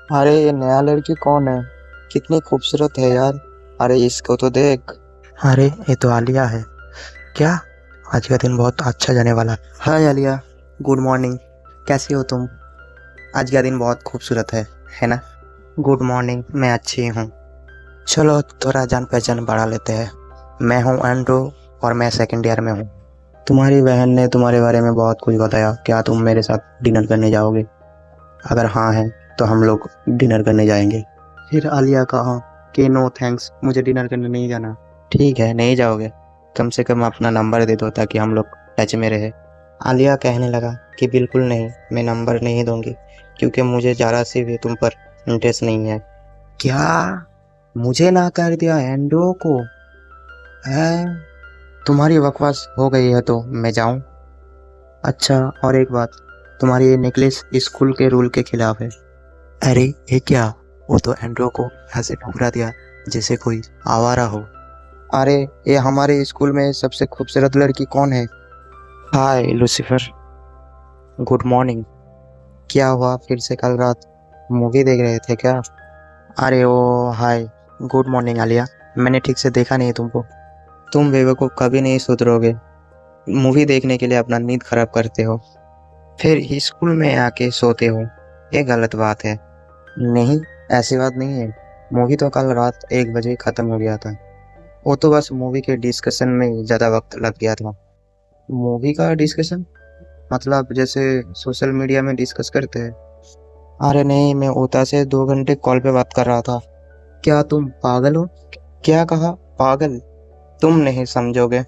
अरे ये नया लड़की कौन है? कितनी खूबसूरत है यार। अरे इसको तो देख। अरे ये तो आलिया है क्या। आज का दिन बहुत अच्छा जाने वाला है। हाय आलिया, गुड मॉर्निंग। कैसी हो तुम? आज का दिन बहुत खूबसूरत है ना। गुड मॉर्निंग, मैं अच्छी हूँ। चलो थोड़ा जान पहचान बढ़ा लेते हैं। मैं हूँ एंड्रो और मैं सेकंड ईयर में हूँ। तुम्हारी बहन ने तुम्हारे बारे में बहुत कुछ बताया। क्या तुम मेरे साथ डिनर करने जाओगे? अगर हाँ है तो हम लोग डिनर करने जाएंगे। फिर आलिया कहा कि नो थैंक्स, मुझे डिनर करने नहीं जाना। ठीक है, नहीं जाओगे? कम से कम अपना नंबर दे दो ताकि हम लोग टच में रहे। आलिया कहने लगा कि बिल्कुल नहीं, मैं नंबर नहीं दूंगी क्योंकि मुझे ज़रा सी भी तुम पर इंटरेस्ट नहीं है। क्या? मुझे ना कर दिया एंड्रो को? है? तुम्हारी बकवास हो गई है तो मैं जाऊं? अच्छा, और एक बात, तुम्हारी ये नेकलेस स्कूल के रूल के खिलाफ है। अरे ये क्या? वो तो एंड्रो को ऐसे ठुकरा दिया जैसे कोई आवारा हो। अरे ये हमारे स्कूल में सबसे खूबसूरत लड़की कौन है? हाय लूसीफर, गुड मॉर्निंग। क्या हुआ, फिर से कल रात मूवी देख रहे थे क्या? अरे ओ हाय, गुड मॉर्निंग आलिया। मैंने ठीक से देखा नहीं तुमको। तुम बेवकूफ़ कभी नहीं सुधरोगे। मूवी देखने के लिए अपना नींद खराब करते हो, फिर स्कूल में आके सोते हो। ये गलत बात है। नहीं, ऐसी बात नहीं है। मूवी तो कल रात 1 बजे खत्म हो गया था। वो तो बस मूवी के डिस्कशन में ज़्यादा वक्त लग गया था। मूवी का डिस्कशन? मतलब जैसे सोशल मीडिया में डिस्कस करते हैं। अरे नहीं, मैं ओता से 2 घंटे कॉल पे बात कर रहा था। क्या तुम पागल हो? क्या कहा? पागल? तुम नहीं समझोगे।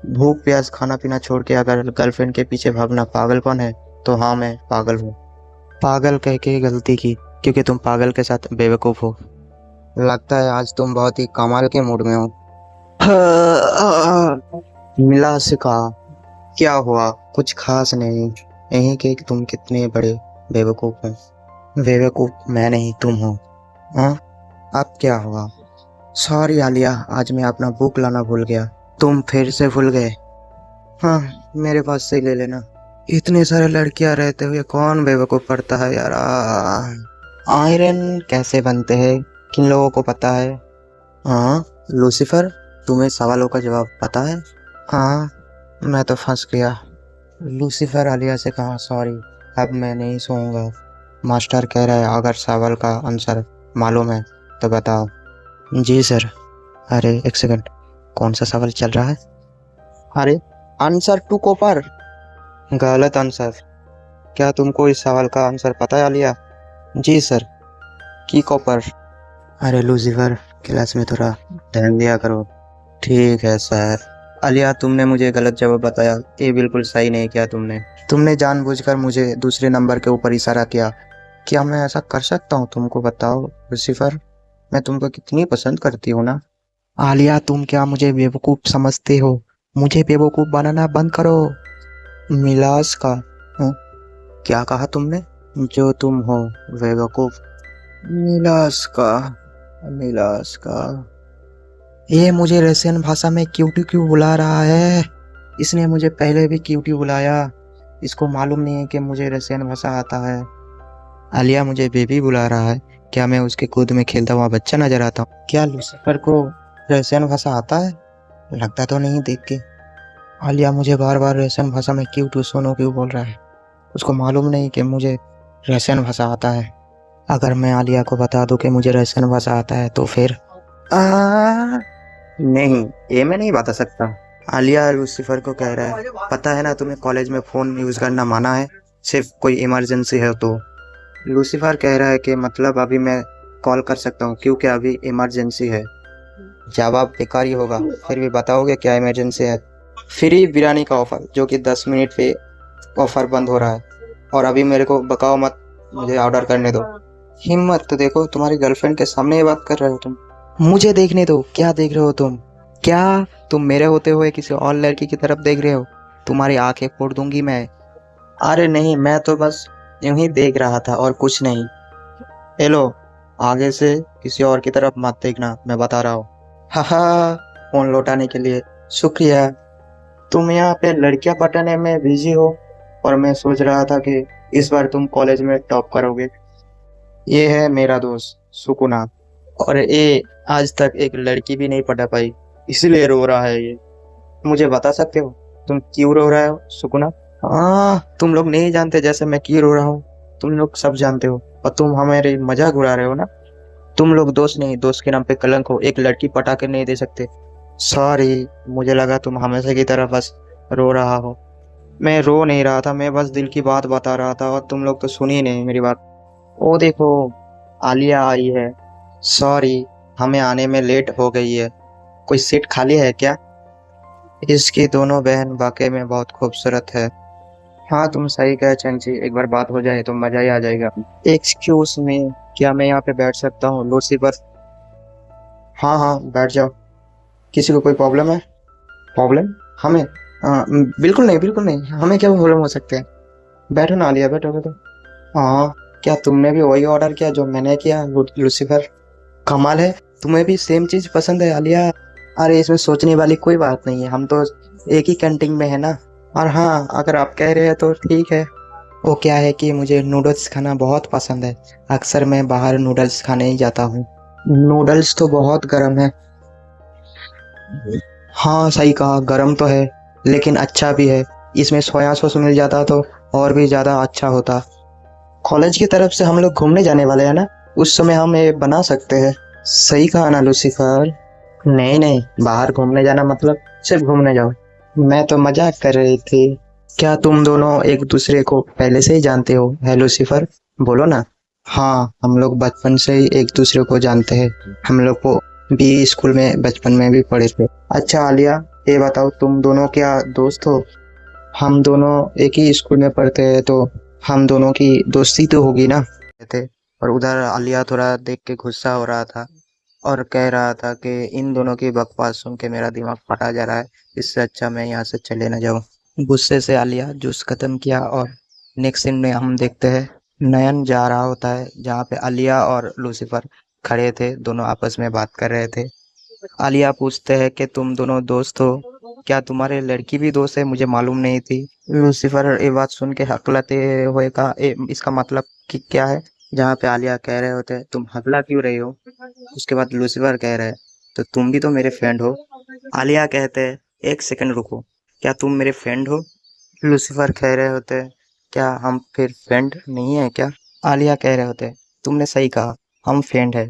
भूख प्यास खाना पीना छोड़ के अगर गर्लफ्रेंड के पीछे भागना पागलपन है तो हाँ, मैं पागल हूँ। पागल कह के गलती की क्योंकि तुम पागल के साथ बेवकूफ़ हो। लगता है आज तुम बहुत ही कमाल के मूड में हो। मिला से कहा, क्या हुआ? कुछ खास नहीं, यही कि तुम कितने बड़े बेवकूफ़ हो। बेवकूफ़ मैं नहीं, तुम हो। हाँ, अब क्या हुआ? सॉरी आलिया, आज मैं अपना बुक लाना भूल गया। तुम फिर से भूल गए? हाँ, मेरे पास से ले लेना। इतने सारे लड़कियां रहते हुए कौन बेवकूफ़ पड़ता है यार। आयरन कैसे बनते हैं, किन लोगों को पता है? हाँ लूसीफर, तुम्हें सवालों का जवाब पता है? हाँ, मैं तो फंस गया। लूसीफर आलिया से कहा सॉरी, अब मैं नहीं सोऊंगा। मास्टर कह रहा है अगर सवाल का आंसर मालूम है तो बताओ। जी सर। अरे एक सेकंड, कौन सा सवाल चल रहा है? अरे, आंसर टू कॉपर। गलत आंसर। क्या तुमको इस सवाल का आंसर पता है आलिया? जी सर। की कॉपर। अरे लूसीफर, क्लास में थोड़ा ध्यान दिया करो। ठीक है सर। आलिया, तुमने मुझे गलत जवाब बताया, ये बिल्कुल सही नहीं किया तुमने। तुमने जानबूझकर मुझे दूसरे नंबर के ऊपर इशारा किया। क्या मैं ऐसा कर सकता हूँ? तुमको बताओ लूसीफर, मैं तुमको कितनी पसंद करती हूँ ना। आलिया, तुम क्या मुझे बेवकूफ़ समझते हो? मुझे बेवकूफ़ बनाना बंद करो। मिलास का? हं? क्या कहा तुमने? जो तुम हो बेवकूफ़। मिलास का? मिलास का? ये मुझे रशियन भाषा में क्यूटी क्यों बुला रहा है? इसने मुझे पहले भी क्यूटी बुलाया। इसको मालूम नहीं है कि मुझे रशियन भाषा आता है। आलिया मुझे बेबी बुला रहा है। क्या मैं उसके गोद में खेलता हुआ बच्चा नजर आता हूँ? क्या लूसीफर को रशियन भाषा आता है? लगता तो नहीं देख के। आलिया मुझे बार बार रशियन भाषा में क्यों टू सोनो क्यों बोल रहा है? उसको मालूम नहीं कि मुझे रशियन भाषा आता है। अगर मैं आलिया को बता दूं कि मुझे रशियन भाषा आता है तो फिर आ, नहीं, ये मैं नहीं बता सकता। आलिया लूसीफर को कह रहा है पता है ना तुम्हें कॉलेज में फ़ोन यूज़ करना मना है, सिर्फ कोई इमरजेंसी है तो। लूसीफर कह रहा है कि मतलब अभी मैं कॉल कर सकता हूँ क्योंकि अभी इमरजेंसी है। जवाब बेकार ही होगा, फिर भी बताओगे क्या इमरजेंसी है? फ्री बिरयानी का ऑफर जो कि 10 मिनट पे ऑफर बंद हो रहा है, और अभी मेरे को बकाओ मत, मुझे ऑर्डर करने दो। हिम्मत तो देखो, तुम्हारी गर्लफ्रेंड के सामने ये बात कर रहे हो तुम। मुझे देखने दो। क्या देख रहे हो तुम? क्या तुम मेरे होते हुए किसी और लड़की की तरफ देख रहे हो? तुम्हारी आंखें फोड़ दूंगी मैं। अरे नहीं, मैं तो बस यूं ही देख रहा था और कुछ नहीं। हेलो, आगे से किसी और की तरफ मत देखना, मैं बता रहा हूँ। हाहा, फोन लौटाने के लिए शुक्रिया। तुम यहाँ पे लड़कियां पटाने में बिजी हो और मैं सोच रहा था कि इस बार तुम कॉलेज में टॉप करोगे। ये है मेरा दोस्त सुकुना, और ये आज तक एक लड़की भी नहीं पटा पाई, इसलिए रो रहा है ये। मुझे बता सकते हो तुम क्यों रो रहे हो सुकुना? तुम लोग नहीं जानते जैसे मैं क्यों रो रहा हूँ, तुम लोग सब जानते हो, और तुम हमारी मजाक उड़ा रहे हो ना। तुम लोग दोस्त नहीं, दोस्त के नाम पे कलंक हो, एक लड़की पटा के नहीं दे सकते। सॉरी, मुझे लगा तुम हमेशा की तरह बस रो रहा हो। मैं रो नहीं रहा था, मैं बस दिल की बात बता रहा था, और तुम लोग तो सुनी ही नहीं मेरी बात। ओ देखो, आलिया आई है। सॉरी, हमें आने में लेट हो गई है। कोई सीट खाली है क्या? इसकी दोनों बहन वाकई में बहुत खूबसूरत है। हाँ, तुम सही कहे चंची, एक बार बात हो जाए तो मजा ही आ जाएगा। एक्सक्यूज मी, क्या मैं यहाँ पे बैठ सकता हूँ लूसीफर? हाँ हाँ, बैठ जाओ। किसी को कोई प्रॉब्लम है? प्रॉब्लम? हमें? बिल्कुल नहीं, बिल्कुल नहीं, हमें क्या प्रॉब्लम हो सकते हैं। बैठो ना आलिया, बैठो बैठो। हाँ, क्या तुमने भी वही ऑर्डर किया जो मैंने किया लूसीफर? कमाल है, तुम्हें भी सेम चीज पसंद है आलिया। अरे इसमें सोचने वाली कोई बात नहीं है, हम तो एक ही कैंटीन में है ना। और हाँ, अगर आप कह रहे हैं तो ठीक है। वो क्या है कि मुझे नूडल्स खाना बहुत पसंद है, अक्सर मैं बाहर नूडल्स खाने ही जाता हूँ। नूडल्स तो बहुत गर्म है। हाँ सही कहा, गर्म तो है, लेकिन अच्छा भी है। इसमें सोया सॉस मिल जाता तो और भी ज्यादा अच्छा होता। कॉलेज की तरफ से हम लोग घूमने जाने वाले हैं ना, उस समय हम ये बना सकते हैं। सही कहा ना लूसीफर? नहीं नहीं, बाहर घूमने जाना मतलब सिर्फ घूमने जाओ। मैं तो मजाक कर रही थी। क्या तुम दोनों एक दूसरे को पहले से ही जानते हो है लूसीफर? बोलो ना। हाँ, हम लोग बचपन से ही एक दूसरे को जानते हैं। हम लोग को भी स्कूल में बचपन में भी पढ़े थे। अच्छा आलिया, ये बताओ तुम दोनों क्या दोस्त हो? हम दोनों एक ही स्कूल में पढ़ते हैं, तो हम दोनों की दोस्ती तो होगी ना। थे, और उधर आलिया थोड़ा देख के गुस्सा हो रहा था, और कह रहा था कि इन दोनों की बकवास सुन के मेरा दिमाग फटा जा रहा है, इससे अच्छा मैं यहाँ से चले ना जाऊँ। गुस्से से आलिया जूस खत्म किया, और नेक्स्ट सीन में हम देखते हैं नयन जा रहा होता है जहाँ पे आलिया और लूसीफर खड़े थे, दोनों आपस में बात कर रहे थे। आलिया पूछते हैं कि तुम दोनों दोस्त हो, क्या तुम्हारे लड़की भी दोस्त है? मुझे मालूम नहीं थी। लूसीफर ये बात सुन के हकलाते हुए कहा, इसका मतलब कि क्या है?" जहाँ पे आलिया कह रहे होते हैं, तुम हकला क्यों रही हो? उसके बाद लूसीफर कह रहे हैं, तो तुम भी तो मेरे फ्रेंड हो। आलिया कहते हैं, एक सेकंड रुको, क्या तुम मेरे फ्रेंड हो? लूसीफर कह रहे होते हैं, क्या हम फिर फ्रेंड नहीं है क्या? आलिया कह रहे होते हैं, तुमने सही कहा, हम फ्रेंड है,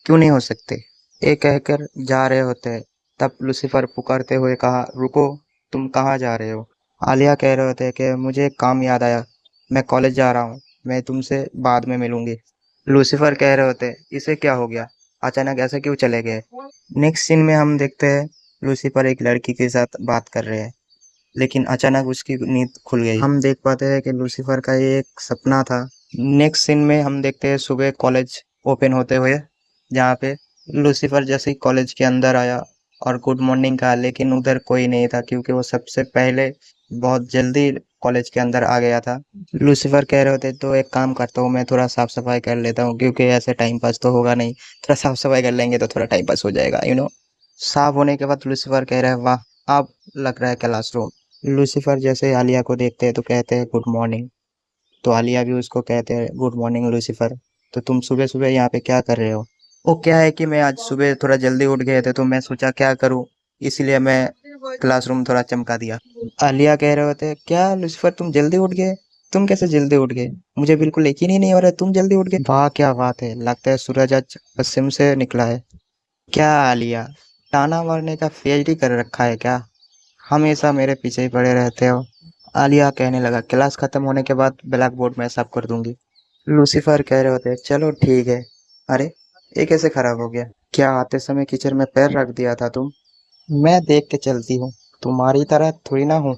क्यों नहीं हो सकते? ये कहकर जा रहे होते हैं, तब लूसीफर पुकारते हुए कहा, रुको, तुम कहाँ जा रहे हो? आलिया कह रहे होते हैं कि मुझे एक काम याद आया, मैं कॉलेज जा रहा हूँ, मैं तुमसे बाद में मिलूंगी। लूसीफर कह रहे होते हैं, इसे क्या हो गया, अचानक ऐसे क्यों चले गए? नेक्स्ट सीन में हम देखते हैं लूसीफर एक लड़की के साथ बात कर रहे हैं, लेकिन अचानक उसकी नींद खुल गई। हम देख पाते हैं कि लूसीफर का ये एक सपना था। नेक्स्ट सीन में हम देखते हैं सुबह कॉलेज ओपन होते हुए, जहाँ पे लूसीफर जैसे ही कॉलेज के अंदर आया और गुड मॉर्निंग कहा, लेकिन उधर कोई नहीं था, क्योंकि वो सबसे पहले बहुत जल्दी कॉलेज के अंदर आ गया था। लूसीफर कह रहे होते, तो एक काम करता हूँ, मैं थोड़ा साफ सफाई कर लेता हूँ, क्योंकि ऐसे टाइम पास तो होगा नहीं, थोड़ा साफ सफाई कर लेंगे तो थोड़ा टाइम पास हो जाएगा, साफ होने के बाद लूसीफर कह रहे हैं, वाह, अब लग रहा है क्लासरूम। लूसीफर जैसे आलिया को देखते हैं तो कहते हैं गुड मॉर्निंग, तो आलिया भी उसको कहते हैं गुड मॉर्निंग लूसीफर, तो तुम सुबह सुबह यहाँ पे क्या कर रहे हो? वो क्या है कि मैं आज सुबह थोड़ा जल्दी उठ गए थे, तो मैं सोचा क्या करूँ, इसलिए मैं क्लासरूम थोड़ा चमका दिया। आलिया कह रहे होते, क्या लूसीफर तुम जल्दी उठ गए? तुम कैसे जल्दी उठ गए? मुझे बिल्कुल यकीन ही नहीं हो रहा है तुम जल्दी उठ गए। वाह क्या बात है, लगता है सूरज आज पश्चिम से निकला है। क्या आलिया, ताना मारने का पीएचडी कर रखा है क्या? हमेशा मेरे पीछे ही पड़े रहते हो। आलिया कहने लगा, क्लास खत्म होने के बाद ब्लैक बोर्ड में साफ कर दूंगी। लूसीफर कह रहे होते, चलो ठीक है। अरे, ये कैसे खराब हो गया? क्या आते समय कीचड़ में पैर रख दिया था तुम? मैं देख के चलती हूँ, तुम्हारी तरह थोड़ी ना हूँ।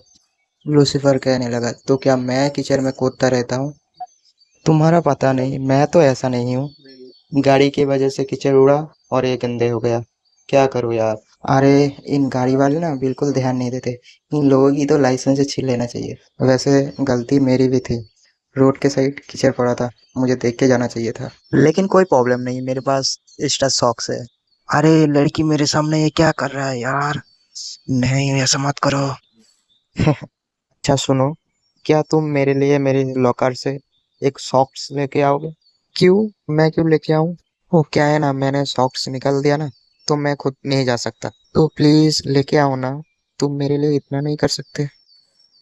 लूसीफर कहने लगा, तो क्या मैं कीचड़ में कूदता रहता हूँ? तुम्हारा पता नहीं, मैं तो ऐसा नहीं हूँ। गाड़ी की वजह से कीचड़ उड़ा और ये गंदे हो गया, क्या करूँ यार। अरे, इन गाड़ी वाले ना बिल्कुल ध्यान नहीं देते, इन लोगों की तो लाइसेंस छीन लेना चाहिए। वैसे गलती मेरी भी थी, रोड के साइड कीचड़ पड़ा था, मुझे देख के जाना चाहिए था, लेकिन कोई प्रॉब्लम नहीं, मेरे पास एक्स्ट्रा सॉक्स है। अरे लड़की मेरे सामने ये क्या कर रहा है यार, नहीं ऐसा मत करो। अच्छा सुनो, क्या तुम मेरे लिए मेरे लॉकर से एक सॉक्स लेके आओगे? क्यों? मैं क्यों लेके आऊं? वो क्या है ना, मैंने सॉक्स निकाल दिया ना, तो मैं खुद नहीं जा सकता। तो प्लीज लेके आओ ना। तुम मेरे लिए इतना नहीं कर सकते?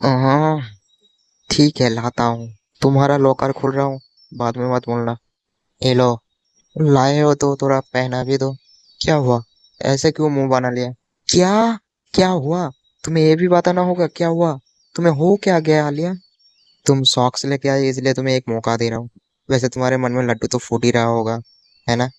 हाँ ठीक है, लाता हूँ। तुम्हारा लॉकर खोल रहा हूँ, बाद में मत बोलना। ये लो। लाए हो तो थोड़ा पहना भी दो। क्या हुआ? ऐसे क्यों मुंह बना लिया? क्या? क्या हुआ? तुम्हें ये भी बताना होगा क्या हुआ? तुम्हें हो क्या गया आलिया? तुम सॉक्स लेके आई इसलिए तुम्हें एक मौका दे रहा हूँ। वैसे तुम्हारे मन में लड्डू तो फूट ही रहा होगा, है ना?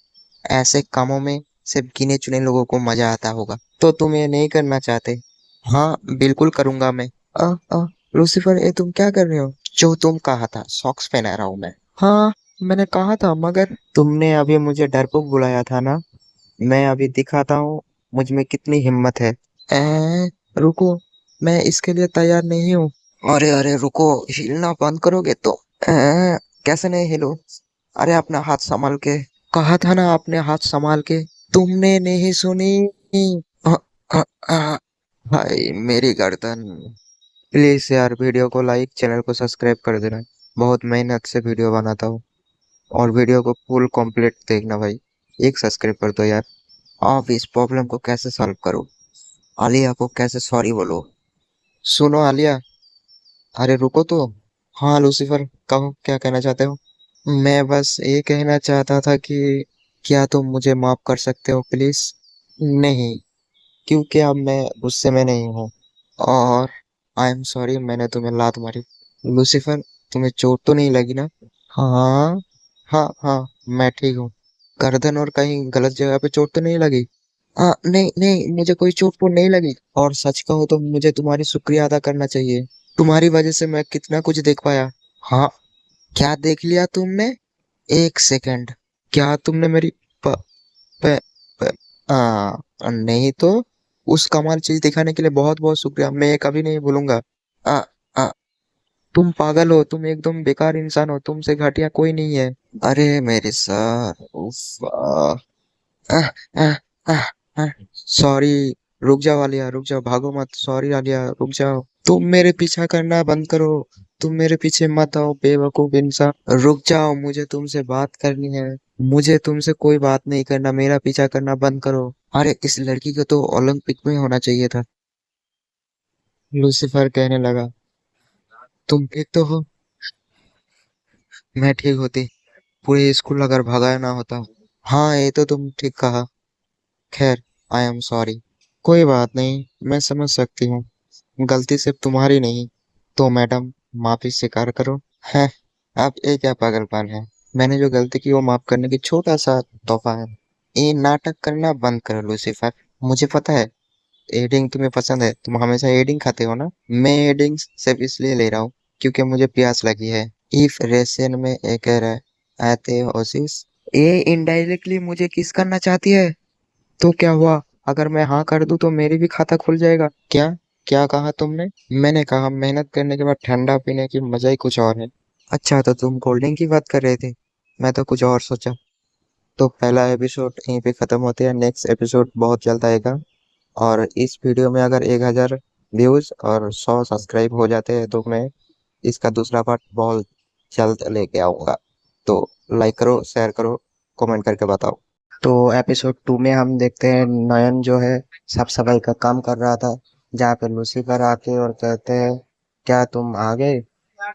ऐसे कामों में सिर्फ गिने चुने लोगों को मजा आता होगा, तो तुम ये नहीं करना चाहते? हाँ बिल्कुल करूंगा मैं। अ, अ, लूसीफर, ये तुम क्या कर रहे हो? जो तुम कहा था, सॉक्स पहना रहा हूं मैं। हाँ, मैंने कहा था, मगर तुमने अभी मुझे डरपोक बुलाया था ना। मैं अभी दिखाता हूँ मुझ में कितनी हिम्मत है। रुको, मैं इसके लिए तैयार नहीं हूँ। अरे अरे रुको, हिलना बंद करोगे तो। कैसे नहीं हिलूं? अरे अपना हाथ संभाल के। कहा था ना अपने हाथ संभाल के। तुमने नहीं सुनी? अ, अ, अ, भाई मेरी गर्दन। प्लीज यार, वीडियो को लाइक, चैनल को सब्सक्राइब कर देना। बहुत मेहनत से वीडियो बनाता हूँ, और वीडियो को फुल कंप्लीट देखना भाई। एक सब्सक्राइब कर दो यार। आप इस प्रॉब्लम को कैसे सॉल्व करो, आलिया को कैसे सॉरी बोलो। सुनो आलिया। अरे रुको तो। हाँ लूसीफर, कहो क्या कहना चाहते हो? मैं बस ये कहना चाहता था कि क्या तुम मुझे माफ कर सकते हो प्लीज? नहीं, क्योंकि अब मैं गुस्से में नहीं हूँ। और आई एम सॉरी, मैंने तुम्हें लात मारी। लूसीफर, तुम्हें चोट तो नहीं लगी ना? हाँ हाँ हाँ, मैं ठीक हूँ। गर्दन और कहीं गलत जगह पे चोट तो नहीं लगी? हाँ नहीं नहीं, मुझे कोई चोट वोट नहीं लगी। और सच कहो तो मुझे तुम्हारी शुक्रिया अदा करना चाहिए। तुम्हारी वजह से मैं कितना कुछ देख पाया। हाँ, क्या देख लिया तुमने? एक सेकंड, क्या तुमने मेरी प, प, प, नहीं तो। उस कमाल चीज दिखाने के लिए बहुत बहुत शुक्रिया, मैं ये कभी नहीं भूलूंगा। आ, आ, तुम पागल हो, तुम एकदम बेकार इंसान हो, तुमसे घटिया कोई नहीं है। अरे मेरे सर, उफ, आह, आह, आह, आह। सॉरी। रुक जाओ आलिया, रुक जाओ, भागो मत। सॉरी आलिया, रुक जाओ। तुम मेरे पीछा करना बंद करो। तुम मेरे पीछे मत आओ बेवकूफ इंसान। रुक जाओ, मुझे तुमसे बात करनी है। मुझे तुमसे कोई बात नहीं करना, मेरा पीछा करना बंद करो। अरे इस लड़की को तो ओलंपिक में होना चाहिए था। लूसीफर कहने लगा, तुम ठीक तो हो? मैं ठीक होती, पूरे स्कूल अगर भगाया ना होता। हाँ ये तो तुम ठीक कहा। खैर, आई एम सॉरी। कोई बात नहीं, मैं समझ सकती हूँ। गलती सिर्फ तुम्हारी नहीं। तो मैडम, माफी स्वीकार करो। है, अब ये क्या पागलपन है? मैंने जो गलती की वो माफ करने की छोटा सा तोहफा है। ये नाटक करना बंद करो लूसीफर। मुझे पता है एडिंग तुम्हें पसंद है, तुम हमेशा एडिंग खाते हो ना। मैं एडिंग सिर्फ इसलिए ले रहा हूँ क्योंकि मुझे प्यास लगी है। इफ रेशन में एक है आते ओसिस। ये इनडायरेक्टली मुझे किस करना चाहती है? तो क्या हुआ? अगर मैं हाँ कर दूं तो मेरी भी खाता खुल जाएगा क्या? क्या कहा तुमने? मैंने कहा मेहनत करने के बाद ठंडा पीने की मजा ही कुछ और है। अच्छा, तो तुम कोल्ड ड्रिंक की बात कर रहे थे, मैं तो कुछ और सोचा। तो पहला एपिसोड यहीं पे खत्म होते हैं, नेक्स्ट एपिसोड बहुत जल्द आएगा। और इस वीडियो में अगर 1000 व्यूज और 100 सब्सक्राइब हो जाते हैं तो मैं इसका दूसरा पार्ट बहुत जल्द लेके आऊंगा। तो लाइक करो, शेयर करो, कमेंट करके बताओ। तो एपिसोड 2 में हम देखते हैं नयन जो है साफ सफाई का काम कर रहा था, जहाँ पे लूसीफर आते और कहते हैं क्या तुम आ गए?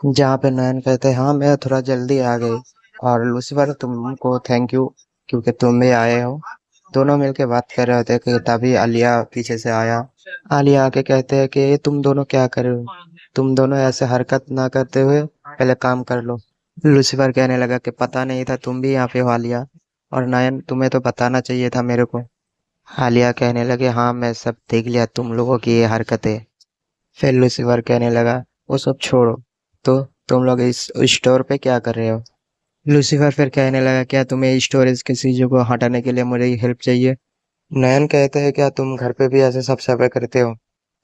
जहाँ पे नयन कहते हैं हाँ मैं थोड़ा जल्दी आ गई। और लूसीफर तुमको थैंक यू क्योंकि तुम भी आए हो। दोनों मिलके बात कर रहे होते कि तभी आलिया पीछे से आया। आलिया आके कहते हैं कि ये तुम दोनों क्या कर रहे हो? तुम दोनों ऐसे हरकत ना करते हुए पहले काम कर लो। लूसीफर कहने लगा कि पता नहीं था तुम भी यहाँ पे हो आलिया। और नयन, तुम्हें तो बताना चाहिए था मेरे को। आलिया कहने लगे हाँ मैं सब देख लिया तुम लोगों की ये हरकतें। फिर लूसीफर कहने लगा वो सब छोड़ो, तो तुम लोग इस स्टोर पे क्या कर रहे हो? लूसीफर फिर कहने लगा क्या तुम्हें स्टोरेज की चीजों को हटाने के लिए मुझे हेल्प चाहिए? नयन कहते हैं क्या तुम घर पे भी ऐसे सब सफाई करते हो?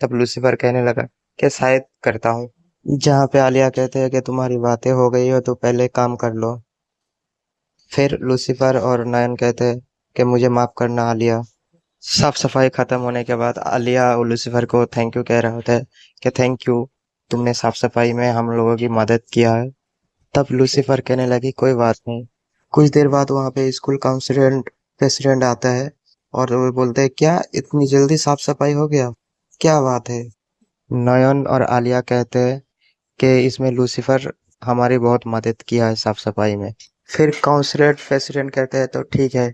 तब लूसीफर कहने लगा कि शायद करता हूँ। जहाँ पे आलिया कहते हैं कि तुम्हारी बातें हो गई हो तो पहले काम कर लो। फिर लूसीफर और नयन कहते हैं कि मुझे माफ करना आलिया। साफ सफाई खत्म होने के बाद आलिया और लूसीफर को थैंक यू कह रहा होता है कि थैंक यू, तुमने साफ सफाई में हम लोगों की मदद किया है। तब लूसीफर कहने लगी कोई बात नहीं, कुछ देर बाद वहाँ पे स्कूल काउंसिल प्रेसिडेंट आता है और वो बोलते हैं क्या इतनी जल्दी साफ सफाई हो गया, क्या बात है। नयन और आलिया कहते हैं कि इसमें लूसीफर हमारी बहुत मदद किया है साफ सफाई में। फिर काउंसिल प्रेसिडेंट कहते हैं तो ठीक है,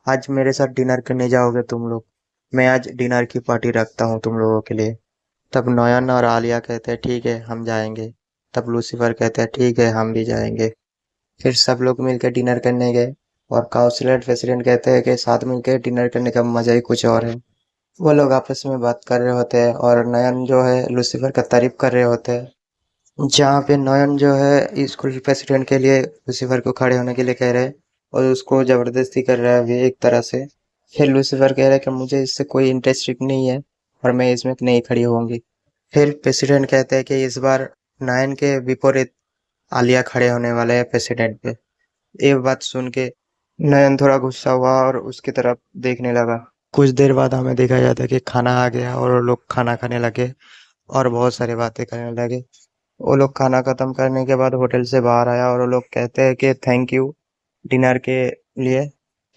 आज मेरे साथ डिनर करने जाओगे तुम लोग, मैं आज डिनर की पार्टी रखता हूँ तुम लोगों के लिए। तब नयन और आलिया कहते हैं ठीक है हम जाएंगे। तब लूसीफर कहते हैं ठीक है हम भी जाएंगे। फिर सब लोग मिलकर डिनर करने गए और काउंसिलर प्रेसिडेंट कहते हैं कि साथ मिलकर डिनर करने का मजा ही कुछ और है। वो लोग आपस में बात कर रहे होते हैं और नयन जो है लूसीफर का तारीफ कर रहे होते हैं। जहाँ पे नयन जो है स्कूल प्रेसिडेंट के लिए लूसीफर को खड़े होने के लिए कह रहे हैं और उसको जबरदस्ती कर रहा है भी एक तरह से। फिर लूसीफर कह रहा है कि मुझे इससे कोई इंटरेस्ट नहीं है और मैं इसमें नहीं खड़ी होंगी। फिर प्रेसिडेंट कहते हैं कि इस बार नयन के विपरीत आलिया खड़े होने वाले हैं प्रेसिडेंट पे। ये बात सुन के नयन थोड़ा गुस्सा हुआ और उसकी तरफ देखने लगा। कुछ देर बाद हमें देखा जाता है कि खाना आ गया और वो लोग खाना खाने लगे और बहुत सारी बातें करने लगे। वो लोग खाना खत्म करने के बाद होटल से बाहर आया और वो लोग कहते हैं कि थैंक यू डिनर के लिए।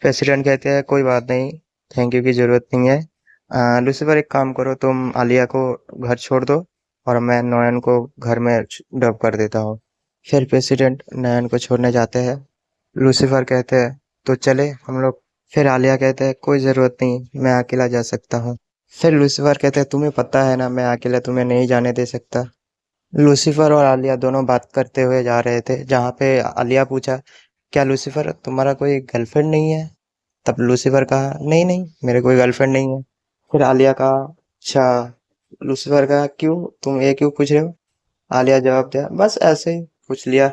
प्रेसिडेंट कहते हैं कोई बात नहीं, थैंक यू की जरूरत नहीं है। लूसीफर एक काम करो, तुम आलिया को घर छोड़ दो और मैं नयन को घर में ड्रॉप कर देता हूँ। फिर प्रेसिडेंट नयन को छोड़ने जाते हैं। लूसीफर कहते हैं तो चले हम लोग। फिर आलिया कहते हैं कोई जरूरत नहीं, मैं अकेला जा सकता हूँ। फिर लूसीफर कहते हैं तुम्हें पता है ना मैं अकेला तुम्हें नहीं जाने दे सकता। लूसीफर और आलिया दोनों बात करते हुए जा रहे थे, जहाँ पे आलिया पूछा क्या लूसीफर तुम्हारा कोई गर्लफ्रेंड नहीं है। तब लूसीफर कहा नहीं नहीं मेरे कोई गर्लफ्रेंड नहीं है। फिर आलिया कहा अच्छा। लूसीफर कहा क्यों, तुम ये क्यों पूछ रहे हो। आलिया जवाब दिया बस ऐसे ही पूछ लिया।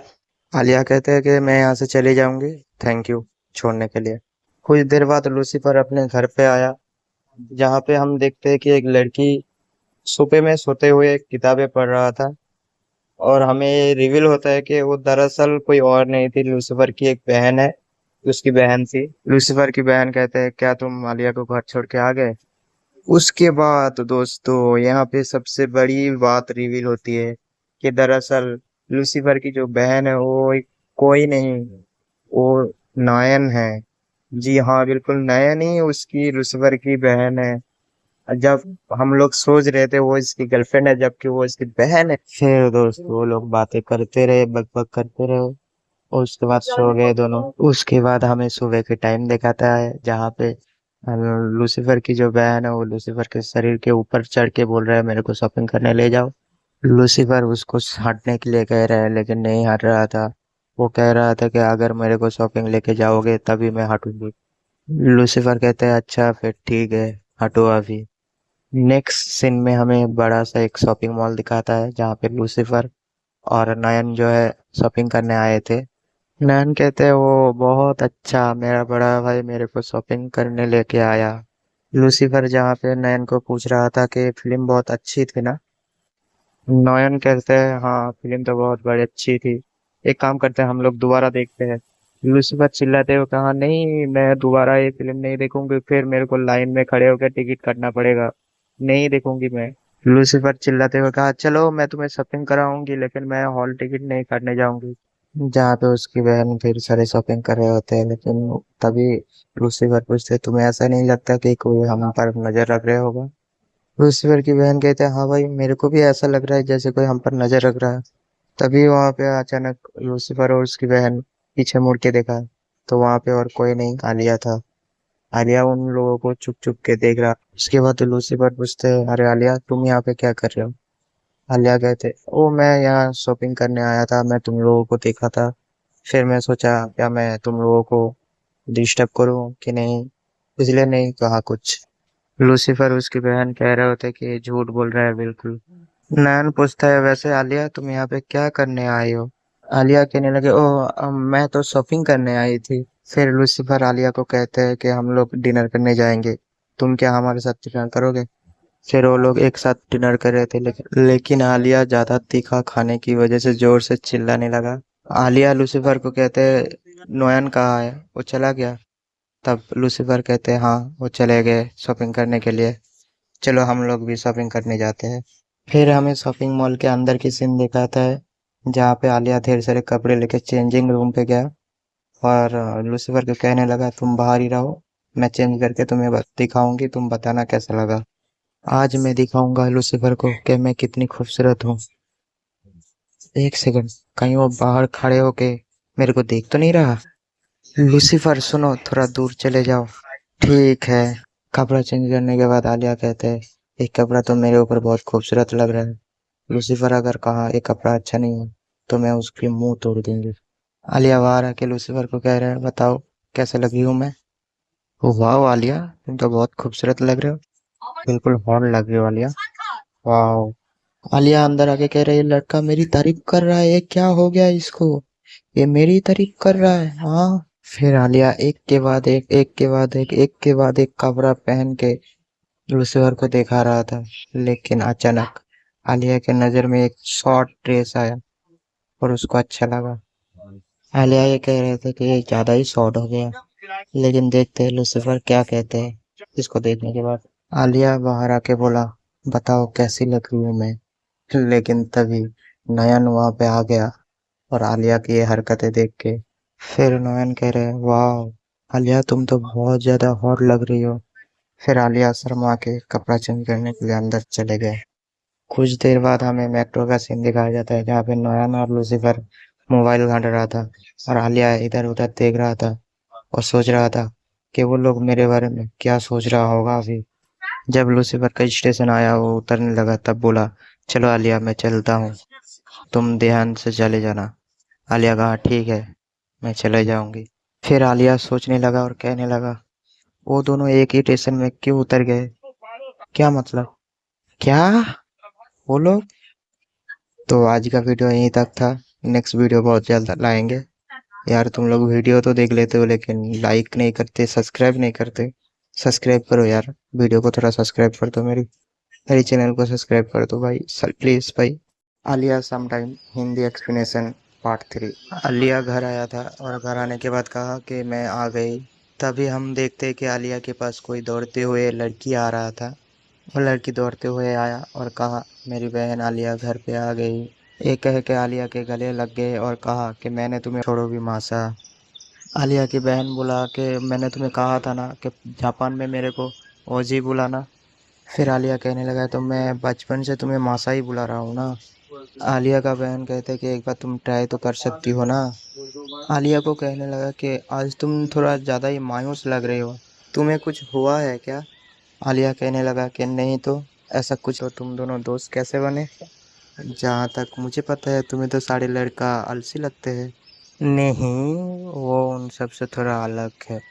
आलिया कहते हैं कि मैं यहाँ से चली जाऊंगी, थैंक यू छोड़ने के लिए। कुछ देर बाद लूसीफर अपने घर पे आया, जहाँ पे हम देखते हैं कि एक लड़की सोफे में सोते हुए किताबें पढ़ रहा था और हमें रिवील होता है कि वो दरअसल कोई और नहीं थी, लूसीफर की एक बहन है, उसकी बहन थी। लूसीफर की बहन कहते हैं क्या तुम आलिया को घर छोड़ के आ गए। उसके बाद दोस्तों यहाँ पे सबसे बड़ी बात रिवील होती है कि दरअसल लूसीफर की जो बहन है वो कोई नहीं, वो नयन है। जी हाँ बिल्कुल नयन ही उसकी लूसीफर की बहन है। जब हम लोग सोच रहे थे वो इसकी गर्लफ्रेंड है जबकि वो इसकी बहन है। फिर दोस्त वो लोग बातें करते रहे, बकबक करते रहे और उसके बाद सो गए दोनों। उसके बाद हमें सुबह के टाइम दिखाता है, जहाँ पे लूसीफर की जो बहन है वो लूसीफर के शरीर के ऊपर चढ़ के बोल रहा है मेरे को शॉपिंग करने ले जाओ। लूसीफर उसको हटने के लिए कह रहा है लेकिन नहीं हट रहा था। वो कह रहा था कि अगर मेरे को शॉपिंग लेके जाओगे तभी मैं हटूंगी। लूसीफर कहते हैं अच्छा फिर ठीक है, हटो अभी। नेक्स्ट सीन में हमें बड़ा सा एक शॉपिंग मॉल दिखाता है, जहाँ पे लूसीफर और नयन जो है शॉपिंग करने आए थे। नयन कहते हैं वो बहुत अच्छा, मेरा बड़ा भाई मेरे को शॉपिंग करने लेके आया। लूसीफर जहाँ पे नयन को पूछ रहा था कि फिल्म बहुत अच्छी थी ना। नयन कहते हैं हाँ फिल्म तो बहुत बड़ी अच्छी थी, एक काम करते हैं हम लोग दोबारा देखते हैं। लूसीफर चिल्लाते हुए कहा नहीं मैं दोबारा ये फिल्म नहीं देखूंगी, फिर मेरे को लाइन में खड़े होकर टिकट काटना पड़ेगा, नहीं देखूंगी मैं। लूसीफर चिल्लाते हुए कहा चलो मैं तुम्हें शॉपिंग कराऊंगी लेकिन मैं हॉल टिकट नहीं काटने जाऊंगी। जहाँ पे उसकी बहन फिर सारे शॉपिंग कर रहे होते हैं, लेकिन तभी लूसीफर पूछते तुम्हें ऐसा नहीं लगता कि कोई हम पर नजर रख रहे होगा। लूसीफर की बहन कहते हैं हाँ भाई मेरे को भी ऐसा लग रहा है जैसे कोई हम पर नजर रख रहा है। तभी वहां पे अचानक लूसीफर और उसकी बहन पीछे मुड़ के देखा तो वहां पे और कोई नहीं, आलिया था। आलिया उन लोगों को चुप चुप के देख रहा। उसके बाद तो लूसीफर पूछते हैं अरे आलिया तुम यहाँ पे क्या कर रहे हो। आलिया कहते ओ मैं यहाँ शॉपिंग करने आया था, मैं तुम लोगों को देखा था, फिर मैं सोचा क्या मैं तुम लोगों को डिस्टर्ब करूं कि नहीं, इसलिए नहीं कहा कुछ। लूसीफर उसकी बहन कह रहे होते कि ये झूठ बोल रहा है बिल्कुल। नयन पूछता है वैसे आलिया तुम यहाँ पे क्या करने आई हो। आलिया कहने लगे ओ मैं तो शॉपिंग करने आई थी। फिर लूसीफर आलिया को कहते हैं कि हम लोग डिनर करने जाएंगे, तुम क्या हमारे साथ डिनर करोगे। फिर वो लोग एक साथ डिनर कर रहे थे, लेकिन आलिया ज्यादा तीखा खाने की वजह से जोर से चिल्लाने लगा। आलिया लूसीफर को कहते हैं नोयन कहाँ है, वो चला गया। तब लूसीफर कहते हैं हाँ वो चले गए शॉपिंग करने के लिए, चलो हम लोग भी शॉपिंग करने जाते हैं। फिर हमें शॉपिंग मॉल के अंदर की सीन दिखाता है, जहाँ पे आलिया ढेर सारे कपड़े लेके चेंजिंग रूम पे गया और लूसीफर को कहने लगा तुम बाहर ही रहो, मैं चेंज करके तुम्हें दिखाऊंगी, तुम बताना कैसा लगा। आज मैं दिखाऊंगा लूसीफर को कि मैं कितनी खूबसूरत हूँ। एक सेकंड, कहीं वो बाहर खड़े होके मेरे को देख तो नहीं रहा? लूसीफर सुनो, थोड़ा दूर चले जाओ। ठीक है। कपड़ा चेंज करने के बाद आलिया कहते हैं ये कपड़ा तो मेरे ऊपर बहुत खूबसूरत लग रहा है। लूसीफर अगर कहा ये कपड़ा अच्छा नहीं है तो मैं उसकी मुंह तोड़ दूंगी। आलिया बाहर आके लूसीफर को कह रहा है बताओ कैसे लगी हूँ मैं। वाह आलिया, तुम तो बहुत खूबसूरत लग रहे हो, बिल्कुल हॉट लग रही हो आलिया। वाह। आलिया अंदर आके कह रही है लड़का मेरी तारीफ कर रहा है, ये क्या हो गया इसको, ये मेरी तारीफ कर रहा है। हाँ। फिर आलिया एक के बाद एक के बाद एक के बाद एक कपड़ा पहन के लूसीफर को दिखा रहा था, लेकिन अचानक आलिया के नजर में एक शॉर्ट ड्रेस आया और उसको अच्छा लगा। आलिया ये कह रहे थे कि ये ज्यादा ही शॉर्ट हो गया, लेकिन देखते हैं लूसीफर क्या कहते हैं इसको देखने के बाद। आलिया बाहर आके बोला बताओ कैसी लग रही हूँ मैं। लेकिन तभी नयन वहां पे आ गया और आलिया की ये हरकतें देख के फिर नयन कह रहे वाह आलिया तुम तो बहुत ज्यादा हॉट लग रही हो। फिर आलिया शर्मा के कपड़ा चेंज करने के लिए अंदर चले गए। कुछ देर बाद हमें मेट्रो का सीन दिखाया जाता है जहाँ पे नयन और लूसीफर मोबाइल घाट रहा था और आलिया इधर उधर देख रहा था और सोच रहा था कि वो लोग मेरे बारे में क्या सोच रहा होगा अभी। जब लूसीफर का स्टेशन आया वो उतरने लगा तब बोला चलो आलिया मैं चलता हूँ, तुम ध्यान से चले जाना। आलिया कहा ठीक है, मैं चले जाऊंगी। फिर आलिया सोचने लगा और कहने लगा वो दोनों एक ही स्टेशन में क्यों उतर गए, क्या मतलब, क्या, वो लोग। तो आज का वीडियो यहीं तक था, नेक्स्ट वीडियो बहुत जल्द लाएंगे। यार तुम लोग वीडियो तो देख लेते हो लेकिन लाइक नहीं करते, सब्सक्राइब नहीं करते। सब्सक्राइब करो यार, वीडियो को थोड़ा सब्सक्राइब कर दो, मेरी मेरे चैनल को सब्सक्राइब कर दो भाई, प्लीज भाई। Alia sometime Hindi explanation part 3। Alia घर आया था और घर आने के बाद कहा कि मैं आ गई। तभी हम देखते कि आलिया के पास कोई दौड़ते हुए लड़की आ रहा था। वो लड़की दौड़ते हुए आया और कहा मेरी बहन आलिया घर पे आ गई। ये कह के आलिया के गले लग गए और कहा कि मैंने तुम्हें छोड़ो भी मासा। आलिया की बहन बोला कि मैंने तुम्हें कहा था ना कि जापान में मेरे को ओजी बुलाना। फिर आलिया कहने लगा तो मैं बचपन से तुम्हें मासा ही बुला रहा हूँ ना। आलिया का बहन कहते कि एक बार तुम ट्राई तो कर सकती हो ना। आलिया को कहने लगा कि आज तुम थोड़ा ज़्यादा ही मायूस लग रहे हो, तुम्हें कुछ हुआ है क्या। आलिया कहने लगा कि नहीं तो, ऐसा कुछ हो तुम दोनों दोस्त कैसे बने। जहाँ तक मुझे पता है तुम्हें तो सारे लड़का आलसी लगते हैं। नहीं, वो उन सब से थोड़ा अलग है।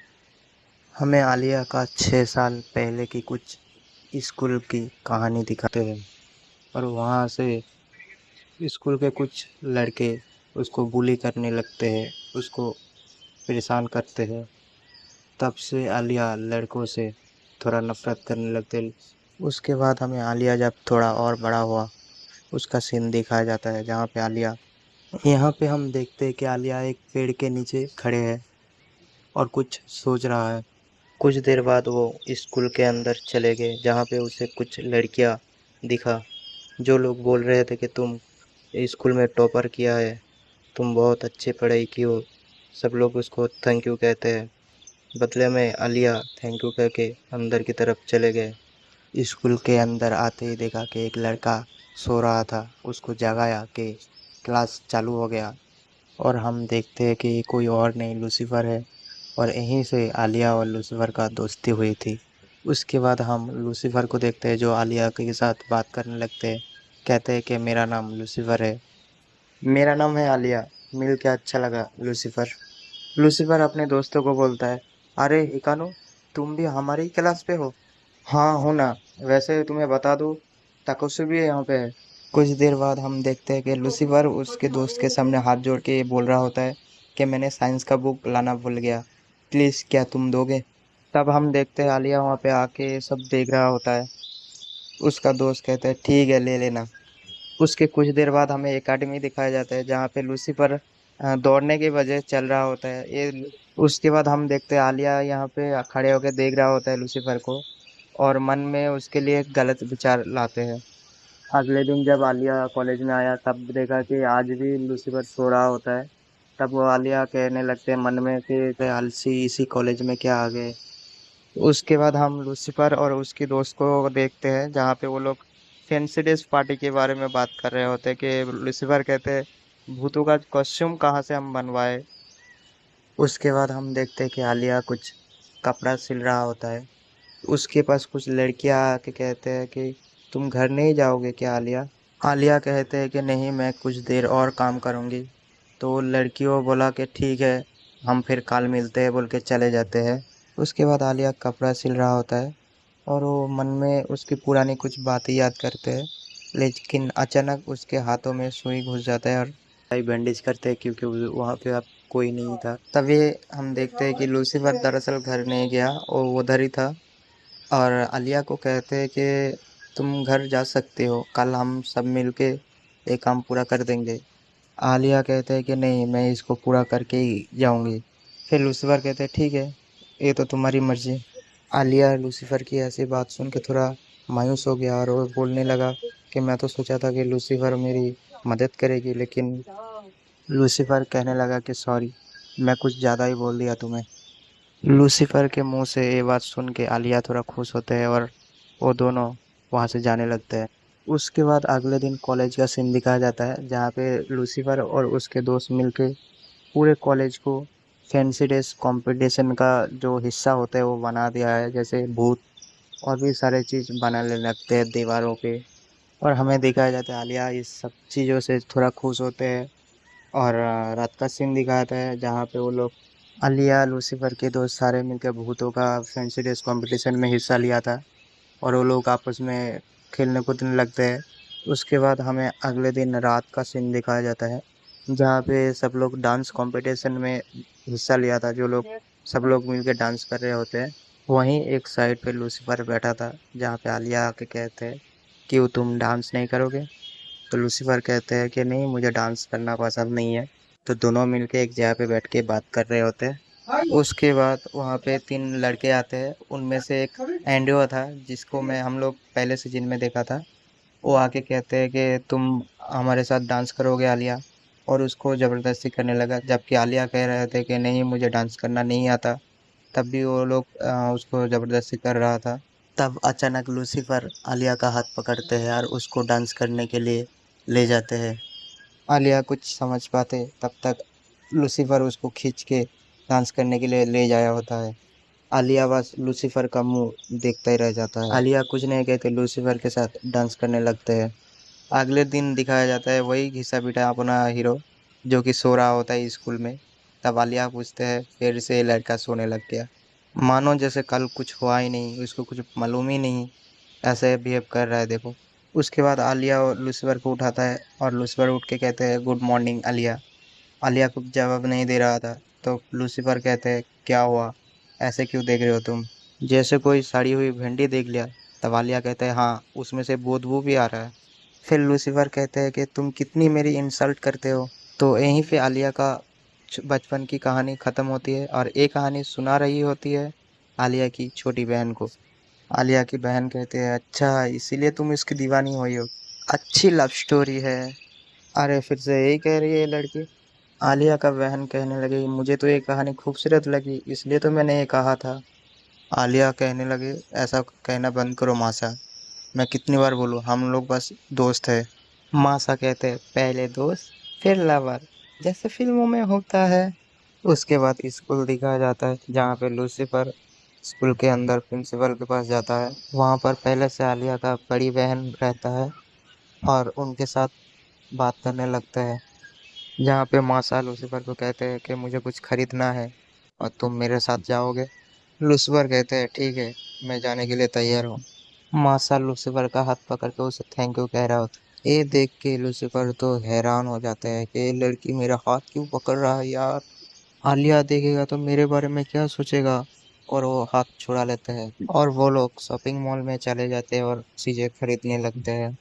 हमें आलिया का 6 साल पहले की कुछ स्कूल की कहानी दिखाते हैं और वहाँ से स्कूल के कुछ लड़के उसको बुली करने लगते हैं, उसको परेशान करते हैं। तब से आलिया लड़कों से थोड़ा नफरत करने लगते हैं। उसके बाद हमें आलिया जब थोड़ा और बड़ा हुआ उसका सीन दिखाया जाता है जहाँ पे आलिया, यहाँ पे हम देखते हैं कि आलिया एक पेड़ के नीचे खड़े है और कुछ सोच रहा है। कुछ देर बाद वो स्कूल के अंदर चले गए जहाँ पे उसे कुछ लड़कियाँ दिखा जो लोग बोल रहे थे कि तुम स्कूल में टॉपर किया है, तुम बहुत अच्छे पढ़ाई की हो। सब लोग उसको थैंक यू कहते हैं। बदले में आलिया थैंक यू कह के अंदर की तरफ चले गए। स्कूल के अंदर आते ही देखा कि एक लड़का सो रहा था, उसको जगाया कि क्लास चालू हो गया। और हम देखते हैं कि ये कोई और नहीं लूसीफर है और यहीं से आलिया और लूसीफर का दोस्ती हुई थी। उसके बाद हम लूसीफर को देखते हैं जो आलिया के साथ बात करने लगते हैं, कहते हैं कि मेरा नाम लूसीफर है। मेरा नाम है आलिया, मिल के अच्छा लगा लूसीफर। लूसीफर अपने दोस्तों को बोलता है अरे इकानो, तुम भी हमारे ही क्लास पे हो। हाँ हो ना, वैसे तुम्हें बता दूँ ताकोसु भी यहाँ पे है। कुछ देर बाद हम देखते हैं कि लूसीफर उसके दोस्त के सामने हाथ जोड़ के बोल रहा होता है कि मैंने साइंस का बुक लाना भूल गया, प्लीज़ क्या तुम दोगे। तब हम देखते हैं आलिया वहाँ पे आके सब देख रहा होता है। उसका दोस्त कहता है ठीक है ले लेना। उसके कुछ देर बाद हमें एकेडमी दिखाया जाता है जहाँ पे लूसीफर दौड़ने की वजह चल रहा होता है ये। उसके बाद हम देखते हैं आलिया यहाँ पे खड़े होकर देख रहा होता है लूसीफर को और मन में उसके लिए गलत विचार लाते हैं। अगले दिन जब आलिया कॉलेज में आया तब देखा कि आज भी लूसीफर सो रहा होता है तब वो आलिया कहने लगते हैं मन में कि आलसी इसी कॉलेज में क्या आ गए। उसके बाद हम लूसीफर और उसकी दोस्त को देखते हैं जहाँ पे वो लोग फैंसी डेज पार्टी के बारे में बात कर रहे होते हैं कि लूसीफर कहते हैं भूतों का कॉस्ट्यूम कहाँ से हम बनवाए। उसके बाद हम देखते हैं कि आलिया कुछ कपड़ा सिल रहा होता है। उसके पास कुछ लड़कियां आके कहते हैं कि तुम घर नहीं जाओगे क्या आलिया। आलिया कहते हैं कि नहीं, मैं कुछ देर और काम करूंगी। तो लड़कियों बोला कि ठीक है, हम फिर कल मिलते हैं बोल के चले जाते हैं। उसके बाद आलिया कपड़ा सिल रहा होता है और वो मन में उसकी पुरानी कुछ बातें याद करते हैं। लेकिन अचानक उसके हाथों में सुई घुस जाता है और बैंडेज करते हैं क्योंकि वहाँ पे अब कोई नहीं था। तभी हम देखते हैं कि लूसीफर दरअसल घर नहीं गया, वो उधर ही था। और आलिया को कहते हैं कि तुम घर जा सकते हो, कल हम सब मिलके एक काम पूरा कर देंगे। आलिया कहते हैं कि नहीं, मैं इसको पूरा करके ही जाऊंगी। फिर लूसीफर कहते हैं ठीक है, ये तो तुम्हारी मर्जी। आलिया लूसीफर की ऐसी बात सुन के थोड़ा मायूस हो गया और वो बोलने लगा कि मैं तो सोचा था कि लूसीफर मेरी मदद करेगी, लेकिन लूसीफर कहने लगा कि सॉरी, मैं कुछ ज़्यादा ही बोल दिया तुम्हें। लूसीफर के मुंह से ये बात सुन के आलिया थोड़ा खुश होते हैं और वो दोनों वहाँ से जाने लगते हैं। उसके बाद अगले दिन कॉलेज का सीन दिखाया जाता है जहाँ पे लूसीफर और उसके दोस्त मिलके पूरे कॉलेज को फैंसी ड्रेस कंपटीशन का जो हिस्सा होता है वो बना दिया है, जैसे भूत और भी सारे चीज़ बनाने लगते हैं दीवारों पे। और हमें दिखाया जाता है आलिया इस सब चीज़ों से थोड़ा खुश होते हैं। और रात का सीन दिखाता है जहाँ पे वो लोग आलिया लूसीफर के दोस्त सारे मिलकर भूतों का फैंसी ड्रेस कंपटीशन में हिस्सा लिया था और वो लोग आपस में खेलने कूदने लगते हैं। उसके बाद हमें अगले दिन रात का सीन दिखाया जाता है जहाँ पे सब लोग डांस कंपटीशन में हिस्सा लिया था, जो लोग सब लोग मिलकर डांस कर रहे होते हैं। वहीं एक साइड पे लूसीफर बैठा था जहाँ पे आलिया आके कहते हैं कि तुम डांस नहीं करोगे। तो लूसीफर कहते हैं कि नहीं, मुझे डांस करना पसंद नहीं है। तो दोनों मिलके एक जगह पे बैठ के बात कर रहे होते हैं। उसके बाद वहाँ पे तीन लड़के आते हैं, उनमें से एक एंड्रो था जिसको मैं हम लोग पहले सीजन में देखा था। वो आके कहते हैं कि तुम हमारे साथ डांस करोगे आलिया, और उसको ज़बरदस्ती करने लगा, जबकि आलिया कह रहे थे कि नहीं, मुझे डांस करना नहीं आता। तब भी वो लोग उसको ज़बरदस्ती कर रहा था। तब अचानक लूसीफर आलिया का हाथ पकड़ते हैं और उसको डांस करने के लिए ले जाते हैं। आलिया कुछ समझ पाते तब तक लूसीफर उसको खींच के डांस करने के लिए ले जाया होता है। आलिया बस लूसीफर का मुंह देखता ही रह जाता है। आलिया कुछ नहीं कहते, लूसीफर के साथ डांस करने लगते हैं। अगले दिन दिखाया जाता है वही घिसा पिटा अपना हीरो जो कि सो रहा होता है स्कूल में। तब आलिया पूछते हैं फिर से लड़का सोने लग गया, मानो जैसे कल कुछ हुआ ही नहीं, उसको कुछ मालूम ही नहीं, ऐसे बिहेव कर रहा है देखो। उसके बाद आलिया और लूसीफर को उठाता है और लूसीफर उठ के कहते हैं गुड मॉर्निंग आलिया। आलिया कुछ जवाब नहीं दे रहा था। तो लूसीफर कहते हैं क्या हुआ, ऐसे क्यों देख रहे हो तुम, जैसे कोई सड़ी हुई भिंडी देख लिया। तब आलिया कहते हैं हाँ, उसमें से बदबू भी आ रहा है। फिर लूसीफर कहते हैं कि तुम कितनी मेरी इंसल्ट करते हो। तो यहीं पे आलिया का बचपन की कहानी ख़त्म होती है और एक कहानी सुना रही होती है आलिया की छोटी बहन को। आलिया की बहन कहते हैं अच्छा, इसीलिए तुम इसकी दीवानी हुई हो, अच्छी लव स्टोरी है। अरे फिर से यही कह रही है ये लड़की। आलिया का बहन कहने लगी मुझे तो ये कहानी खूबसूरत लगी, इसलिए तो मैंने ये कहा था। आलिया कहने लगे ऐसा कहना बंद करो मासा, मैं कितनी बार बोलूँ, हम लोग बस दोस्त है। मासा कहते हैं पहले दोस्त फिर लवर, जैसे फिल्मों में होता है। उसके बाद स्कूल दिखाया जाता है जहाँ पे लूसीफर स्कूल के अंदर प्रिंसिपल के पास जाता है। वहाँ पर पहले से आलिया का बड़ी बहन रहता है और उनके साथ बात करने लगता है, जहाँ पे मासा लूसीफर को कहते हैं कि मुझे कुछ खरीदना है और तुम मेरे साथ जाओगे। लूसीफर कहते हैं ठीक है, मैं जाने के लिए तैयार हूँ। मासा लूसीफर का हाथ पकड़ के उसे थैंक यू कह रहा होता है। ये देख के लूसीफर तो हैरान हो जाते हैं कि ये लड़की मेरा हाथ क्यों पकड़ रहा है यार, आलिया देखेगा तो मेरे बारे में क्या सोचेगा। और वो हाथ छुड़ा लेते हैं और वो लोग शॉपिंग मॉल में चले जाते हैं और चीजें खरीदने लगते हैं,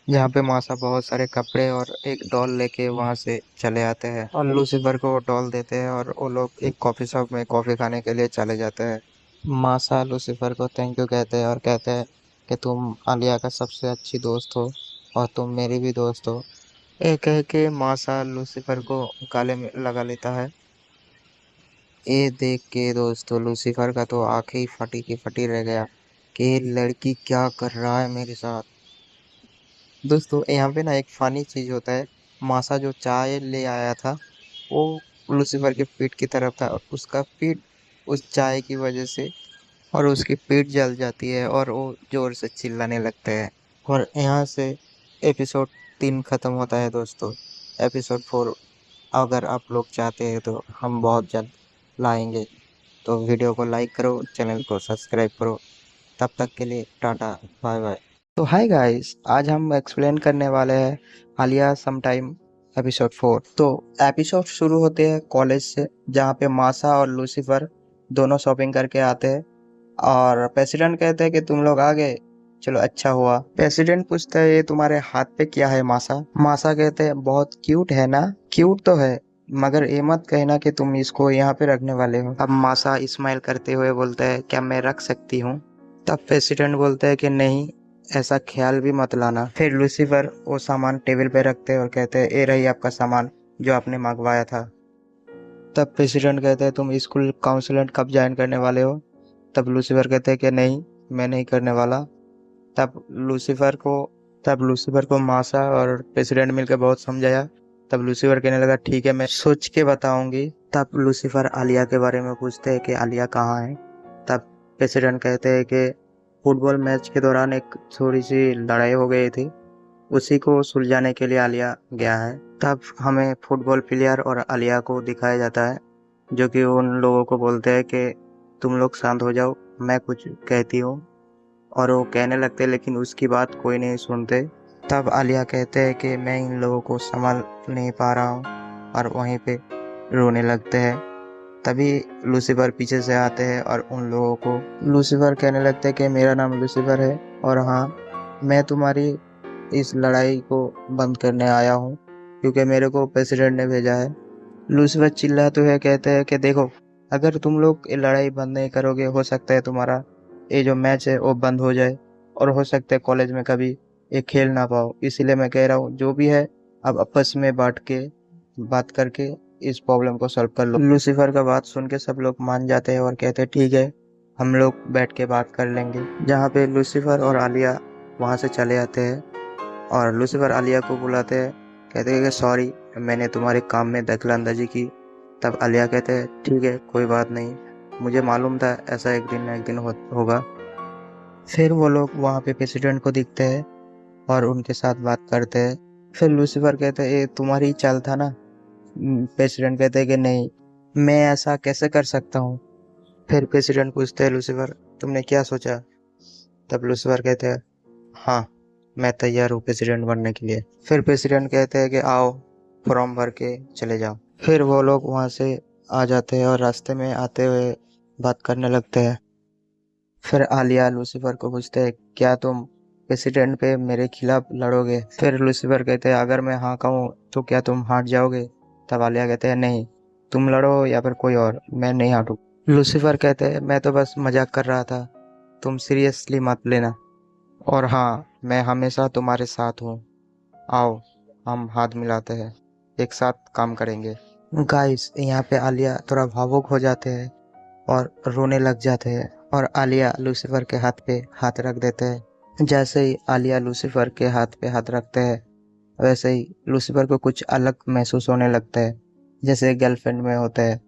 जहाँ पे मासा बहुत सारे कपड़े और एक डॉल लेके वहां से चले आते हैं और लूसीफर को वो डॉल देते हैं और वो लोग एक कॉफी शॉप में कॉफी खाने के लिए चले जाते हैं। मासा लूसीफर को थैंक यू कहते हैं और कहते हैं कि तुम आलिया का सबसे अच्छी दोस्त हो और तुम मेरी भी दोस्त हो। एक कह के मासा लूसीफर को गले में लगा लेता है। ये देख के दोस्तों लूसीफर का तो आंखें ही फटी की फटी रह गया कि ये लड़की क्या कर रहा है मेरे साथ। दोस्तों यहाँ पे ना एक फनी चीज होता है। मासा जो चाय ले आया था वो लूसीफर के पीठ की तरफ था और उसका पीठ उस चाय की वजह से और उसकी पीठ जल जाती है और वो जोर से चिल्लाने लगते हैं। और यहाँ से एपिसोड 3 खत्म होता है दोस्तों। एपिसोड 4 अगर आप लोग चाहते हैं तो हम बहुत जल्द लाएंगे। तो वीडियो को लाइक करो, चैनल को सब्सक्राइब करो। तब तक के लिए टाटा, बाय बाय। तो हाय गाइस, आज हम एक्सप्लेन करने वाले हैं आलिया समटाइम एपिसोड 4। तो एपिसोड शुरू होते हैं कॉलेज से, जहाँ पे मासा और लूसीफर दोनों शॉपिंग करके आते हैं और प्रेसिडेंट कहते हैं कि तुम लोग आ गए, चलो अच्छा हुआ। प्रेसिडेंट पूछता है ये तुम्हारे हाथ पे क्या है मासा। मासा कहते हैं बहुत क्यूट है ना। क्यूट तो है, मगर ये मत कहना कि तुम इसको यहाँ पे रखने वाले हो। अब मासा स्माइल करते हुए बोलता है क्या मैं रख सकती हूँ। तब प्रेसिडेंट बोलता है कि नहीं, ऐसा ख्याल भी मत लाना। फिर लूसीफर वो सामान टेबल पे रखते हैं और कहते हैं ये रही आपका सामान जो आपने मंगवाया था। तब प्रेसिडेंट कहते हैं तुम स्कूल काउंसिलेंट कब ज्वाइन करने वाले हो। तब लूसीफर कहते हैं कि नहीं, मैं नहीं करने वाला। तब लूसीफर को तब लूसीफर को मासा और प्रेसिडेंट मिलकर बहुत समझाया। तब लूसीफर कहने लगा ठीक है, मैं सोच के बताऊंगी। तब लूसीफर आलिया के बारे में पूछते हैं कि आलिया कहाँ है। तब प्रेसिडेंट कहते हैं कि फुटबॉल मैच के दौरान एक थोड़ी सी लड़ाई हो गई थी, उसी को सुलझाने के लिए आलिया गया है। तब हमें फुटबॉल प्लेयर और आलिया को दिखाया जाता है, जो कि उन लोगों को बोलते हैं कि तुम लोग शांत हो जाओ, मैं कुछ कहती हूँ। और वो कहने लगते हैं लेकिन उसकी बात कोई नहीं सुनते। तब आलिया कहते हैं कि मैं इन लोगों को संभाल नहीं पा रहा हूँ और वहीं पे रोने लगते हैं। तभी लूसीफर पीछे से आते हैं और उन लोगों को लूसीफर कहने लगते हैं कि मेरा नाम लूसीफर है और हाँ, मैं तुम्हारी इस लड़ाई को बंद करने आया हूँ क्योंकि मेरे को प्रेसिडेंट ने भेजा है। लूसीफर चिल्लाते हुए कहते हैं कि देखो, अगर तुम लोग ये लड़ाई बंद नहीं करोगे हो सकता है तुम्हारा ये जो मैच है वो बंद हो जाए और हो सकता है कॉलेज में कभी ये खेल ना पाओ। इसीलिए मैं कह रहा हूँ जो भी है अब आपस में बात करके इस प्रॉब्लम को सॉल्व कर लो। लूसीफर का बात सुन के सब लोग मान जाते हैं और कहते हैं ठीक है, हम लोग बैठ के बात कर लेंगे। जहाँ पे लूसीफर और आलिया वहाँ से चले आते हैं और लूसीफर आलिया को बुलाते हैं, कहते हैं कि सॉरी, मैंने तुम्हारे काम में दखलंदाजी की। तब आलिया कहते हैं ठीक है, कोई बात नहीं, मुझे मालूम था ऐसा एक दिन ना एक दिन होगा। फिर वो लोग वहाँ पे प्रेसिडेंट को दिखते हैं और उनके साथ बात करते हैं। फिर लूसीफर कहते हैं ये तुम्हारी चाल था ना। प्रेसिडेंट कहते हैं कि नहीं, मैं ऐसा कैसे कर सकता हूँ। फिर प्रेसिडेंट पूछते हैं लूसीफर तुमने क्या सोचा। तब लूसीफर कहते हैं हाँ, मैं तैयार हूँ प्रेसिडेंट बनने के लिए। फिर प्रेसिडेंट कहते हैं कि आओ, फॉर्म भर के चले जाओ। फिर वो लोग वहाँ से आ जाते हैं और रास्ते में आते हुए बात करने लगते हैं। फिर आलिया लूसीफर को पूछते हैं क्या तुम प्रेसिडेंट पे मेरे खिलाफ लड़ोगे। फिर लूसीफर कहते हैं अगर मैं हाँ कहूँ तो क्या तुम हार जाओगे। तब आलिया कहते हैं नहीं, तुम लड़ो या फिर कोई और, मैं नहीं हारूँ। लूसीफर कहते हैं मैं तो बस मजाक कर रहा था, तुम सीरियसली मत लेना। और हाँ, मैं हमेशा तुम्हारे साथ हूँ, आओ हम हाथ मिलाते हैं, एक साथ काम करेंगे। गाइस यहाँ पे आलिया थोड़ा भावुक हो जाते हैं और रोने लग जाते हैं और आलिया लूसीफर के हाथ पे हाथ रख देते हैं। जैसे ही आलिया लूसीफर के हाथ पे हाथ रखते हैं वैसे ही लूसीफर को कुछ अलग महसूस होने लगता है, जैसे गर्लफ्रेंड में होता है।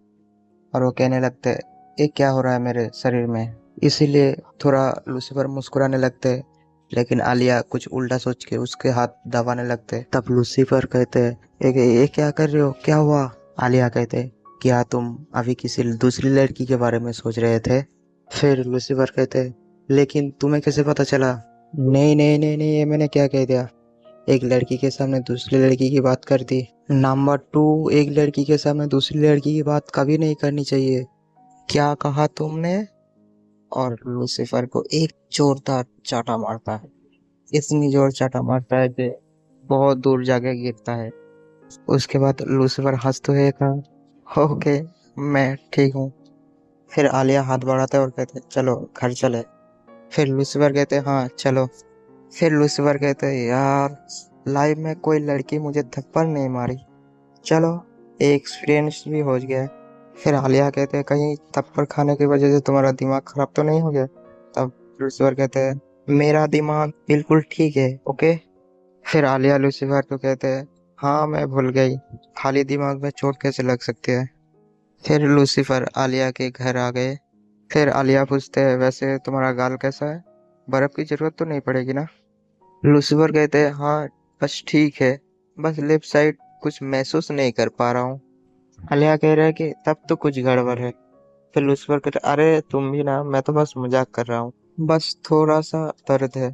और वो कहने लगते हैं ये क्या हो रहा है मेरे शरीर में। इसीलिए थोड़ा लूसीफर मुस्कुराने लगते हैं, लेकिन आलिया कुछ उल्टा सोच के उसके हाथ दबाने लगते हैं। तब लूसीफर कहते हैं ये क्या कर रहे हो, क्या हुआ। आलिया कहते हैं क्या तुम अभी किसी दूसरी लड़की के बारे में सोच रहे थे। फिर लूसीफर कहते हैं लेकिन तुम्हें कैसे पता चला। नहीं नहीं नहीं नहीं, ये मैंने क्या कह दिया, एक लड़की के सामने दूसरी लड़की की बात कर दी। नंबर 2, एक लड़की के सामने दूसरी लड़की की बात कभी नहीं करनी चाहिए। क्या कहा तुमने। और लूसीफर को एक जोरदार चाटा मारता है, इतनी जोर चाटा मारता है कि बहुत दूर जाके गिरता है। उसके बाद लूसीफर हंसते हुए कहा ओके, मैं ठीक हूँ। फिर आलिया हाथ बढ़ाता है और कहते हैं चलो घर चले। फिर लूसीफर कहते हैं हाँ चलो। फिर लूसीफर कहते हैं यार लाइफ में कोई लड़की मुझे थप्पड़ नहीं मारी। चलो, एक एक्सपीरियंस भी हो गया। फिर आलिया कहते हैं कहीं थप्पड़ खाने की वजह से तुम्हारा दिमाग खराब तो नहीं हो गया। तब लूसीफर कहते हैं मेरा दिमाग बिल्कुल ठीक है, ओके। फिर आलिया लूसीफर को कहते हैं हाँ मैं भूल गई, खाली दिमाग में चोट कैसे लग सकती है। फिर लूसीफर आलिया के घर आ गए। फिर आलिया पूछते हैं वैसे तुम्हारा गाल कैसा है, बर्फ की जरूरत तो नहीं पड़ेगी ना। लूसीफर कहते हैं हाँ बस ठीक है, बस लेफ्ट साइड कुछ महसूस नहीं कर पा रहा हूँ। आलिया कह रहा है कि तब तो कुछ गड़बड़ है। फिर लूसीफर कहते अरे तुम भी ना, मैं तो बस मजाक कर रहा हूँ, बस थोड़ा सा दर्द है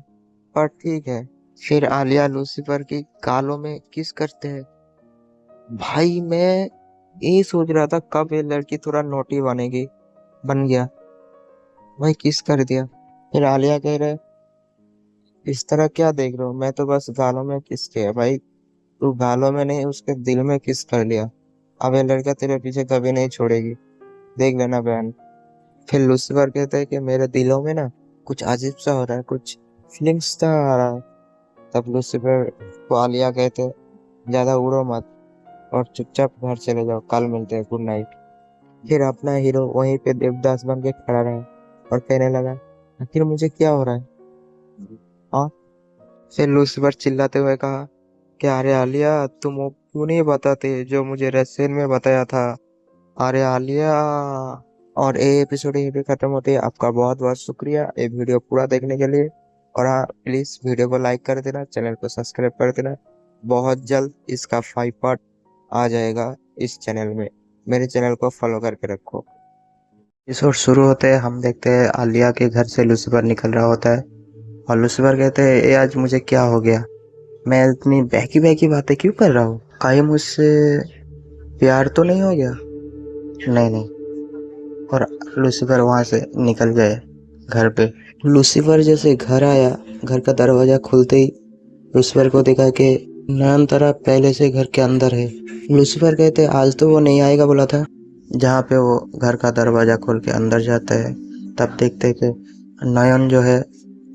पर ठीक है। फिर आलिया लूसीफर की गालों में किस करते हैं। भाई मैं ये सोच रहा था कब ये लड़की थोड़ा नोटी बनेगी, बन गया भाई, किस कर दिया। फिर आलिया कह रहे इस तरह क्या देख रहे हो, मैं तो बस गालों में किस किया भाई, तू गालों में नहीं उसके दिल में किस कर लिया। अब ये लड़का तेरे पीछे कभी नहीं छोड़ेगी, देख लेना बहन। फिर लूसीफर कहते हैं कि मेरे दिलों में ना कुछ अजीब सा हो रहा है, कुछ फीलिंग्स सा आ रहा है। तब लूसीफर को आलिया कहते हैं ज्यादा उड़ो मत और चुपचाप घर चले जाओ, कल मिलते हैं, गुड नाइट। फिर अपना हीरो वहीं पे देवदास बन के खड़ा रहा और कहने लगा आखिर मुझे क्या हो रहा है। हाँ। फिर लूसीफर चिल्लाते हुए कहा कि अरे आलिया तुम वो क्यों नहीं बताते जो मुझे रेस्टोरेंट में बताया था। अरे आलिया। और ये एपिसोड यहीं पे खत्म होती है। आपका बहुत बहुत शुक्रिया ये वीडियो पूरा देखने के लिए। और हाँ प्लीज वीडियो को लाइक कर देना, चैनल को सब्सक्राइब कर देना। बहुत जल्द इसका 5 पार्ट आ जाएगा इस चैनल में, मेरे चैनल को फॉलो करके रखो। एपिसोड शुरू होते हैं, हम देखते हैं आलिया के घर से लूसीफर निकल रहा होता है और लूसीफर कहते हैं ये आज मुझे क्या हो गया, मैं इतनी बहकी बहकी बातें क्यों कर रहा हूँ, कहीं मुझसे प्यार तो नहीं हो गया। नहीं नहीं। और लूसीफर वहां से निकल गए घर पे। लूसीफर जैसे घर आया, घर का दरवाजा खुलते ही लूसीफर को देखा कि नयनतारा पहले से घर के अंदर है। लूसीफर कहते आज तो वो नहीं आएगा बोला था। जहाँ पे वो घर का दरवाजा खोल के अंदर जाता है तब देखते कि नयन जो है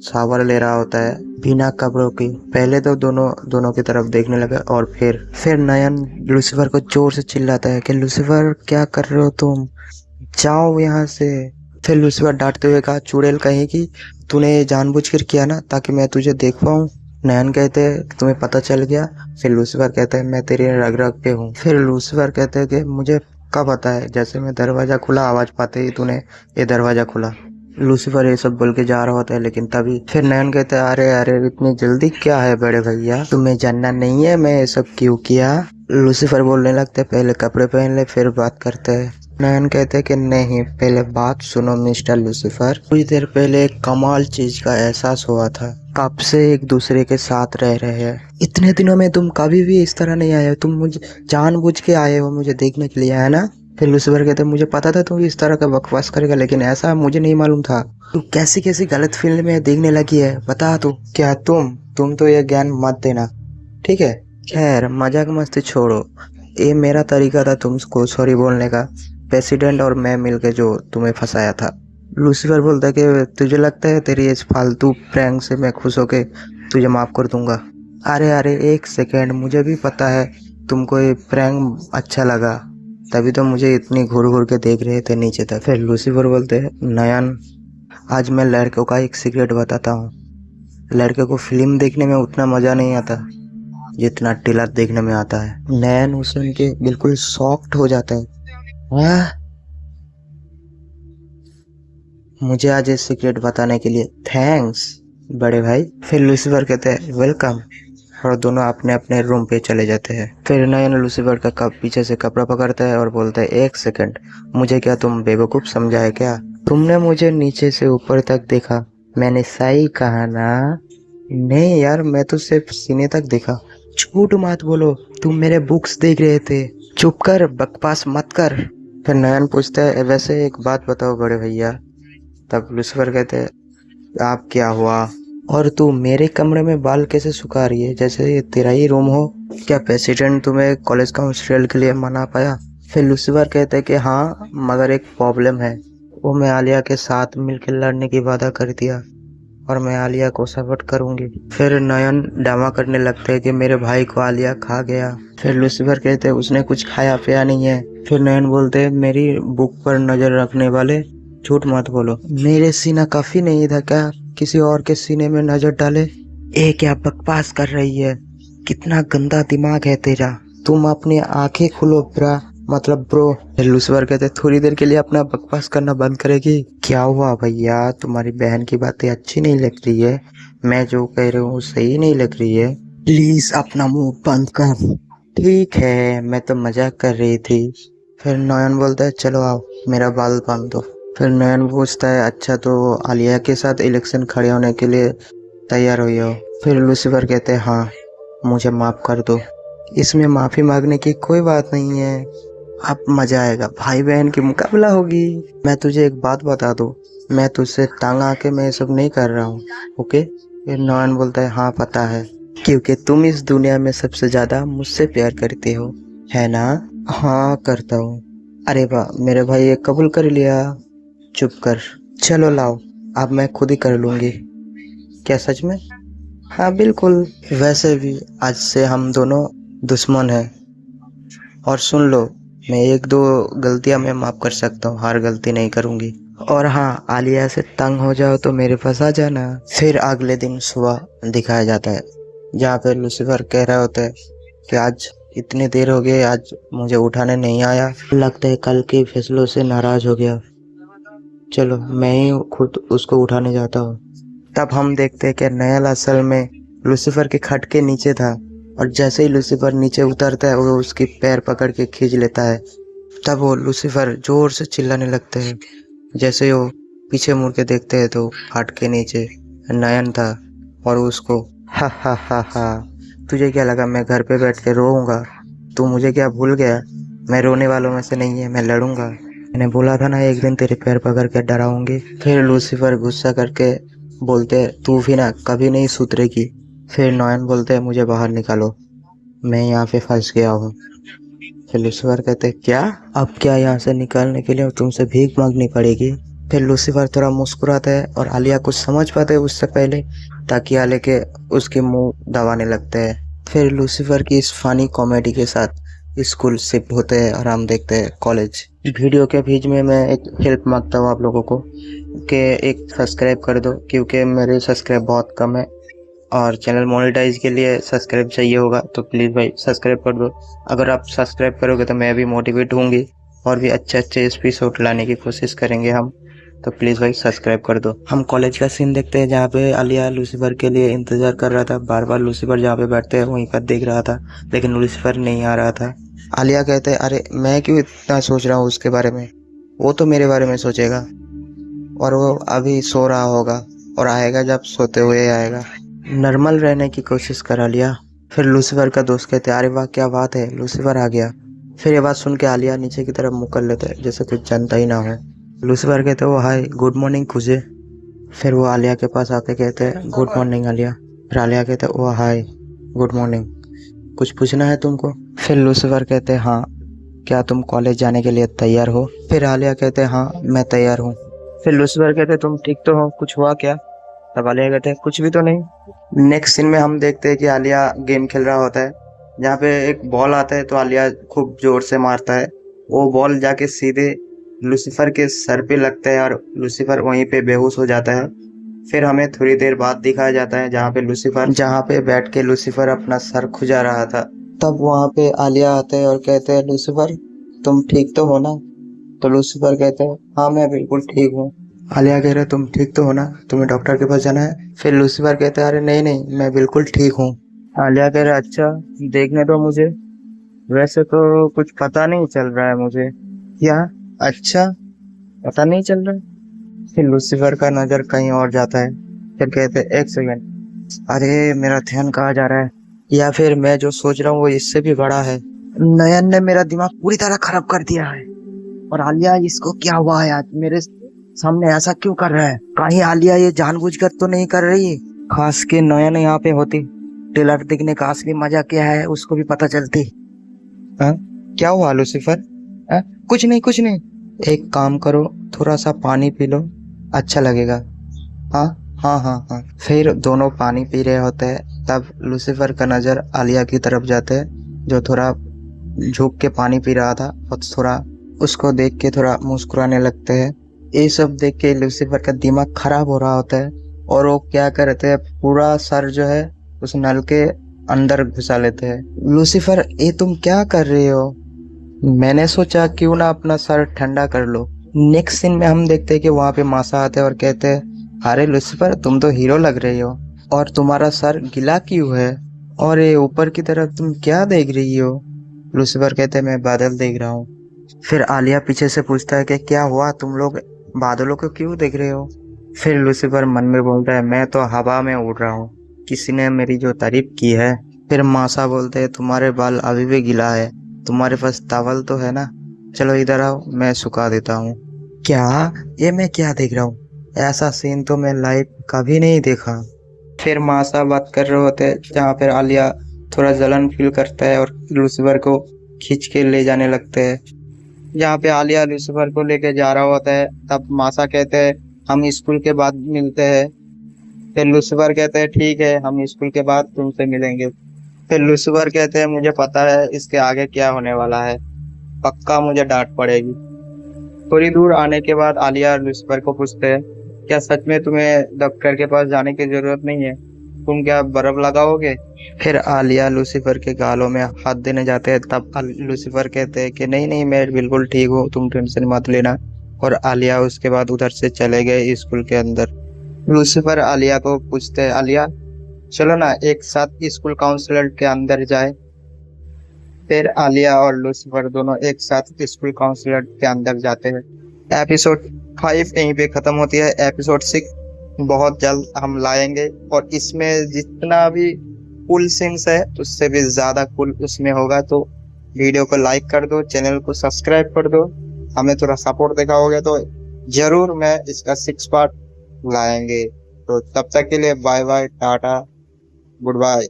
शावर ले रहा होता है बिना कपड़ों की। पहले तो दोनों की तरफ देखने लगा और फिर नयन लूसीफर को जोर से चिल्लाता है कि लूसीफर क्या कर रहे हो तुम, जाओ यहाँ से। फिर लूसीफर डांटते हुए कहा चुड़ैल कहीं की, तूने ये जानबूझकर किया ना ताकि मैं तुझे देख पाऊँ। नयन कहते हैं तुम्हें पता चल गया। फिर लूसीफर कहते हैं मैं तेरी रग रग पे हूँ। फिर लूसीफर कहते हैं कि मुझे कब पता है, जैसे मैं दरवाजा खुला आवाज पाते ही तूने ये दरवाजा खुला। लूसीफर ये सब बोल के जा रहा होता है लेकिन तभी फिर नयन कहते हैं अरे अरे इतनी जल्दी क्या है बड़े भैया, तुम्हें जानना नहीं है मैं ये सब क्यों किया। लूसीफर बोलने लगते पहले कपड़े पहन ले फिर बात करते हैं। नयन कहते हैं कि नहीं पहले बात सुनो मिस्टर लूसीफर, कुछ देर पहले एक कमाल चीज का एहसास हुआ था, कब से एक दूसरे के साथ रह रहे हैं, इतने दिनों में तुम कभी भी इस तरह नहीं आए हो, तुम मुझे जानबूझ के आए हो मुझे देखने के लिए, है ना। फिर लूसीफर कहते मुझे पता था तुम इस तरह का बकवास करेगा लेकिन ऐसा मुझे नहीं मालूम था, तू कैसी कैसी गलत फिल्में देखने लगी है बता तू क्या। तुम तो ये ज्ञान मत देना ठीक है। खैर मजाक मस्ती छोड़ो, ये मेरा तरीका था तुमको सॉरी बोलने का, प्रेसिडेंट और मैं मिलके जो तुम्हें फंसाया था। लूसीफर बोलता है कि तुझे लगता है तेरी इस फालतू प्रैंक से मैं खुश होके तुझे माफ कर दूंगा। अरे अरे एक सेकेंड, मुझे भी पता है तुमको ये प्रैंक अच्छा लगा, तभी तो मुझे इतनी घूर घूर के देख रहे थे नीचे तक। फिर लूसीफर बोलते हैं नयन आज मैं लड़कों का एक सीक्रेट बताता हूँ, लड़के को फिल्म देखने में उतना मजा नहीं आता जितना ट्रेलर देखने में आता है। नयन उसे उनके बिल्कुल सॉफ्ट हो जाता है। वाह, मुझे आज ये सीक्रेट बताने के लिए थैंक्स बड़े भाई। फिर लूसीफर कहते हैं वेलकम और दोनों अपने अपने रूम पे चले जाते हैं। फिर नयन लूसीफर का पीछे से कपड़ा पकड़ता है और बोलता है एक सेकंड, मुझे क्या तुम बेवकूफ समझा है क्या, तुमने मुझे नीचे से ऊपर तक देखा, मैंने सही कहा ना। नहीं यार मैं तो सिर्फ सीने तक देखा, झूठ मत बोलो, तुम मेरे बुक्स देख रहे थे, चुप कर बकवास मत कर। फिर नयन पूछता है वैसे एक बात बताओ बड़े भैया। तब लूसीफर कहते हैं आप क्या हुआ, और तू मेरे कमरे में बाल कैसे सुखा रही है जैसे ये तेरा ही रूम हो, क्या प्रेसिडेंट तुम्हें कॉलेज काउंसिल के लिए मना पाया। फिर लूसीफर कहते हैं कि हाँ मगर एक प्रॉब्लम है, वो मैं आलिया के साथ मिलकर लड़ने की वादा कर दिया और मैं आलिया को सपोर्ट करूंगी। फिर नयन ड्रामा करने लगते हैं कि मेरे भाई को आलिया खा गया। फिर लूसीफर कहते हैं उसने कुछ खाया पिया नहीं है। फिर नयन बोलते हैं मेरी बुक पर नजर रखने वाले झूठ मत बोलो, मेरे सीना काफी नहीं था क्या किसी और के सीने में नजर डाले। ए क्या बकवास कर रही है, कितना गंदा दिमाग है तेरा, तुम अपनी आंखें खोलो ब्रा, मतलब ब्रो। लूसीफर कहते थोड़ी देर के लिए अपना बकवास करना बंद करेगी। क्या हुआ भैया, तुम्हारी बहन की बातें अच्छी नहीं लग रही है, मैं जो कह रही हूँ सही नहीं लग रही है, प्लीज अपना मुंह बंद कर। ठीक है, मैं तो मजाक कर रही थी। फिर नयन बोलता है चलो आओ मेरा बाल बांध दो। फिर नयन पूछता है अच्छा तो आलिया के साथ इलेक्शन खड़े होने के लिए तैयार हुई हो। फिर लूसीफर कहते हैं हाँ, मुझे माफ कर दो, इसमें माफी मांगने की कोई बात नहीं है, अब मजा आएगा, भाई बहन की मुकाबला होगी। मैं तुझे एक बात बता दूं, मैं तुझसे तंग आके मैं ये सब नहीं कर रहा हूँ, ओके। फिर नयन बोलता है हाँ पता है, क्योंकि तुम इस दुनिया में सबसे ज्यादा मुझसे प्यार करते हो, है ना। हाँ करता हूँ। अरे वाह, मेरे भाई ये कबूल कर लिया। चुप कर, चलो लाओ, अब मैं खुद ही कर लूंगी। क्या सच में? हाँ बिल्कुल, वैसे भी आज से हम दोनों दुश्मन हैं। और सुन लो, मैं एक दो गलतियां मैं माफ कर सकता हूँ, हर गलती नहीं करूंगी। और हाँ, आलिया से तंग हो जाओ तो मेरे पास आ जाना। फिर अगले दिन सुबह दिखाया जाता है जहाँ पे लूसीफर कह रहा होता है कि आज इतनी देर हो गई, आज मुझे उठाने नहीं आया, लगता है कल के फैसलों से नाराज हो गया, चलो मैं ही खुद उसको उठाने जाता हूँ। तब हम देखते हैं कि नयल असल में लूसीफर के खट के नीचे था, और जैसे ही लूसीफर नीचे उतरता है वो उसकी पैर पकड़ के खींच लेता है। तब वो लूसीफर जोर से चिल्लाने लगते हैं। जैसे ही वो पीछे मुड़ के देखते हैं तो खट के नीचे नयन था, और उसको हा, तुझे क्या लगा मैं घर पे बैठ के रोऊंगा, तू मुझे क्या भूल गया, मैं रोने वालों में से नहीं है, मैं लड़ूंगा, मैंने बोला था ना एक दिन तेरे पैर पकड़ के डराऊंगी। फिर लूसीफर गुस्सा करके बोलते तू भी ना कभी नहीं सुधरेगी। फिर नयन बोलते हैं मुझे बाहर निकालो, मैं यहाँ पे फंस गया हूँ। फिर लूसीफर कहते क्या, अब क्या यहाँ से निकालने के लिए तुमसे भीख मांगनी पड़ेगी। फिर लूसीफर थोड़ा मुस्कुराता है और आलिया कुछ समझ पाते है उससे पहले, ताकि आलिया के उसके मुंह दबाने लगते हैं। फिर लूसीफर की इस फनी कॉमेडी के साथ स्कूल शिफ्ट होते हैं और हम देखते हैं कॉलेज। वीडियो के बीच में मैं एक हेल्प मांगता हूँ आप लोगों को कि एक सब्सक्राइब कर दो, क्योंकि मेरे सब्सक्राइब बहुत कम है और चैनल मोनेटाइज के लिए सब्सक्राइब चाहिए होगा, तो प्लीज़ भाई सब्सक्राइब कर दो। अगर आप सब्सक्राइब करोगे तो मैं भी मोटिवेट होंगी और भी अच्छे अच्छे एपिसोड लाने की कोशिश करेंगे हम, तो प्लीज़ भाई सब्सक्राइब कर दो। हम कॉलेज का सीन देखते हैं जहाँ पे आलिया लूसीफर के लिए इंतजार कर रहा था, बार बार लूसीफर जहाँ पे बैठते हैं वहीं पर देख रहा था, लेकिन लूसीफर नहीं आ रहा था। आलिया कहते हैं अरे मैं क्यों इतना सोच रहा हूँ उसके बारे में, वो तो मेरे बारे में सोचेगा, और वो अभी सो रहा होगा और आएगा जब सोते हुए आएगा, नॉर्मल रहने की कोशिश करा लिया। फिर लूसीफर का दोस्त कहते अरे वाह क्या बात है, लूसीफर आ गया। फिर ये बात सुन के आलिया नीचे की तरफ मुँह कर लेते हैं जैसे कुछ जानता ही ना हो। लूसीफर कहते वो हाय गुड मॉर्निंग खुजे। फिर वो आलिया के पास आके कहते हैं गुड मॉर्निंग आलिया। फिर आलिया कहते वो हाय गुड मॉर्निंग, कुछ पूछना है तुमको। फिर लूसीफर कहते हाँ, क्या तुम कॉलेज जाने के लिए तैयार हो। फिर आलिया कहते हाँ मैं तैयार हूँ। फिर लूसीफर कहते तुम ठीक तो हो, कुछ हुआ क्या। तब आलिया कहते कुछ भी तो नहीं। नेक्स्ट सीन में हम देखते हैं कि आलिया गेम खेल रहा होता है जहाँ पे एक बॉल आता है, तो आलिया खूब जोर से मारता है, वो बॉल जाके सीधे लूसीफर के सर पे लगता है और लूसीफर वहीं पे बेहोश हो जाता है। फिर हमें थोड़ी देर बाद दिखाया जाता है जहाँ पे बैठ के लूसीफर अपना सर खुजा रहा था। तब वहाँ पे आलिया आते हैं और कहते हैं लूसीफर तुम ठीक तो हो ना। तो लूसीफर कहते हैं हाँ मैं बिल्कुल ठीक हूँ। आलिया कह रहे तुम ठीक तो हो ना, तुम्हें डॉक्टर के पास जाना है। फिर लूसीफर कहते हैं अरे नहीं नहीं मैं बिल्कुल ठीक हूँ। आलिया कह रहे अच्छा देखने दो मुझे, वैसे तो कुछ पता नहीं चल रहा है मुझे। क्या, अच्छा पता नहीं चल रहा है। फिर लूसीफर का नजर कहीं और जाता है। फिर कहते एक सेकंड, अरे मेरा ध्यान कहाँ जा रहा है, या फिर मैं जो सोच रहा हूँ वो इससे भी बड़ा है। नयन ने मेरा दिमाग पूरी तरह खराब कर दिया है, और आलिया इसको क्या हुआ है आज मेरे सामने ऐसा क्यों कर रहा है, कहीं आलिया ये जानबूझकर तो नहीं कर रही। खास के नयन यहाँ पे होती, टेलर देखने का असली मजा क्या है उसको भी पता चलती। हाँ क्या हुआ लूसीफर। हाँ? कुछ नहीं कुछ नहीं, एक काम करो थोड़ा सा पानी पी लो, अच्छा लगेगा। हाँ हाँ हाँ हाँ। फिर दोनों पानी पी रहे होते हैं, तब लूसीफर का नज़र आलिया की तरफ जाते हैं, जो थोड़ा झुक के पानी पी रहा था, और थोड़ा उसको देख के थोड़ा मुस्कुराने लगते हैं। ये सब देख के लूसीफर का दिमाग खराब हो रहा होता है, और वो क्या करते हैं, पूरा सर जो है उस नल के अंदर घुसा लेते हैं। लूसीफर, ये तुम क्या कर रहे हो? मैंने सोचा क्यों ना अपना सर ठंडा कर लो। नेक्स्ट सीन में हम देखते हैं कि वहाँ पे मासा आते हैं और कहते हैं, अरे लूसीफर, तुम तो हीरो लग रही हो, और तुम्हारा सर गीला क्यों है? और ये ऊपर की तरफ तुम क्या देख रही हो? लूसीफर कहते हैं, मैं बादल देख रहा हूँ। फिर आलिया पीछे से पूछता है कि क्या हुआ, तुम लोग बादलों को क्यों देख रहे हो? फिर लूसीफर मन में बोलता है, मैं तो हवा में उड़ रहा हूँ, किसी ने मेरी जो तारीफ की है। फिर मासा बोलते हैं, तुम्हारे बाल अभी भी गीला है, तुम्हारे पास टॉवल तो है ना, चलो इधर आओ, मैं सुखा देता हूँ। क्या? ये मैं क्या देख रहा हूँ? ऐसा सीन तो मैं लाइव कभी नहीं देखा। फिर मासा बात कर रहे होते हैं, जहाँ पर आलिया थोड़ा जलन फील करता है और लूसीफर को खींच के ले जाने लगते हैं। जहाँ पे आलिया लूसीफर को लेके जा रहा होता है, तब मासा कहते हैं, हम स्कूल के बाद मिलते हैं। फिर लूसीफर कहते हैं, ठीक है, हम स्कूल के बाद तुमसे मिलेंगे। फिर लूसीफर कहते हैं, मुझे पता है इसके आगे क्या होने वाला है, पक्का मुझे डांट पड़ेगी। थोड़ी दूर आने के बाद आलिया लूसीफर को पूछते हैं, क्या सच में तुम्हें डॉक्टर के पास जाने की जरूरत नहीं है, तुम क्या बर्फ लगाओगे? फिर आलिया लूसीफर के गालों में हाथ देने जाते हैं, तब लूसीफर कहते हैं कि नहीं नहीं, मैं बिल्कुल ठीक हूँ, तुम टेंशन मत लेना। और आलिया उसके बाद उधर से चले गए स्कूल के अंदर। लूसीफर आलिया को पूछते हैं, आलिया चलो ना एक साथ स्कूल काउंसलर के अंदर जाए। फिर आलिया और लूसीफर दोनों एक साथ स्कूल काउंसलर के अंदर जाते हैं। एपिसोड 5 यहीं पे खत्म होती है। एपिसोड 6 बहुत जल्द हम लाएंगे, और इसमें जितना भी कूल सीन्स है उससे भी ज्यादा कूल उसमें होगा। तो वीडियो को लाइक कर दो, चैनल को सब्सक्राइब कर दो, हमें थोड़ा सपोर्ट देखा होगा तो जरूर मैं इसका 6 पार्ट लाएंगे। तो तब तक के लिए bye bye, tata, goodbye.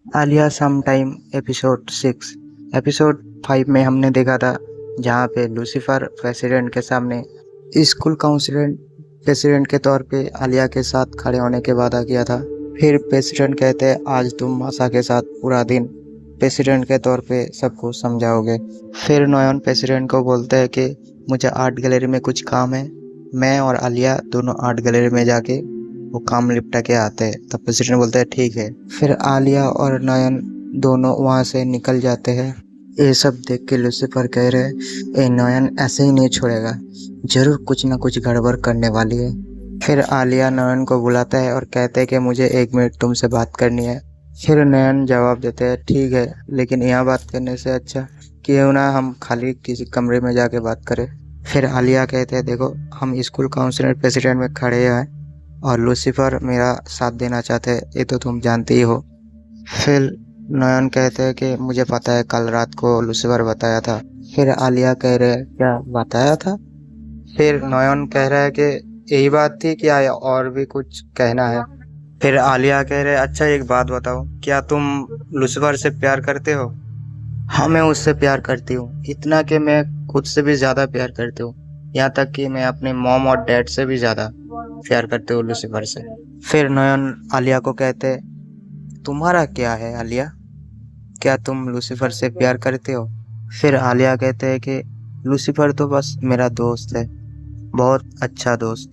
Alia some time episode 6। Episode 5 में हमने देखा था जहाँ पे लूसीफर प्रेसिडेंट के सामने स्कूल काउंसिल प्रेसिडेंट के तौर पे आलिया के साथ खड़े होने के वादा किया था। फिर प्रेसिडेंट कहते हैं, आज तुम मासा के साथ पूरा दिन प्रेसिडेंट के तौर पे सबको समझाओगे। फिर नोयन प्रेसिडेंट को बोलते हैं कि मुझे आर्ट गैलरी में कुछ काम है, मैं और आलिया दोनों आर्ट गैलरी में जाके वो काम निपटा के आते हैं। तब प्रेसिडेंट बोलते हैं, ठीक है। फिर आलिया और नयन दोनों वहाँ से निकल जाते हैं। ये सब देख के लूसीफर कह रहे, ए नयन ऐसे ही नहीं छोड़ेगा, जरूर कुछ ना कुछ गड़बड़ करने वाली है। फिर आलिया नयन को बुलाता है और कहते हैं कि मुझे 1 मिनट तुमसे बात करनी है। फिर नयन जवाब देते हैं, ठीक है, लेकिन यहाँ बात करने से अच्छा क्यों ना हम खाली किसी कमरे में जाके बात करें। फिर आलिया कहते हैं, देखो हम स्कूल काउंसिलर प्रेसिडेंट में खड़े हैं और लूसीफर मेरा साथ देना चाहते हैं, ये तो तुम जानती ही हो। फिर नयन कहते हैं कि मुझे पता है, कल रात को लूसीफर बताया था। फिर आलिया कह रहे हैं, क्या बताया था? फिर नयन कह रहा है कि यही बात थी, क्या और भी कुछ कहना है? फिर आलिया कह रहे, अच्छा एक बात बताओ, क्या तुम लूसीफर से प्यार करते हो? हाँ, मैं उससे प्यार करती हूँ, इतना कि मैं खुद से भी ज्यादा प्यार करती हूँ, यहाँ तक कि मैं अपने मॉम और डैड से भी ज्यादा प्यार करते हो लूसीफर से। फिर नयन आलिया को कहते, तुम्हारा क्या है आलिया, क्या तुम लूसीफर से प्यार करते हो? फिर आलिया कहते हैं कि लूसीफर तो बस मेरा दोस्त है, बहुत अच्छा दोस्त,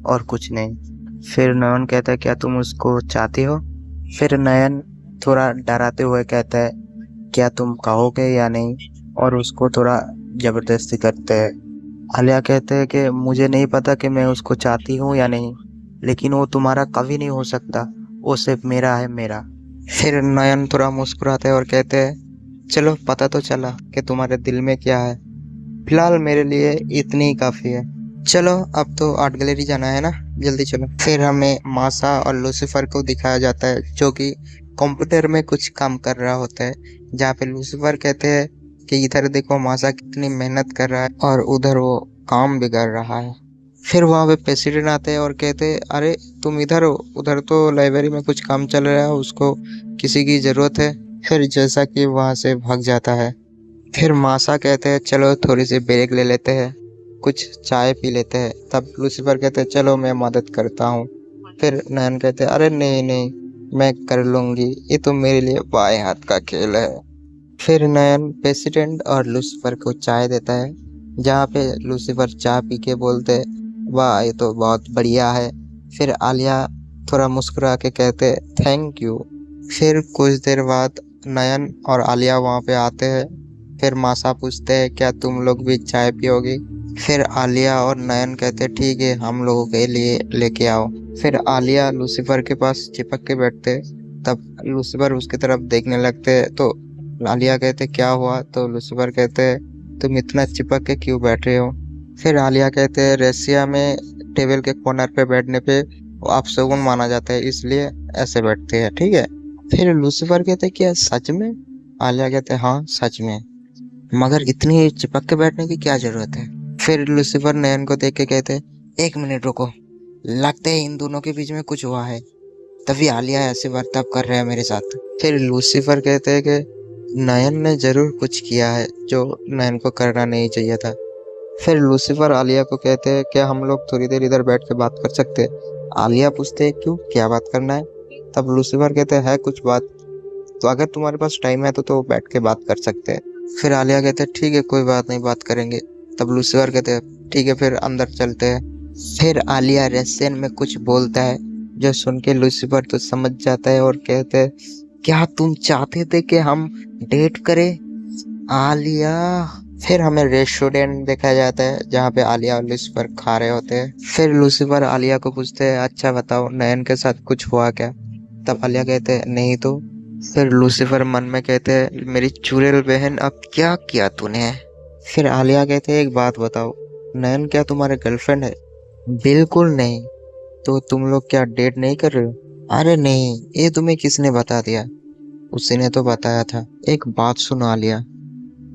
और कुछ नहीं। फिर नयन कहता है, क्या तुम उसको चाहती हो? फिर नयन थोड़ा डराते हुए कहता है, क्या तुम कहोगे या नहीं, और उसको थोड़ा जबरदस्ती करते हैं। आलिया कहते हैं कि मुझे नहीं पता कि मैं उसको चाहती हूँ या नहीं, लेकिन वो तुम्हारा कभी नहीं हो सकता, वो सिर्फ मेरा है, मेरा। फिर नयन थोड़ा मुस्कुराते हैं और कहते हैं, चलो पता तो चला कि तुम्हारे दिल में क्या है, फिलहाल मेरे लिए इतनी ही काफी है। चलो अब तो आर्ट गैलरी जाना है ना, जल्दी चलो। फिर हमें मासा और लूसीफर को दिखाया जाता है जो कि कंप्यूटर में कुछ काम कर रहा होता है, जहाँ पे लूसीफर कहते हैं कि इधर देखो मासा कितनी मेहनत कर रहा है और उधर वो काम बिगाड़ रहा है। फिर वहाँ पे प्रेसिडेंट आते हैं और कहते हैं, अरे तुम इधर हो, उधर तो लाइब्रेरी में कुछ काम चल रहा है, उसको किसी की ज़रूरत है। फिर जैसा कि वहाँ से भाग जाता है। फिर मासा कहते हैं, चलो थोड़ी सी ब्रेक ले लेते हैं, कुछ चाय पी लेते हैं। तब लूसीफर कहते हैं, चलो मैं मदद करता हूँ। फिर नयन कहते अरे नहीं नहीं मैं कर लूंगी, ये तो मेरे लिए बाएं हाथ का खेल है। फिर नयन प्रेसिडेंट और लूसीफर को चाय देता है, जहाँ पे लूसीफर चाय पी के बोलते वाह ये तो बहुत बढ़िया है। फिर आलिया थोड़ा मुस्कुरा के कहते थैंक यू। फिर कुछ देर बाद नयन और आलिया वहाँ पे आते हैं। फिर मासा पूछते हैं क्या तुम लोग भी चाय पियोगी। फिर आलिया और नयन कहते ठीक है हम लोगों के लिए लेके आओ। फिर आलिया लूसीफर के पास चिपक के बैठते, तब लूसीफर उसकी तरफ देखने लगते तो आलिया कहते क्या हुआ, तो लूसीफर कहते तुम इतना चिपक के क्यों बैठ रहे हो। फिर आलिया कहते रसिया में टेबल के कॉर्नर पे बैठने पे अपशगुन माना जाता है, इसलिए ऐसे बैठते हैं, ठीक है। फिर लूसीफर कहते क्या सच में। आलिया कहते हाँ सच में, मगर इतनी चिपक के बैठने की क्या जरूरत है। फिर लूसीफर नयन को देख के कहते एक मिनट रुको, लगता है इन दोनों के बीच में कुछ हुआ है, तभी आलिया ऐसे बर्ताव कर रहा है मेरे साथ। फिर लूसीफर कहते हैं कि नयन ने जरूर कुछ किया है जो नयन को करना नहीं चाहिए था। फिर लूसीफर आलिया को कहते हैं क्या हम लोग थोड़ी देर इधर बैठ के बात कर सकते हैं। आलिया पूछते है क्यों, क्या बात करना है। तब लूसीफर कहते है कुछ बात, तो अगर तुम्हारे पास टाइम है तो बैठ के बात कर सकते हैं। फिर आलिया कहते हैं ठीक है कोई बात नहीं, बात करेंगे। तब लूसीफर कहते हैं ठीक है फिर अंदर चलते हैं। फिर आलिया रशियन में कुछ बोलता है, जो सुन के लूसीफर तो समझ जाता है और कहते हैं क्या तुम चाहते थे कि हम डेट करें आलिया। फिर हमें रेस्टोरेंट देखा जाता है जहाँ पे आलिया और लूसीफर खा रहे होते हैं। फिर लूसीफर आलिया को पूछते हैं अच्छा बताओ नयन के साथ कुछ हुआ क्या। तब आलिया कहते हैं नहीं तो। फिर लूसीफर मन में कहते हैं मेरी चुड़ैल बहन अब क्या किया तूने। फिर आलिया कहते हैं एक बात बताओ, नयन क्या तुम्हारे गर्लफ्रेंड है। बिल्कुल नहीं। तो तुम लोग क्या डेट नहीं कर रहे हो। अरे नहीं, ये तुम्हें किसने बता दिया। उसी ने तो बताया था। एक बात सुनो आलिया,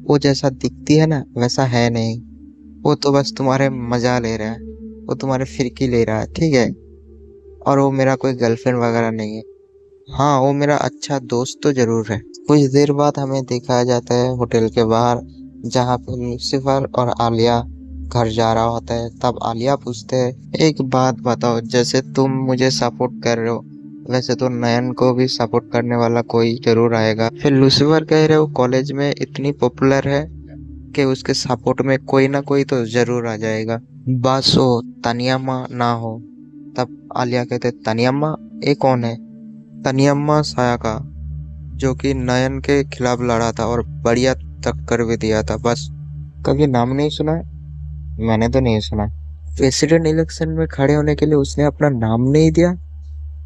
वो जैसा दिखती है ना वैसा है नहीं, वो तो बस तुम्हारे मजा ले रहा है, वो तुम्हारे फिरकी ले रहा है, ठीक है। और वो मेरा कोई गर्लफ्रेंड वगैरह नहीं है। हाँ वो मेरा अच्छा दोस्त तो जरूर है। कुछ देर बाद हमें दिखाया जाता है होटल के बाहर, जहाँ पे लूसीफर और आलिया घर जा रहा होता है। तब आलिया पूछते है एक बात बताओ, जैसे तुम मुझे सपोर्ट कर रहे हो वैसे तो नयन को भी सपोर्ट करने वाला कोई जरूर आएगा। फिर लूसीफर कह रहे हो कॉलेज में इतनी पॉपुलर है कि उसके सपोर्ट में कोई ना कोई तो जरूर आ जाएगा, बस वो तनियम्मा ना हो। तब आलिया कहते तनियम्मा, ये कौन है। तनियम्मा सायाका, जो कि नयन के खिलाफ लड़ा था और बढ़िया टक्कर भी दिया था। बस कभी नाम नहीं सुना है? मैंने तो नहीं सुना। प्रेसिडेंट इलेक्शन में खड़े होने के लिए उसने अपना नाम नहीं दिया,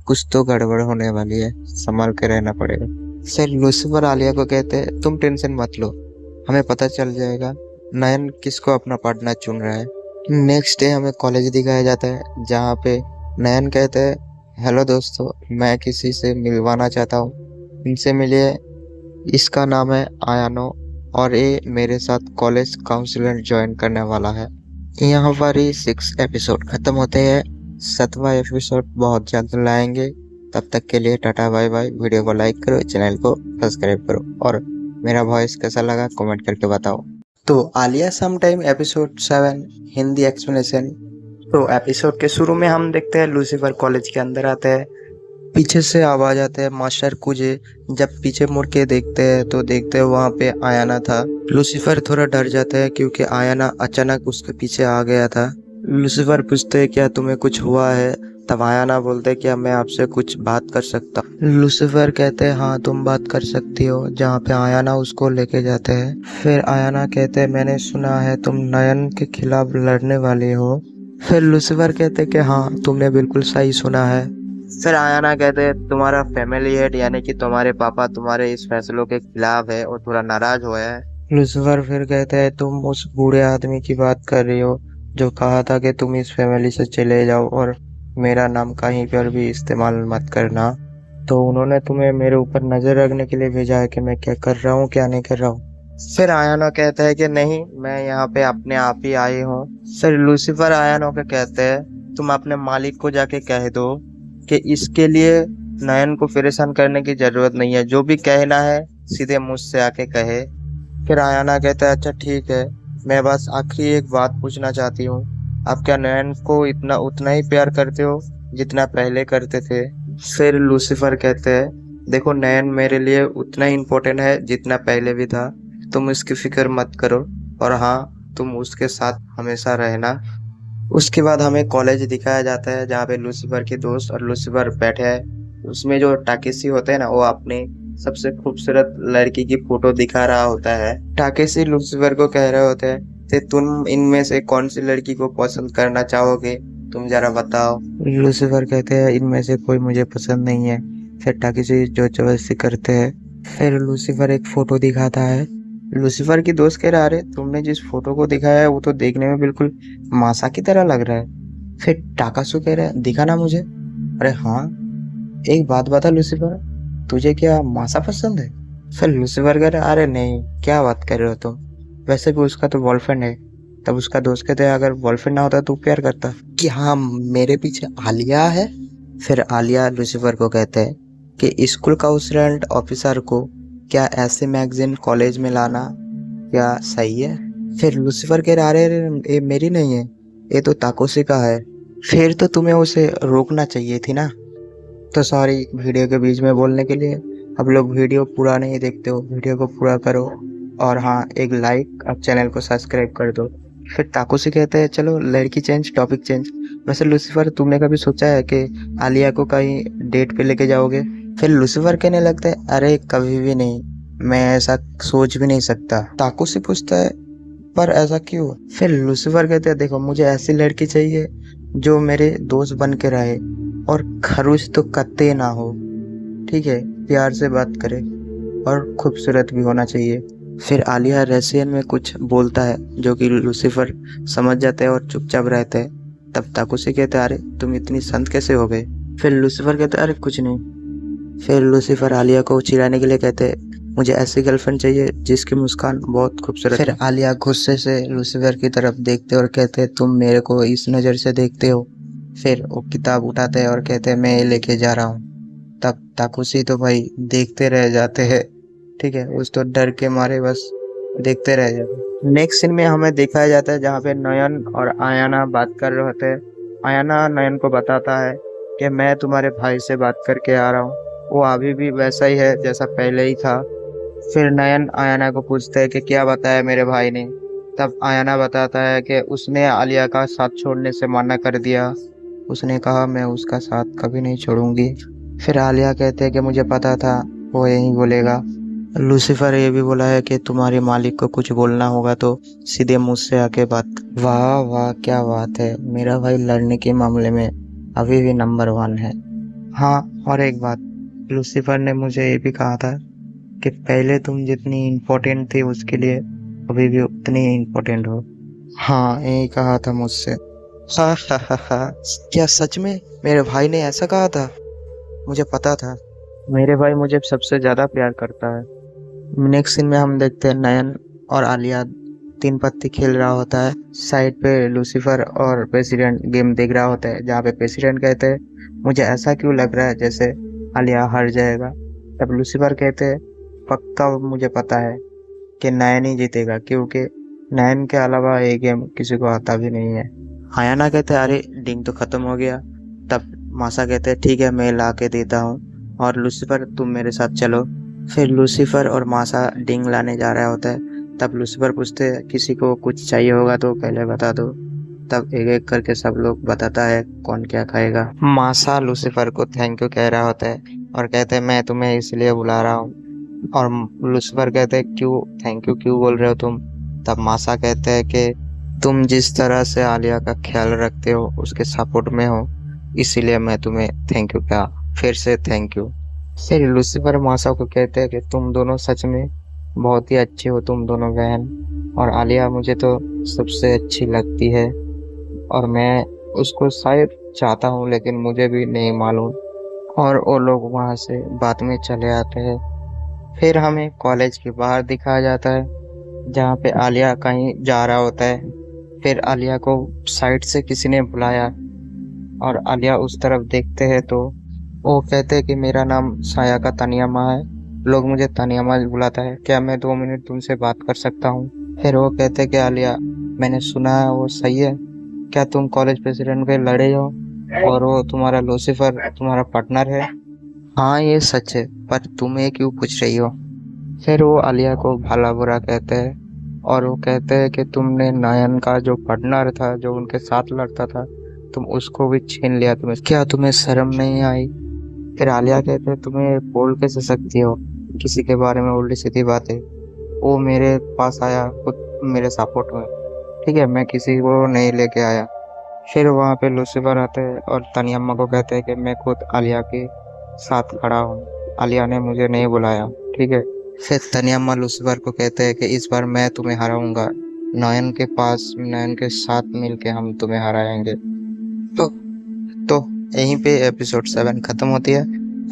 कुछ तो गड़बड़ होने वाली है, संभाल के रहना पड़ेगा। फिर लूसीफर आलिया को कहते हैं तुम टेंशन मत लो, हमें पता चल जाएगा नयन किसको अपना पार्टनर चुन रहा है। नेक्स्ट डे हमें कॉलेज दिखाया जाता है, जहाँ पे नयन कहते हैं हेलो दोस्तों, मैं किसी से मिलवाना चाहता हूँ, इनसे मिलिए, इसका नाम है आयानो और ये मेरे साथ कॉलेज काउंसिलर ज्वाइन करने वाला है। यहाँ पर ही 6 एपिसोड खत्म होते हैं। 7वां एपिसोड बहुत जल्द लाएंगे। तब तक के लिए टाटा बाय बाय। वीडियो को लाइक करो, चैनल को सब्सक्राइब करो और मेरा वॉइस कैसा लगा कमेंट करके बताओ। तो Alia sometime episode 7 Hindi explanation. तो एपिसोड के शुरू में हम देखते हैं लूसीफर कॉलेज के अंदर आता है, पीछे से आवाज आता है मास्टर कुजे। जब पीछे मुड़ के देखते हैं तो देखते हैं वहाँ पे आयाना था। लूसीफर थोड़ा डर जाता है क्योंकि आयाना अचानक उसके पीछे आ गया था। लूसीफर पूछते हैं क्या तुम्हें कुछ हुआ है। तब आयाना बोलते हैं क्या मैं आपसे कुछ बात कर सकता हूँ। लूसीफर कहते हैं हाँ तुम बात कर सकती हो, जहाँ पे आयाना उसको लेके जाते हैं। फिर आयाना कहते हैं मैंने सुना है तुम नयन के खिलाफ लड़ने वाली हो। फिर लूसीफर कहते हैं कि हाँ तुमने बिल्कुल सही सुना है। फिर आयाना कहते हैं तुम्हारा फैमिली हेड यानी कि तुम्हारे पापा तुम्हारे इस फैसलों के खिलाफ है और थोड़ा नाराज हुआ है। लूसीफर फिर कहते हैं तुम उस बूढ़े आदमी की बात कर रही हो जो कहा था कि तुम इस फैमिली से चले जाओ और मेरा नाम कहीं पर भी इस्तेमाल मत करना। तो उन्होंने तुम्हें मेरे ऊपर नजर रखने के लिए भेजा है कि मैं क्या कर रहा हूँ क्या नहीं कर रहा हूँ। फिर आयाना कहता है कि नहीं, मैं यहाँ पे अपने आप ही आई हूँ। फिर लूसीफर आयाना को कहते हैं तुम अपने मालिक को जाके कह दो कि इसके लिए नयन को परेशान करने की जरूरत नहीं है, जो भी कहना है सीधे मुझसे आके कहे। फिर आयाना कहता है अच्छा ठीक है, मैं बस आखिरी एक बात पूछना चाहती हूँ, आप क्या नयन को इतना उतना ही प्यार करते हो जितना पहले करते थे। फिर लूसीफर कहते हैं, देखो नयन मेरे लिए उतना ही इम्पोर्टेंट है जितना पहले भी था, तुम इसकी फिक्र मत करो, और हाँ तुम उसके साथ हमेशा रहना। उसके बाद हमें कॉलेज दिखाया जाता है जहाँ पे लूसीफर के दोस्त और लूसीफर बैठे हैं। उसमें जो टाकेसी होते हैं ना, वो अपने सबसे खूबसूरत लड़की की फोटो दिखा रहा होता है। टाकेसी लूसीफर को कह रहे होते हैं, "ते तुम इनमें से कौन सी लड़की को पसंद करना चाहोगे, तुम जरा बताओ"। लूसीफर कहते हैं, इनमें से कोई मुझे पसंद नहीं है। फिर टाकेसी जो जबरदस्ती करते हैं। फिर लूसीफर एक फोटो दिखाता है। लूसीफर की दोस्त कह रहा, अरे तुमने जिस फोटो को दिखाया है वो तो देखने में बिल्कुल मासा की तरह लग रहा है। फिर टाकासु कह रहा है, दिखा ना मुझे। अरे हाँ, एक बात बता लूसीफर, तुझे क्या मासा पसंद है? फिर लूसीफर कह रहा, अरे नहीं, क्या बात कर रहे हो तुम, वैसे भी उसका तो बॉयफ्रेंड है। तब उसका दोस्त कहते हैं, अगर बॉयफ्रेंड ना होता तो प्यार करता कि हाँ मेरे पीछे आलिया है। फिर आलिया लूसीफर को कहते हैं कि स्कूल काउंसलेंट ऑफिसर को क्या ऐसे मैगजीन कॉलेज में लाना क्या सही है? फिर लूसीफर कह रहा, अरे ये मेरी नहीं है, ये तो ताकोसी का है। फिर तो तुम्हें उसे रोकना चाहिए थी ना। तो सॉरी वीडियो के बीच में बोलने के लिए। अब लोग वीडियो पूरा नहीं देखते हो, वीडियो को पूरा करो, और हाँ एक लाइक, अब चैनल को सब्सक्राइब कर दो। फिर ताकोसी कहते हैं, चलो लड़की चेंज, टॉपिक चेंज। वैसे लूसीफर, तुमने कभी सोचा है कि आलिया को कहीं डेट पे लेके जाओगे? फिर लूसीफर कहने लगता है, अरे कभी भी नहीं, मैं ऐसा सोच भी नहीं सकता। ताकोसी पूछता है, पर ऐसा क्यों? फिर लूसीफर कहते हैं, देखो मुझे ऐसी लड़की चाहिए जो मेरे दोस्त बन के रहे और खरूच तो कत्ते ना हो, ठीक है, प्यार से बात करे और खूबसूरत भी होना चाहिए। फिर आलिया रशियन में कुछ बोलता है जो कि लूसीफर समझ जाते हैं और चुपचाप रहते हैं। तब ताकुसी कहते हैं, अरे तुम इतनी संत कैसे हो गए? फिर लूसीफर कहते हैं, अरे कुछ नहीं। फिर लूसीफर आलिया को चिढ़ाने के लिए कहते हैं, मुझे ऐसी गर्लफ्रेंड चाहिए जिसकी मुस्कान बहुत खूबसूरत। फिर आलिया गुस्से से लूसीफर की तरफ देखते और कहते, तुम मेरे को इस नज़र से देखते हो? फिर वो किताब उठाते हैं और कहते हैं, मैं ये लेके जा रहा हूँ। तब ताकुसी तो भाई देखते रह जाते हैं, ठीक है, उस तो डर के मारे बस देखते रह जाते। नेक्स्ट सीन में हमें दिखाया जाता है जहाँ पे नयन और आयाना बात कर रहे होते हैं। आयाना नयन को बताता है कि मैं तुम्हारे भाई से बात करके आ रहा हूँ, वो अभी भी वैसा ही है जैसा पहले ही था। फिर नयन आयाना को पूछता है कि क्या बताया मेरे भाई ने। तब आयाना बताता है कि उसने आलिया का साथ छोड़ने से मना कर दिया, उसने कहा मैं उसका साथ कभी नहीं छोड़ूंगी। फिर आलिया कहते हैं कि मुझे पता था वो यही बोलेगा। लूसीफर ये भी बोला है कि तुम्हारे मालिक को कुछ बोलना होगा तो सीधे मुझसे आके बात। वाह वाह, क्या बात है, मेरा भाई लड़ने के मामले में अभी भी नंबर 1 है। हाँ, और एक बात, लूसीफर ने मुझे ये भी कहा था कि पहले तुम जितनी इम्पोर्टेंट थी उसके लिए अभी भी उतनी ही इम्पोर्टेंट हो। हाँ, यही कहा था मुझसे। हा हा हा हा, क्या सच में मेरे भाई ने ऐसा कहा था? मुझे पता था, मेरे भाई मुझे सबसे ज्यादा प्यार करता है। नेक्स्ट सीन में हम देखते हैं नयन और आलिया 3 पत्ती खेल रहा होता है। साइड पे लूसीफर और प्रेसिडेंट गेम देख रहा होता है, जहाँ पे प्रेसिडेंट कहते हैं, मुझे ऐसा क्यों लग रहा है जैसे आलिया हार जाएगा। तब लूसीफर कहते हैं, पक्का मुझे पता है कि नयन ही जीतेगा, क्योंकि नयन के अलावा ये गेम किसी को आता भी नहीं है। आयाना कहते हैं, अरे डिंग तो खत्म हो गया। तब मासा कहते हैं, ठीक है मैं ला के देता हूँ, और लूसीफर तुम मेरे साथ चलो। फिर लूसीफर और मासा डिंग लाने जा रहा होता है। तब लूसीफर पूछते हैं, किसी को कुछ चाहिए होगा तो पहले बता दो। तब एक एक करके सब लोग बताता है कौन क्या खाएगा। मासा लूसीफर को थैंक यू कह रहा होता है और कहते हैं, मैं तुम्हें इसलिए बुला रहा हूँ। और लूसीफर कहते हैं, क्यों थैंक यू क्यों बोल रहे हो तुम? तब मासा कहते हैं कि तुम जिस तरह से आलिया का ख्याल रखते हो उसके सपोर्ट में हो, इसीलिए मैं तुम्हें थैंक यू कहा, फिर से थैंक यू। फिर लूसीफर मासा को कहते हैं कि तुम दोनों सच में बहुत ही अच्छे हो, तुम दोनों बहन, और आलिया मुझे तो सबसे अच्छी लगती है और मैं उसको शायद चाहता हूँ, लेकिन मुझे भी नहीं मालूम। और वो लोग वहाँ से बाद में चले आते हैं। फिर हमें कॉलेज के बाहर दिखाया जाता है जहाँ पे आलिया कहीं जा रहा होता है। फिर आलिया को साइड से किसी ने बुलाया और आलिया उस तरफ देखते हैं तो वो कहते हैं कि मेरा नाम सायाका तानियामा है, लोग मुझे तानियामा बुलाता है, क्या मैं 2 मिनट तुमसे बात कर सकता हूँ? फिर वो कहते हैं कि आलिया, मैंने सुना है वो सही है, क्या तुम कॉलेज प्रेसिडेंट के लड़े हो? और वो तुम्हारा लूसीफर तुम्हारा पार्टनर है? हाँ ये सच है, पर तुम ये क्यों पूछ रही हो? फिर वो आलिया को भला बुरा कहते हैं और वो कहते हैं कि तुमने नयन का जो पार्टनर था, जो उनके साथ लड़ता था, तुम उसको भी छीन लिया। क्या तुम्हें शर्म नहीं आई? फिर आलिया कहते हैं तुम्हें बोल कैसे सकती हो किसी के बारे में उल्टी सीधी बातें। वो मेरे पास आया खुद मेरे सपोर्ट में, ठीक है, मैं किसी को नहीं लेके आया। फिर वहाँ पे लूसीफर आते हैं और तनियम्मा को कहते हैं कि मैं खुद आलिया के साथ खड़ा हूँ, आलिया ने मुझे नहीं बुलाया, ठीक है। फिर तनियम्मा लूसीफर को कहते हैं कि इस बार मैं तुम्हें हराऊंगा, नयन के पास, नयन के साथ मिलके हम तुम्हें हराएंगे। तो तो यहीं पे एपिसोड 7 खत्म होती है।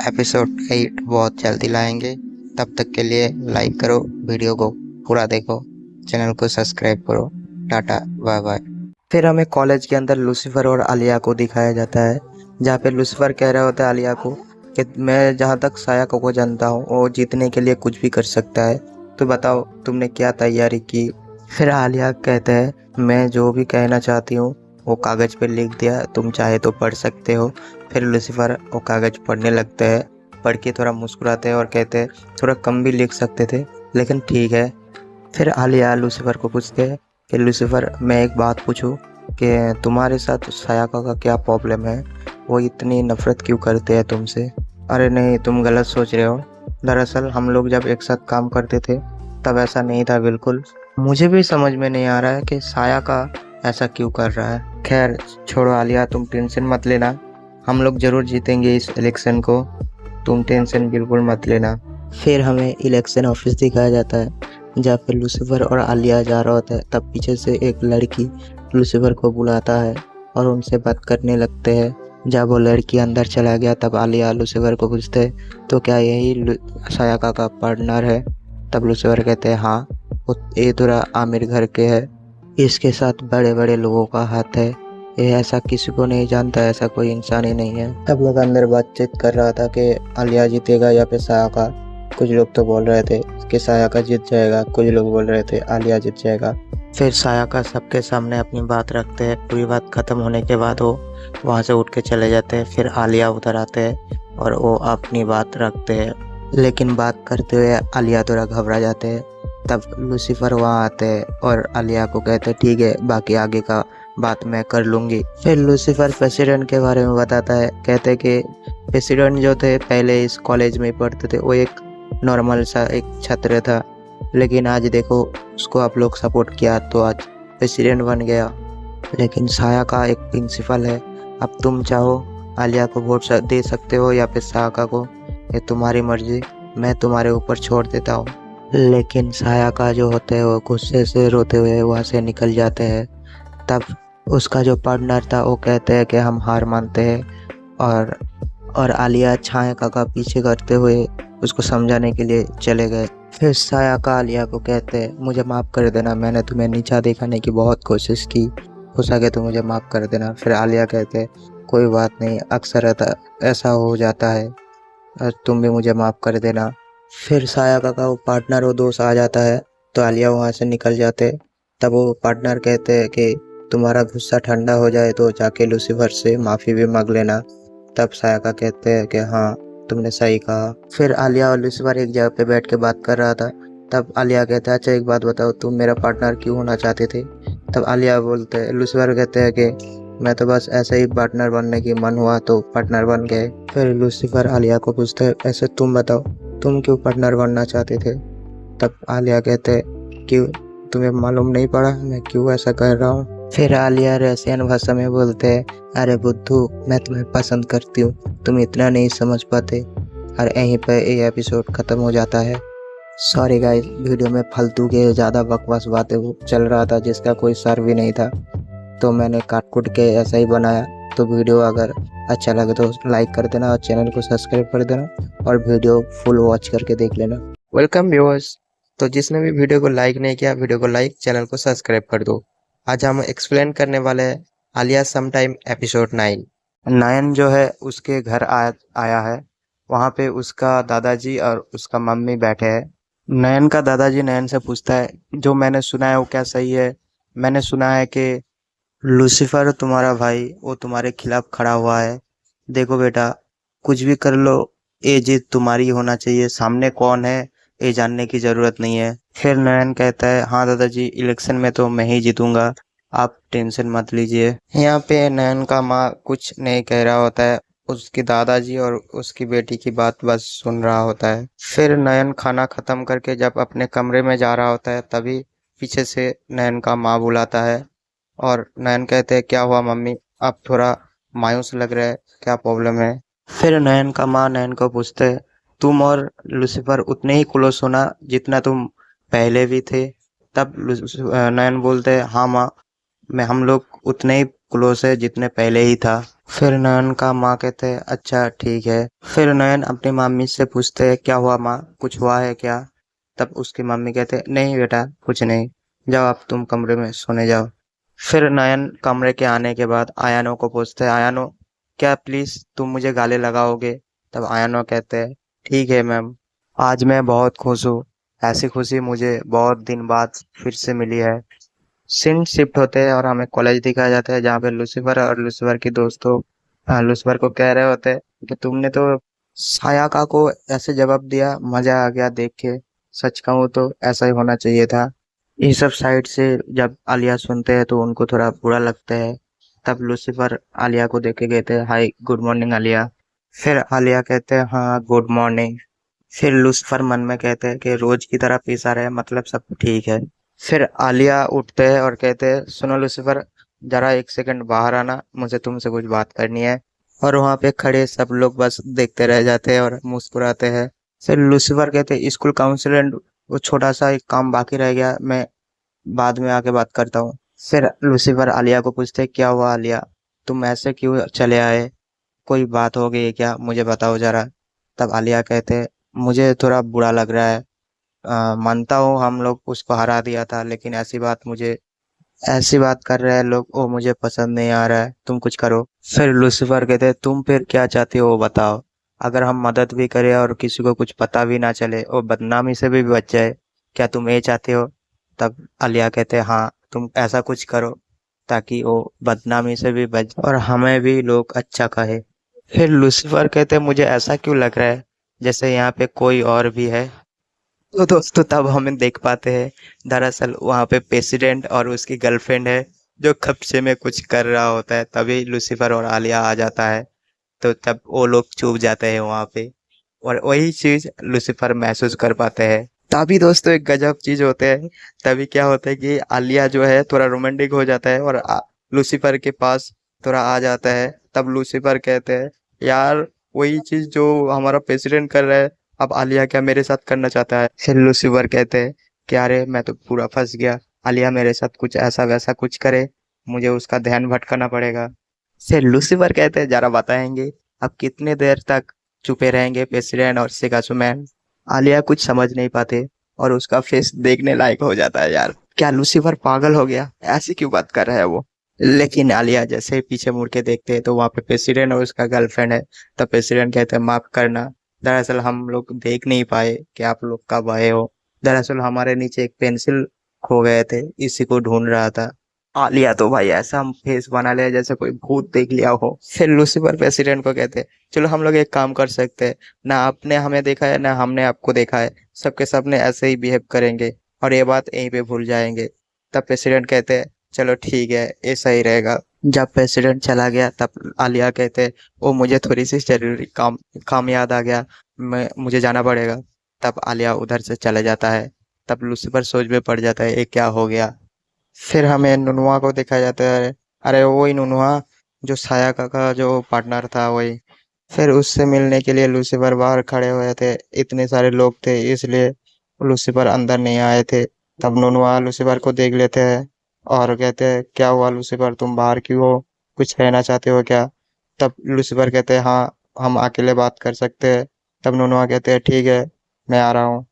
एपिसोड 8 बहुत जल्दी लाएंगे। तब तक के लिए लाइक करो, वीडियो को पूरा देखो, चैनल को सब्सक्राइब करो। Tata, bye bye. फिर हमें कॉलेज के अंदर लूसीफर और आलिया को दिखाया जाता है, जहाँ पे लूसीफर कह रहा होता है आलिया को कि मैं जहाँ तक साया को जानता हूँ वो जीतने के लिए कुछ भी कर सकता है, तो बताओ तुमने क्या तैयारी की। फिर आलिया कहते हैं मैं जो भी कहना चाहती हूँ वो कागज़ पे लिख दिया, तुम चाहे तो पढ़ सकते हो। फिर लूसीफर वो कागज़ पढ़ने लगते हैं, पढ़ के थोड़ा मुस्कुराते हैं और कहते हैं थोड़ा कम भी लिख सकते थे, लेकिन ठीक है। फिर आलिया लूसीफर को पूछते हैं कि लूसीफर मैं एक बात पूछूं कि तुम्हारे साथ सायाका का क्या प्रॉब्लम है, वो इतनी नफरत क्यों करते हैं तुमसे? अरे नहीं, तुम गलत सोच रहे हो। दरअसल हम लोग जब एक साथ काम करते थे तब ऐसा नहीं था बिल्कुल। मुझे भी समझ में नहीं आ रहा है कि सायाका ऐसा क्यों कर रहा है। खैर छोड़ो आलिया, तुम टेंशन मत लेना, हम लोग जरूर जीतेंगे इस इलेक्शन को, तुम टेंशन बिल्कुल मत लेना। फिर हमें इलेक्शन ऑफिस दिखाया जाता है, जहाँ पे लूसीफर और आलिया जा रहा होता है। तब पीछे से एक लड़की लूसीफर को बुलाता है और उनसे बात करने लगते हैं। जब वो लड़की अंदर चला गया तब आलिया लूसीफर को पूछते हैं तो क्या यही सायाका का पार्टनर है? तब लूसीफर कहते हैं हाँ, वो ये थोड़ा आमिर घर के है, इसके साथ बड़े बड़े लोगों का हाथ है, ये ऐसा किसी को नहीं जानता, ऐसा कोई इंसान ही नहीं है। सब लोग अंदर बातचीत कर रहा था कि आलिया जीतेगा या फिर सायाका। कुछ लोग तो बोल रहे थे कि सायाका जीत जाएगा, कुछ लोग बोल रहे थे आलिया जीत जाएगा। फिर सायाका सबके सामने अपनी बात रखते हैं। पूरी बात खत्म होने के बाद वो वहाँ से उठ के चले जाते हैं। फिर आलिया उधर आते हैं और वो अपनी बात रखते हैं, लेकिन बात करते हुए आलिया थोड़ा घबरा जाते हैं। तब लूसीफर वहाँ आते हैं और आलिया को कहते हैं ठीक है, बाकी आगे का बात मैं कर लूँगी। फिर लूसीफर प्रेसिडेंट के बारे में बताता है, कहते कि प्रेसिडेंट जो थे पहले इस कॉलेज में पढ़ते थे, वो एक नॉर्मल सा एक छात्र था, लेकिन आज देखो उसको आप लोग सपोर्ट किया तो आज प्रेसिडेंट बन गया। लेकिन सायाका एक प्रिंसिपल है, अब तुम चाहो आलिया को वोट दे सकते हो या फिर सायाका को, ये तुम्हारी मर्जी, मैं तुम्हारे ऊपर छोड़ देता हूँ। लेकिन सायाका जो होते हैं वो गुस्से से रोते हुए वहाँ से निकल जाते हैं। तब उसका जो पार्टनर था वो कहते हैं कि हम हार मानते हैं और आलिया सायाका का पीछे करते हुए उसको समझाने के लिए चले गए। फिर सायाका आलिया को कहते हैं मुझे माफ़ कर देना, मैंने तुम्हें नीचा दिखाने की बहुत कोशिश की, हो सके तो मुझे माफ़ कर देना। फिर आलिया कहते हैं कोई बात नहीं, अक्सर ऐसा हो जाता है, तुम भी मुझे माफ़ कर देना। फिर सायाका का वो पार्टनर वो दोस्त आ जाता है तो आलिया वहाँ से निकल जाते। तब वो पार्टनर कहते हैं कि तुम्हारा गुस्सा ठंडा हो जाए तो जाके लूसीफर से माफ़ी भी मांग लेना। तब सायाका कहते हैं कि हाँ तुमने सही कहा। फिर आलिया और लूसीफर एक जगह पे बैठ के बात कर रहा था। तब आलिया कहता है अच्छा एक बात बताओ, तुम मेरा पार्टनर क्यों होना चाहते थे? तब आलिया बोलते हैं, लूसीफर कहते हैं कि मैं तो बस ऐसे ही पार्टनर बनने की मन हुआ तो पार्टनर बन गए। फिर लूसीफर आलिया को पूछते हैं ऐसे तुम बताओ तुम क्यों पार्टनर बनना चाहते थे? तब आलिया कहते हैं कि तुम्हें मालूम नहीं पड़ा मैं क्यों ऐसा कर रहा हूँ? फिर आलिया रसियन भाषा में बोलते हैं अरे बुद्धू, मैं तुम्हें पसंद करती हूँ, तुम इतना नहीं समझ पाते। और यहीं पर ये एपिसोड ख़त्म हो जाता है। सॉरी गाइस, वीडियो में फालतू के ज़्यादा बकवास बातें चल रहा था जिसका कोई सर भी नहीं था, तो मैंने काट कुट के ऐसा ही बनाया। तो वीडियो अगर अच्छा लगे तो लाइक कर देना और चैनल को सब्सक्राइब कर देना और वीडियो फुल वॉच करके देख लेना। Welcome viewers. तो जिसने भी वीडियो को लाइक नहीं किया, वीडियो को लाइक, चैनल को सब्सक्राइब कर दो। आज हम एक्सप्लेन करने वाले हैं आलिया समटाइम एपिसोड 9। नयन जो है उसके घर आया है, वहाँ पे उसका दादाजी और उसका मम्मी बैठे हैं। नयन का दादाजी नयन से पूछता है जो मैंने सुना है वो क्या सही है? मैंने सुना है कि लूसीफर तुम्हारा भाई वो तुम्हारे खिलाफ खड़ा हुआ है। देखो बेटा, कुछ भी कर लो, ये जीत तुम्हारी होना चाहिए। सामने कौन है ये जानने की जरूरत नहीं है। फिर नयन कहता है, हाँ दादाजी, इलेक्शन में तो मैं ही जीतूंगा, आप टेंशन मत लीजिए। यहाँ पे नयन का माँ कुछ नहीं कह रहा होता है, उसकी दादाजी और उसकी बेटी की बात बस सुन रहा होता है। फिर नयन खाना खत्म करके जब अपने कमरे में जा रहा होता है, तभी पीछे से नयन का माँ बुलाता है। और नयन कहते हैं, क्या हुआ मम्मी, आप थोड़ा मायूस लग रहे हैं, क्या प्रॉब्लम है। फिर नयन का माँ नयन को पूछते हैं, तुम और लूसीफर उतने ही क्लोज होना जितना तुम पहले भी थे। तब नयन बोलते हैं, हाँ माँ, मैं हम लोग उतने ही क्लोज है जितने पहले ही था। फिर नयन का माँ कहते हैं, अच्छा ठीक है। फिर नयन अपनी मम्मी से पूछते हैं, क्या हुआ माँ, कुछ हुआ है क्या। तब उसकी मम्मी कहते हैं, नहीं बेटा, कुछ नहीं, जाओ आप तुम कमरे में सोने जाओ। फिर नयन कमरे के आने के बाद आयानो को पूछते हैं, आयानो, क्या प्लीज तुम मुझे गाले लगाओगे। तब आयानो कहते हैं, ठीक है मैम, आज मैं बहुत खुश हूँ, ऐसी खुशी मुझे बहुत दिन बाद फिर से मिली है। सीन शिफ्ट होते हैं और हमें कॉलेज दिखाया जाता है, जहाँ पे लूसीफर और लूसीफर की दोस्तों लूसीफर को कह रहे होते हैं कि तुमने तो सायाका को ऐसे जवाब दिया, मजा आ गया देख के, सच कहूँ तो ऐसा ही होना चाहिए था। ये सब साइड से जब आलिया सुनते हैं तो उनको थोड़ा बुरा लगता है। तब लूसीफर आलिया को देख के कहते हैं, हाय गुड मॉर्निंग आलिया। फिर आलिया कहते हैं, हाँ गुड मॉर्निंग। फिर लूसीफर मन में कहते हैं कि रोज की तरह पेश आ रहे हैं, मतलब सब ठीक है। फिर आलिया उठते हैं और कहते हैं, सुनो लूसीफर, जरा एक सेकंड बाहर आना, मुझे तुमसे कुछ बात करनी है। और वहां पे खड़े सब लोग बस देखते रह जाते हैं और मुस्कुराते हैं। फिर लूसीफर कहते हैं, स्कूल काउंसिलेंट, वो छोटा सा एक काम बाकी रह गया, मैं बाद में आके बात करता हूँ। फिर लूसीफर आलिया को पूछते हैं, क्या हुआ आलिया, तुम ऐसे क्यों चले आए, कोई बात हो गई है क्या, मुझे बताओ जरा। तब आलिया कहते हैं, मुझे थोड़ा बुरा लग रहा है, मानता हूँ हम लोग उसको हरा दिया था, लेकिन ऐसी बात कर रहे हैं लोग, वो मुझे पसंद नहीं आ रहा है, तुम कुछ करो। फिर लूसीफर कहते हैं, तुम फिर क्या चाहते हो वो बताओ, अगर हम मदद भी करें और किसी को कुछ पता भी ना चले और बदनामी से भी बच जाए, क्या तुम ये चाहते हो। तब आलिया कहते हैं, हाँ तुम ऐसा कुछ करो ताकि वो बदनामी से भी बच और हमें भी लोग अच्छा कहे। फिर लूसीफर कहते हैं, मुझे ऐसा क्यों लग रहा है जैसे यहाँ पे कोई और भी है। तो दोस्तों तब हम देख पाते हैं, दरअसल वहाँ पे प्रेसिडेंट और उसकी गर्लफ्रेंड है, जो कब्जे में कुछ कर रहा होता है। तभी लूसीफर और आलिया आ जाता है, तो तब वो लोग चुप जाते हैं वहाँ पे, और वही चीज लूसीफर महसूस कर पाते हैं। तभी दोस्तों एक गजब चीज होते हैं। तभी क्या होता है कि आलिया जो है थोड़ा रोमांटिक हो जाता है और लूसीफर के पास थोड़ा आ जाता है। तब लूसीफर कहते हैं, यार वही चीज जो हमारा प्रेसिडेंट कर रहा है, अब आलिया क्या मेरे साथ करना चाहता है। फिर लूसीफर कहते हैं, क्या रे, मैं तो पूरा फंस गया, आलिया मेरे साथ कुछ ऐसा वैसा कुछ करे, मुझे उसका ध्यान भटकाना पड़ेगा। फिर लूसीफर कहते हैं, जरा बताएंगे अब कितने देर तक चुपे रहेंगे प्रेसिडेंट और सिगासुमैन। आलिया कुछ समझ नहीं पाते और उसका फेस देखने लायक हो जाता है। यार क्या लूसीफर पागल हो गया, ऐसी क्यों बात कर रहा है वो। लेकिन आलिया जैसे ही पीछे मुड़ के देखते हैं तो वहां पे प्रेसिडेंट और उसका गर्लफ्रेंड है। तब प्रेसिडेंट कहते हैं, माफ करना, दरअसल हम लोग देख नहीं पाए कि आप लोग कब आए हो, दरअसल हमारे नीचे एक पेंसिल खो गए थे, इसी को ढूंढ रहा था। आलिया तो भाई ऐसा हम फेस बना लिया जैसे कोई भूत देख लिया हो। फिर लूसीफर प्रेसिडेंट को कहते हैं, चलो हम लोग एक काम कर सकते हैं, ना आपने हमें देखा है ना हमने आपको देखा है, सबके सबने ऐसे ही बिहेव करेंगे और ये बात यहीं पे भूल जाएंगे। तब प्रेसिडेंट कहते हैं, चलो ठीक है, ये सही रहेगा। जब प्रेसिडेंट चला गया तब आलिया कहते हैं, ओ मुझे थोड़ी सी जरूरी काम काम याद आ गया, मुझे जाना पड़ेगा। तब आलिया उधर से चले जाता है। तब लूसीफर सोच में पड़ जाता है, ये क्या हो गया। फिर हमें नुनुआ को दिखाया जाता है, अरे वही नुनुआ जो सायाका का जो पार्टनर था वही। फिर उससे मिलने के लिए लूसीफर बाहर खड़े हुए थे, इतने सारे लोग थे इसलिए लूसीफर अंदर नहीं आए थे। तब नुनुआ लूसीफर को देख लेते हैं और कहते हैं, क्या हुआ लूसीफर, तुम बाहर क्यों हो, कुछ कहना चाहते हो क्या। तब लूसीफर कहते हैं, हाँ हम अकेले बात कर सकते हैं। तब नुनुआ कहते हैं, ठीक है, मैं आ रहा हूँ।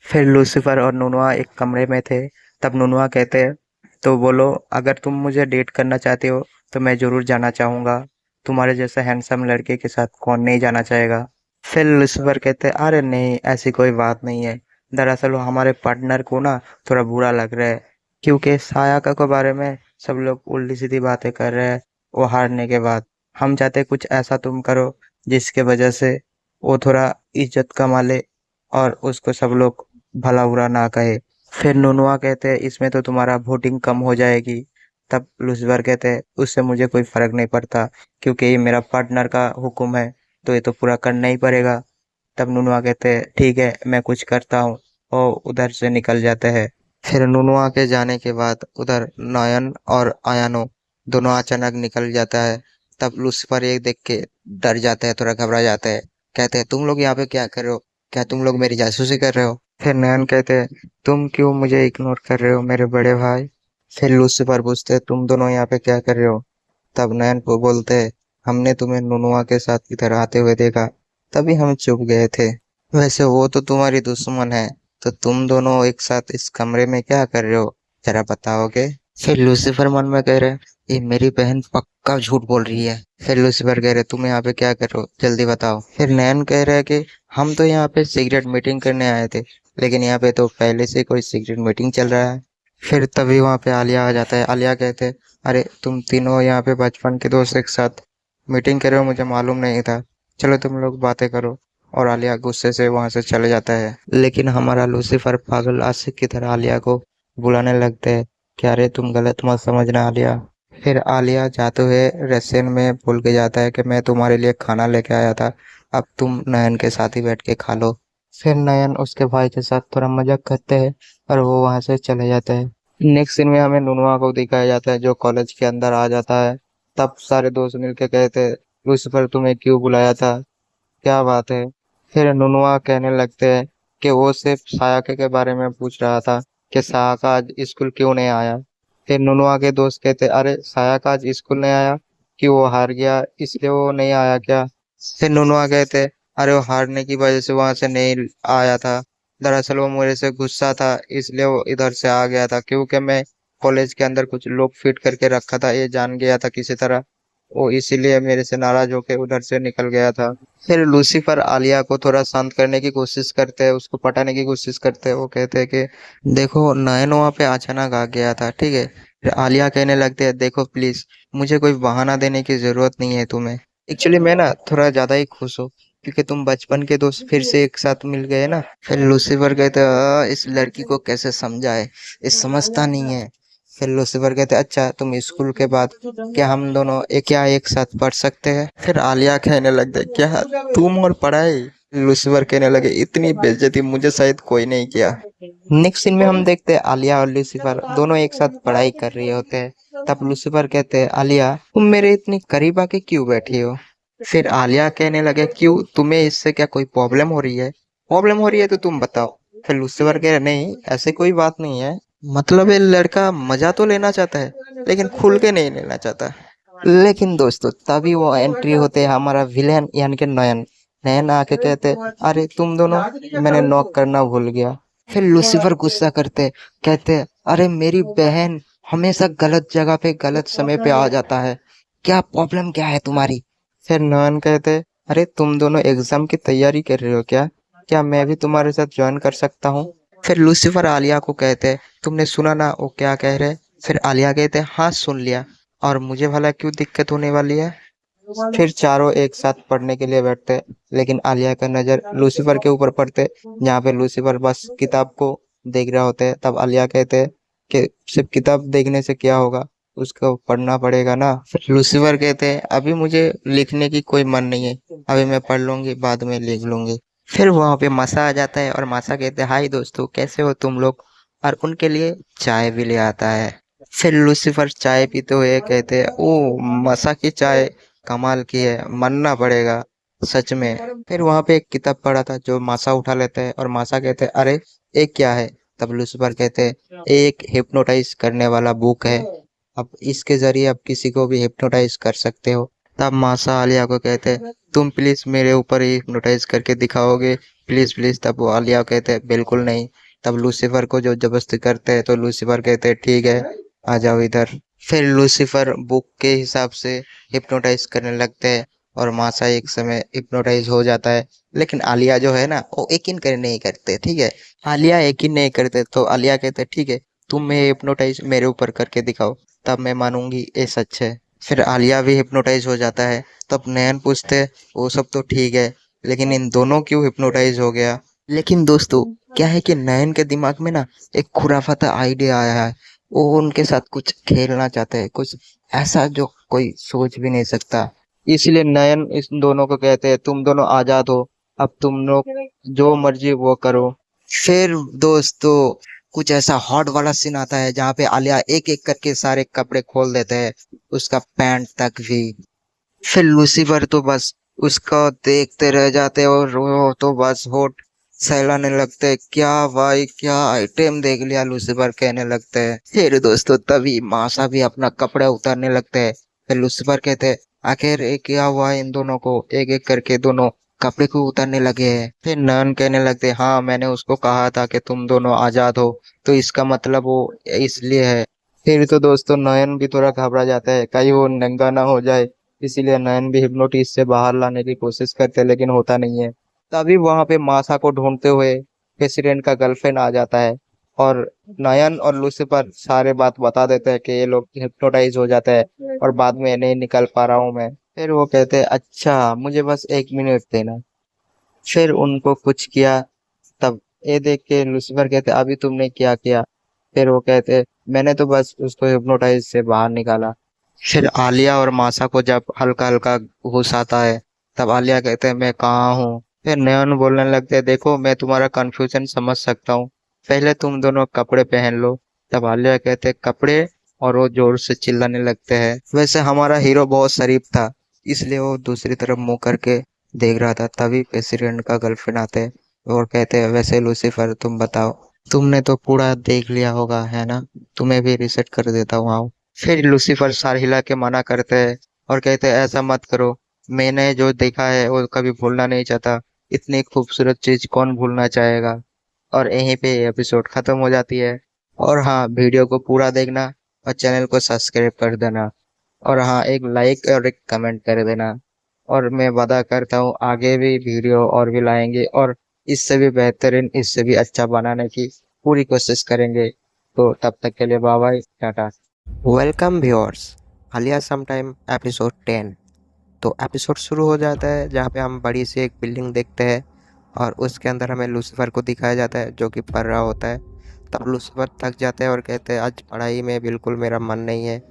फिर लूसीफर और नुनुआ एक कमरे में थे। तब नुनुआ कहते हैं, तो बोलो, अगर तुम मुझे डेट करना चाहते हो तो मैं जरूर जाना चाहूंगा, तुम्हारे जैसे हैंडसम लड़के के साथ कौन नहीं जाना चाहेगा। फिर लूसीफर कहते हैं, अरे नहीं ऐसी कोई बात नहीं है, दरअसल वो हमारे पार्टनर को ना थोड़ा बुरा लग रहा है, क्योंकि सायाका के बारे में सब लोग उल्टी सीधी बातें कर रहे हैं वो हारने के बाद। हम चाहते कुछ ऐसा तुम करो जिसके वजह से वो थोड़ा इज्जत कमा ले और उसको सब लोग भला बुरा ना कहे। फिर नुनुआ कहते हैं इसमें तो तुम्हारा वोटिंग कम हो जाएगी। तब लूसीफर कहते हैं उससे मुझे कोई फर्क नहीं पड़ता क्योंकि ये मेरा पार्टनर का हुक्म है तो ये तो पूरा करना ही पड़ेगा। तब नुनुआ कहते हैं ठीक है मैं कुछ करता हूँ और उधर से निकल जाते हैं। फिर नुनुआ के जाने के बाद उधर नयन और आयानो दोनों अचानक निकल जाता है। तब लूसीफर ये देख के डर जाते हैं, थोड़ा घबरा जाते हैं। कहते हैं तुम लोग यहाँ पे क्या कर रहे हो, क्या तुम लोग मेरी जासूसी कर रहे हो? फिर नयन कहते हैं तुम क्यों मुझे इग्नोर कर रहे हो मेरे बड़े भाई? फिर लूसीफर पूछते हैं तुम दोनों यहाँ पे क्या कर रहे हो? तब नयन को बोलते हैं हमने तुम्हें नुनुआ के साथ इधर आते हुए देखा तभी हम चुप गए थे। वैसे वो तो तुम्हारी दुश्मन है तो तुम दोनों एक साथ इस कमरे में क्या कर रहे हो, जरा बताओगे? फिर लूसीफर मन में कह रहे ये मेरी बहन पक्का झूठ बोल रही है। फिर लूसीफर कह रहे तुम यहाँ पे क्या कर रहे हो, जल्दी बताओ। फिर नयन कह रहे हैं कि हम तो यहाँ पे सीक्रेट मीटिंग करने आए थे लेकिन यहाँ पे तो पहले से कोई सीक्रेट मीटिंग चल रहा है। फिर तभी वहाँ पे आलिया आ जाता है। आलिया कहते हैं अरे तुम तीनों यहाँ पे बचपन के दोस्त एक साथ मीटिंग कर रहे हो, मुझे मालूम नहीं था, चलो तुम लोग बातें करो। और आलिया गुस्से से वहां से चले जाता है। लेकिन हमारा लूसीफर पागल आशिक की तरह आलिया को बुलाने लगते हैं कि अरे तुम गलत मत समझना आलिया। फिर आलिया जाते हुए रशियन में बोल के जाता है कि मैं तुम्हारे लिए खाना लेके आया था, अब तुम नयन के साथ ही बैठ के खा लो। फिर नयन उसके भाई के साथ थोड़ा मजाक करते हैं और वो वहां से चले जाते हैं। नेक्स्ट सीन में हमें नुनुआ को दिखाया जाता है जो कॉलेज के अंदर आ जाता है। तब सारे दोस्त मिलके कहते हैं लूसीफर तुम्हें क्यों बुलाया था, क्या बात है? फिर नुनुआ कहने लगते हैं कि वो सिर्फ सायाके के बारे में पूछ रहा था कि सायाका आज स्कूल क्यों नहीं आया। फिर नुनुआ के दोस्त कहते अरे सायाका आज स्कूल नहीं आया कि वो हार गया इसलिए वो नहीं आया क्या? फिर नुनुआ कहते अरे वो हारने की वजह से वहां से नहीं आया था, दरअसल वो मेरे से गुस्सा था इसलिए वो इधर से आ गया था क्योंकि मैं कॉलेज के अंदर कुछ लोग फिट करके रखा था, ये जान गया था किसी तरह, वो इसीलिए मेरे से नाराज होकर उधर से निकल गया था। फिर लूसीफर आलिया को थोड़ा शांत करने की कोशिश करते हैं, उसको पटाने की कोशिश करते हैं। वो कहते हैं कि देखो नयन वहाँ पे अचानक आ गया था, ठीक है। फिर आलिया कहने लगते हैं देखो प्लीज मुझे कोई बहाना देने की जरूरत नहीं है तुम्हें, एक्चुअली मैं ना थोड़ा ज्यादा ही खुश हूँ क्योंकि तुम बचपन के दोस्त फिर से एक साथ मिल गए ना। फिर लूसीफर कहते हैं इस लड़की को कैसे समझाए, ये समझता नहीं है। फिर लूसीफर कहते अच्छा तुम स्कूल के बाद क्या हम दोनों एक साथ पढ़ सकते हैं? फिर आलिया कहने लगते क्या तुम और पढ़ाई? लूसीफर कहने लगे इतनी बेइज्जती मुझे शायद कोई नहीं किया। नेक्स्ट सीन में हम देखते हैं आलिया और लूसीफर दोनों एक साथ पढ़ाई कर रहे होते हैं। तब लूसीफर कहते हैं आलिया तुम मेरे इतनी करीब आके क्यों बैठी हो? फिर आलिया कहने लगे क्यों तुम्हें इससे क्या कोई प्रॉब्लम हो रही है? प्रॉब्लम हो रही है तो तुम बताओ। फिर लूसीफर कह रहे नहीं ऐसे कोई बात नहीं है, मतलब ये लड़का मजा तो लेना चाहता है लेकिन खुल के नहीं लेना चाहता। लेकिन दोस्तों तभी वो एंट्री होते हैं हमारा विलेन यानी कि नयन। नयन आके कहते अरे तुम दोनों मैंने नॉक करना भूल गया। फिर लूसीफर गुस्सा करते कहते अरे मेरी बहन हमेशा गलत जगह पे गलत समय पे आ जाता है, क्या प्रॉब्लम क्या है तुम्हारी? फिर नयन कहते अरे तुम दोनों एग्जाम की तैयारी कर रहे हो क्या, क्या मैं भी तुम्हारे साथ ज्वाइन कर सकता हूँ? फिर लूसीफर आलिया को कहते तुमने सुना ना वो क्या कह रहे? फिर आलिया कहते हाँ सुन लिया, और मुझे भला क्यों दिक्कत होने वाली है? फिर चारों एक साथ पढ़ने के लिए बैठते लेकिन आलिया का नजर लूसीफर के ऊपर पड़ते जहाँ पे लूसीफर बस किताब को देख रहा होता है। तब आलिया कहते कि सिर्फ किताब देखने से क्या होगा, उसको पढ़ना पड़ेगा ना। फिर लूसीफर कहते हैं अभी मुझे लिखने की कोई मन नहीं है, अभी मैं पढ़ लूंगी बाद में लिख लूंगी। फिर वहां पे मासा आ जाता है और मासा कहते हैं हाय दोस्तों कैसे हो तुम लोग, और उनके लिए चाय भी ले आता है। फिर लूसीफर चाय पीते हुए कहते हैं ओ मासा की चाय कमाल की है, मानना पड़ेगा सच में। फिर वहां पे एक किताब पढ़ा था जो मासा उठा लेते हैं और मासा कहते हैं अरे एक क्या है? तब लूसीफर कहते हैं एक हिप्नोटाइज करने वाला बुक है, अब इसके जरिए आप किसी को भी हिप्नोटाइज कर सकते हो। तब मासा आलिया को कहते हैं तुम प्लीज मेरे ऊपर ही हिप्नोटाइज करके दिखाओगे प्लीज प्लीज। तब वो आलिया कहते हैं बिल्कुल नहीं। तब लूसीफर को जो जबरदस्ती करते हैं तो लूसीफर कहते हैं ठीक है आ जाओ इधर। फिर लूसीफर बुक के हिसाब से हिप्नोटाइज करने लगते हैं और मासा एक समय हिप्नोटाइज हो जाता है। लेकिन आलिया जो है ना वो यकीन कर नहीं करते, ठीक है। आलिया यकीन नहीं करते तो आलिया कहते ठीक है तुम मैं हिप्नोटाइज मेरे ऊपर करके दिखाओ। तब मैं मानूंगी ये सच है। फिर आलिया भी हिप्नोटाइज हो जाता है। तब नयन पूछते वो सब तो ठीक है, लेकिन इन दोनों क्यों हिप्नोटाइज हो गया। लेकिन दोस्तों क्या है कि नयन के दिमाग में ना एक खुराफाता आइडिया आया है। वो उनके साथ कुछ खेलना चाहते हैं, कुछ ऐसा जो कोई सोच भी नहीं सकता। इसलिए नयन इस दोनों को कहते हैं तुम दोनों आजाद हो, अब तुम लोग जो मर्जी वो करो। फिर दोस्तों कुछ ऐसा हॉट वाला सीन आता है जहाँ पे आलिया एक एक करके सारे कपड़े खोल देते हैं, उसका पैंट तक भी। फिर लूसीफर तो बस उसको देखते रह जाते और वो तो बस होठ सहलाने लगते हैं। क्या भाई क्या आइटम देख लिया, लूसीफर कहने लगते हैं। फिर दोस्तों तभी मासा भी अपना कपड़ा उतारने लगते हैं। फिर लूसीफर कहते हैं आखिर ये क्या हुआ इन दोनों को, एक एक करके दोनों कपड़े को उतारने लगे हैं। फिर नन कहने लगते हाँ मैंने उसको कहा था कि तुम दोनों आजाद हो, तो इसका मतलब वो इसलिए है। फिर तो दोस्तों नयन भी थोड़ा घबरा जाता है कहीं वो नंगा ना हो जाए, इसीलिए नयन भी हिप्नोटिस से बाहर लाने की कोशिश करते हैं लेकिन होता नहीं है। तभी वहां पे मासा को ढूंढते हुए प्रेसिडेंट का गर्लफ्रेंड आ जाता है और नयन और लूसीफर सारे बात बता देते हैं कि ये लोग हिप्नोटाइज हो जाते हैं और बाद में नहीं निकल पा रहा हूँ मैं। फिर वो कहते हैं अच्छा मुझे बस 1 मिनट देना। फिर उनको कुछ किया। तब ये देख के लूसीफर कहते अभी तुमने क्या किया। फिर वो कहते मैंने तो बस उसको हिप्नोटाइज से बाहर निकाला। फिर आलिया और मासा को जब हल्का हल्का होश आता है तब आलिया कहते हैं मैं कहाँ हूँ। फिर नयन बोलने लगते हैं देखो मैं तुम्हारा कंफ्यूजन समझ सकता हूँ, पहले तुम दोनों कपड़े पहन लो। तब आलिया कहते हैं कपड़े, और वो जोर से चिल्लाने लगते हैं। वैसे हमारा हीरो बहुत शरीफ था इसलिए वो दूसरी तरफ मुंह करके देख रहा था। तभी प्रेसिडेंट का गर्लफ्रेंड आते हैं और कहते हैं वैसे लूसीफर तुम बताओ, तुमने तो पूरा देख लिया होगा है ना, तुम्हें भी रिसेट कर देता हूँ आओ। फिर लूसीफर सर हिला के मना करते हैं और कहते हैं ऐसा मत करो, मैंने जो देखा है वो कभी भूलना नहीं चाहता, इतनी खूबसूरत चीज कौन भूलना चाहेगा। और यहीं पे एपिसोड खत्म हो जाती है। और हाँ वीडियो को पूरा देखना और चैनल को सब्सक्राइब कर देना, और हाँ एक लाइक और एक कमेंट कर देना। और मैं वादा करता हूँ आगे भी वीडियो और भी लाएंगे और इससे भी बेहतरीन, इससे भी अच्छा बनाने की पूरी कोशिश करेंगे। तो तब तक के लिए bye bye, tata. Welcome viewers, Alia sometime episode 10। तो एपिसोड शुरू हो जाता है जहाँ पे हम बड़ी सी एक बिल्डिंग देखते हैं और उसके अंदर हमें लूसीफर को दिखाया जाता है जो कि पढ़ रहा होता है। तब लूसीफर थक जाते हैं और कहते हैं आज पढ़ाई में बिल्कुल मेरा मन नहीं है,